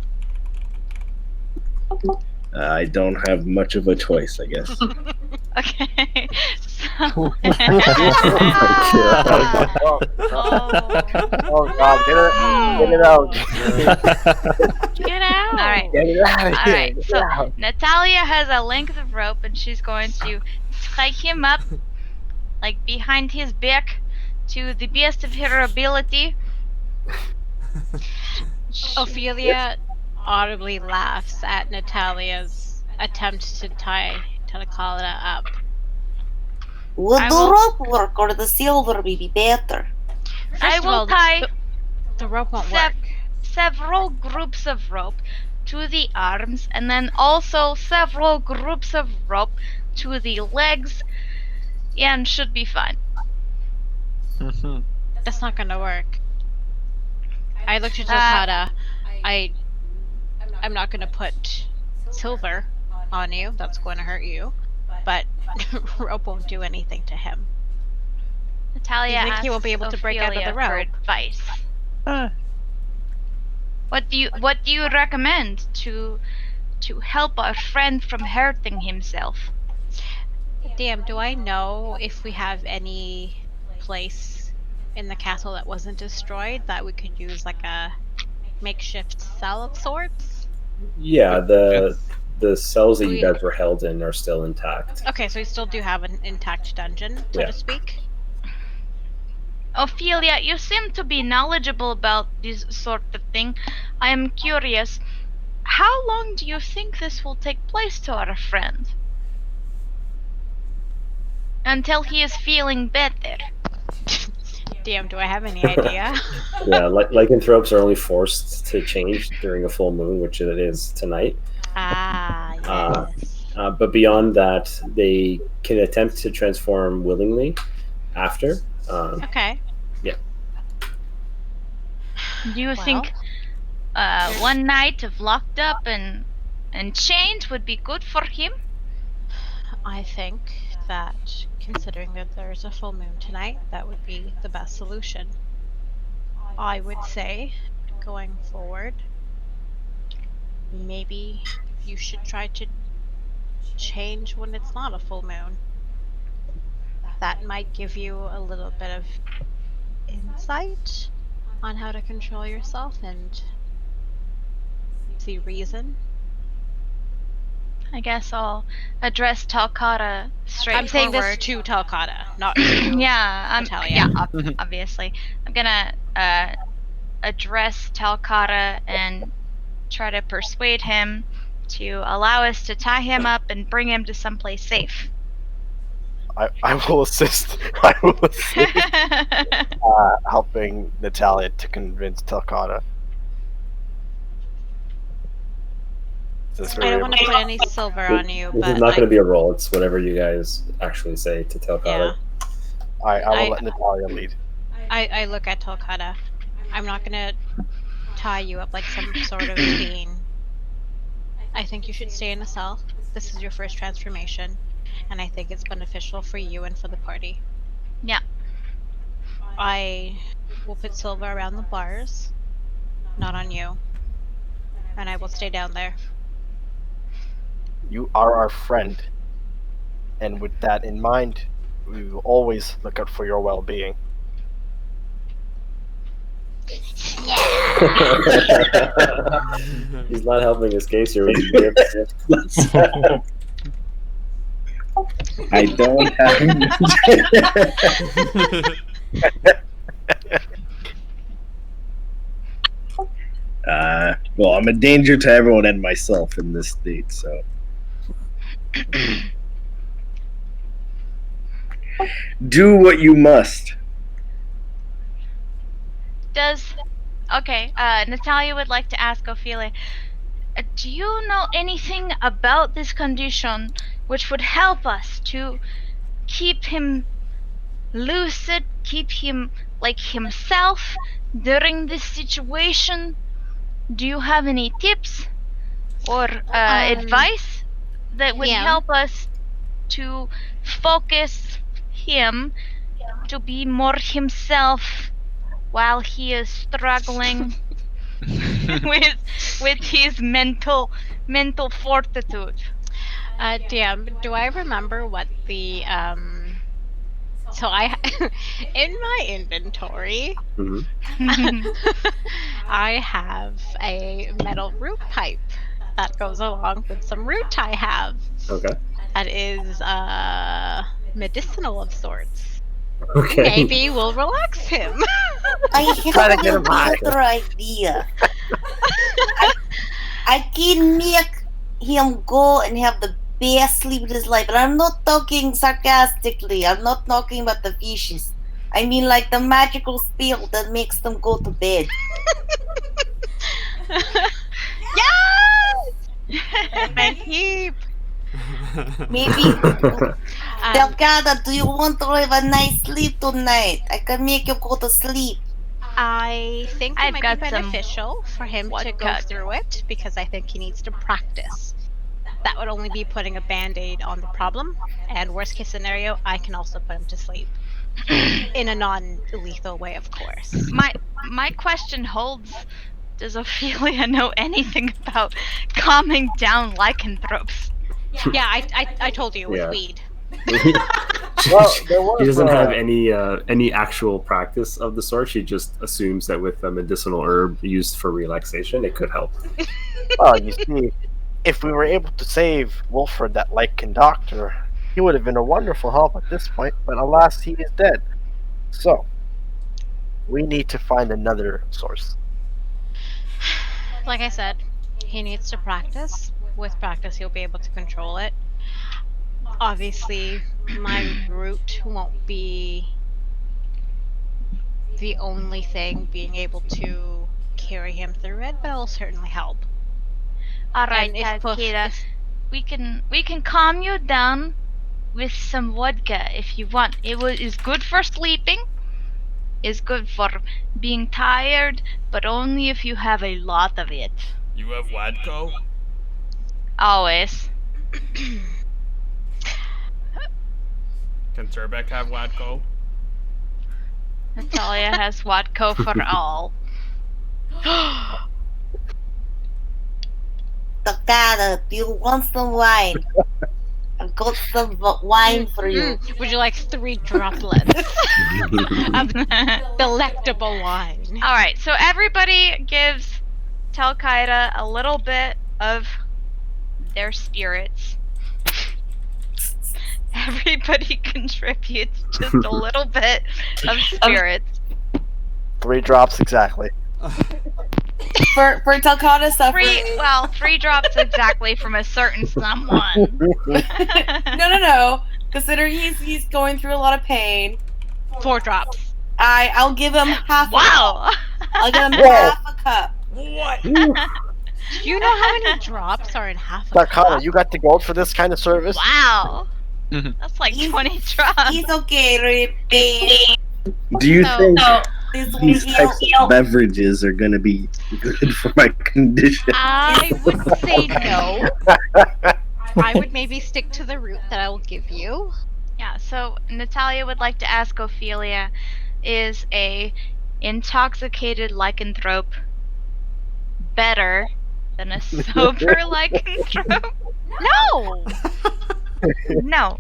I don't have much of a choice, I guess. Okay. So Oh God, get it out. Get out! All right. Get it out of All here. right. Get So it out. Natalia has a length of rope, and she's going to tie him up, like behind his back, to the best of her ability. Ophelia audibly laughs at Natalia's attempt to tie Talcata up. Would I the will- rope work or the silver be better? I First of will all, tie the rope won't Sep- work. several groups of rope to the arms, and then also several groups of rope to the legs, and should be fine. That's not gonna work. I looked at Talcata. I'm not gonna put silver on you. That's going to hurt you. But rope won't do anything to him. Natalia You think he asks won't be able to break out of the Ophelia for rope? advice. What do you recommend to help our friend from hurting himself? Damn, do I know if we have any place in the castle that wasn't destroyed that we could use like a makeshift cell of sorts? Yeah, the cells that you We- guys were held in are still intact. Okay, so we still do have an intact dungeon, so Yeah. to speak. Ophelia, you seem to be knowledgeable about this sort of thing. I am curious. How long do you think this will take place to our friend? Until he is feeling better. Damn, do I have any idea? Yeah, lycanthropes are only forced to change during a full moon, which it is tonight. Ah, Uh, yes. But beyond that, they can attempt to transform willingly after. Okay. Do you Well. think one night of locked up and chained would be good for him? I think that, considering that there's a full moon tonight, that would be the best solution. I would say, going forward, maybe you should try to change when it's not a full moon. That might give you a little bit of insight on how to control yourself and see reason. I guess I'll address Talcata straightforward. I'm saying this to Talcata, not to Yeah, Natalia. obviously. I'm gonna address Talcata and try to persuade him to allow us to tie him up and bring him to someplace safe. I will assist. I will assist helping Natalia to convince Telkata. I don't want to put any silver on you, This but is not going to be a roll. It's whatever you guys actually say to Telkata. yeah. I will let Natalia lead. I look at Tolkata. I'm not gonna tie you up like some sort of fiend. I think you should stay in the cell. This is your first transformation, and I think it's beneficial for you and for the party. Yeah. I will put silver around the bars, not on you, and I will stay down there. You are our friend, and with that in mind, we will always look out for your well-being. He's not helping his case here. I don't have. Well, I'm a danger to everyone and myself in this state, so. Do what you must. Natalia would like to ask Ophelia, do you know anything about this condition which would help us to keep him lucid, keep him like himself during this situation? Do you have any tips or advice that would help us to focus him to be more himself while he is struggling with his mental fortitude? DM, do I remember what the so I in my inventory I have a metal root pipe that goes along with some root I have. Okay. That is medicinal of sorts. Okay. Maybe we'll relax him. I have another idea. I can make him go and have the best sleep of his life. And I'm not talking sarcastically. I'm not talking about the fishes. I mean like the magical spell that makes them go to bed. Yes! My heap. Maybe. Delgado, do you want to have a nice sleep tonight? I can make you go to sleep. I think it I've might got be some beneficial for him to go vodka. through it because I think he needs to practice. That would only be putting a band-aid on the problem, and worst case scenario, I can also put him to sleep. In a non-lethal way, of course. My question holds. Does Ophelia know anything about calming down lycanthropes? Yeah, I told you, with Yeah. weed. Well, there was, He doesn't have any actual practice of the sort. She just assumes that with a medicinal herb used for relaxation, it could help. Well, you see, if we were able to save Wilfred, that Lycan doctor, he would have been a wonderful help at this point, but alas, he is dead. So, we need to find another source. Like I said, he needs to practice. With practice, he'll be able to control it. Obviously, my root won't be the only thing being able to carry him through it, but it'll certainly help. Alright, And if puff- Kira, we can calm you down with some vodka if you want. Is good for sleeping, is good for being tired, but only if you have a lot of it. You have Wadco? Always. Can Turbeck have Wadco? Natalia has Wadco for all. Delgado, do you want some wine? I've got some wine for you. Would you like 3 droplets of delectable wine? Alright, so everybody gives Telkaida a little bit of their spirits. Everybody contributes just a little bit of spirits. 3 drops exactly. For Telkata suffering. 3 drops exactly from a certain someone. No. Considering he's going through a lot of pain, 4 drops. I'll give him half. Wow. I'll give him Whoa. half a cup. Do you know how many drops are in half a Takata, cup? you got the gold for this kind of service? Wow. That's like 20 drops. He's okay, babe. Do you So- think This will these heal. types of beverages are gonna be good for my condition? I would say no. I would maybe stick to the route that I will give you. Yeah, so Natalia would like to ask Ophelia, is a intoxicated lycanthrope better than a sober lycanthrope? No! No.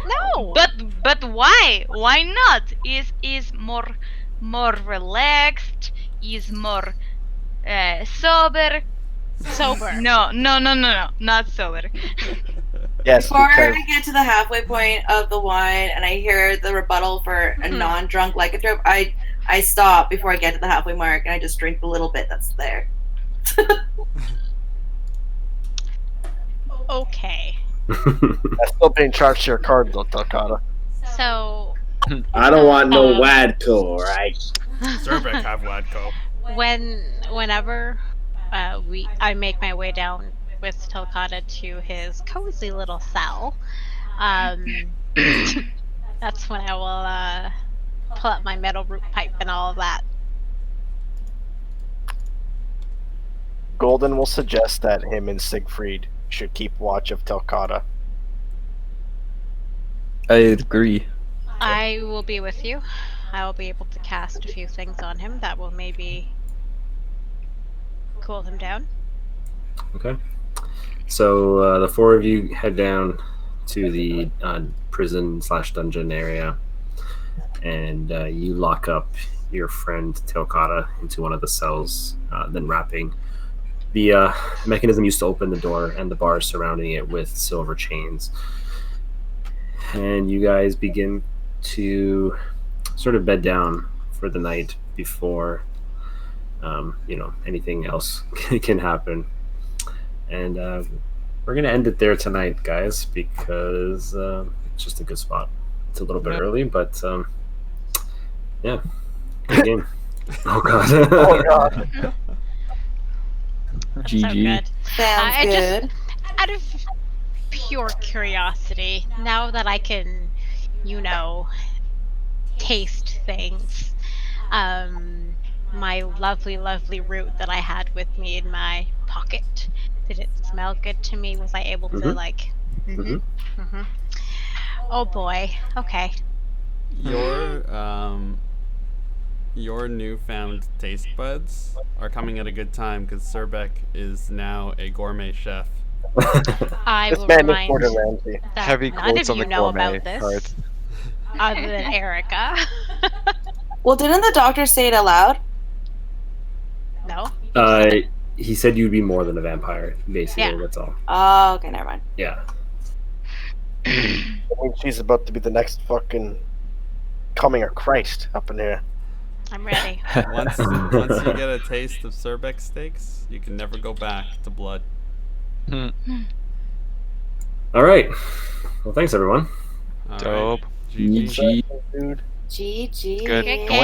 No! But why? Why not? Is more relaxed, is more sober. Sober. No, not sober. Yes, Before because I get to the halfway point of the wine and I hear the rebuttal for a non-drunk lycanthrope, I stop before I get to the halfway mark and I just drink the little bit that's there. Okay. that's still being charged to your card, though, Takata. So, I don't want no Wadco, right? Zerbeck have Wadco. whenever I make my way down with Telkata to his cozy little cell, that's when I will pull up my metal root pipe and all of that. Golden will suggest that him and Siegfried should keep watch of Telkata. I agree. I will be with you. I will be able to cast a few things on him that will maybe cool him down. Okay. So the 4 of you head down to the prison/dungeon area, and you lock up your friend Telkata into one of the cells, then wrapping the mechanism used to open the door and the bars surrounding it with silver chains. And you guys begin to sort of bed down for the night before anything else can happen. And we're gonna end it there tonight, guys, because it's just a good spot. It's a little bit early, but yeah, good game. Oh god. Oh god. That's GG. so good. Sounds I good. just, out of pure curiosity, now that I can, taste things, my lovely root that I had with me in my pocket, did it smell good to me? Was I able to Mhm. Oh boy. Okay. Your newfound taste buds are coming at a good time because Zerbeck is now a gourmet chef. I This will man is remind Gordon Ramsay. that Heavy none quotes of on you the know gourmet about this, part. other than Erica. Well, didn't the doctor say it aloud? No. He said you'd be more than a vampire, basically. Yeah. That's all. Oh, okay, never mind. Yeah. I mean, she's about to be the next fucking coming of Christ up in here. I'm ready. Once you get a taste of Zerbeck steaks, you can never go back to blood. All right. Well, thanks everyone. All right. Dope. GG. GG. Dude. GG. Good. Good Going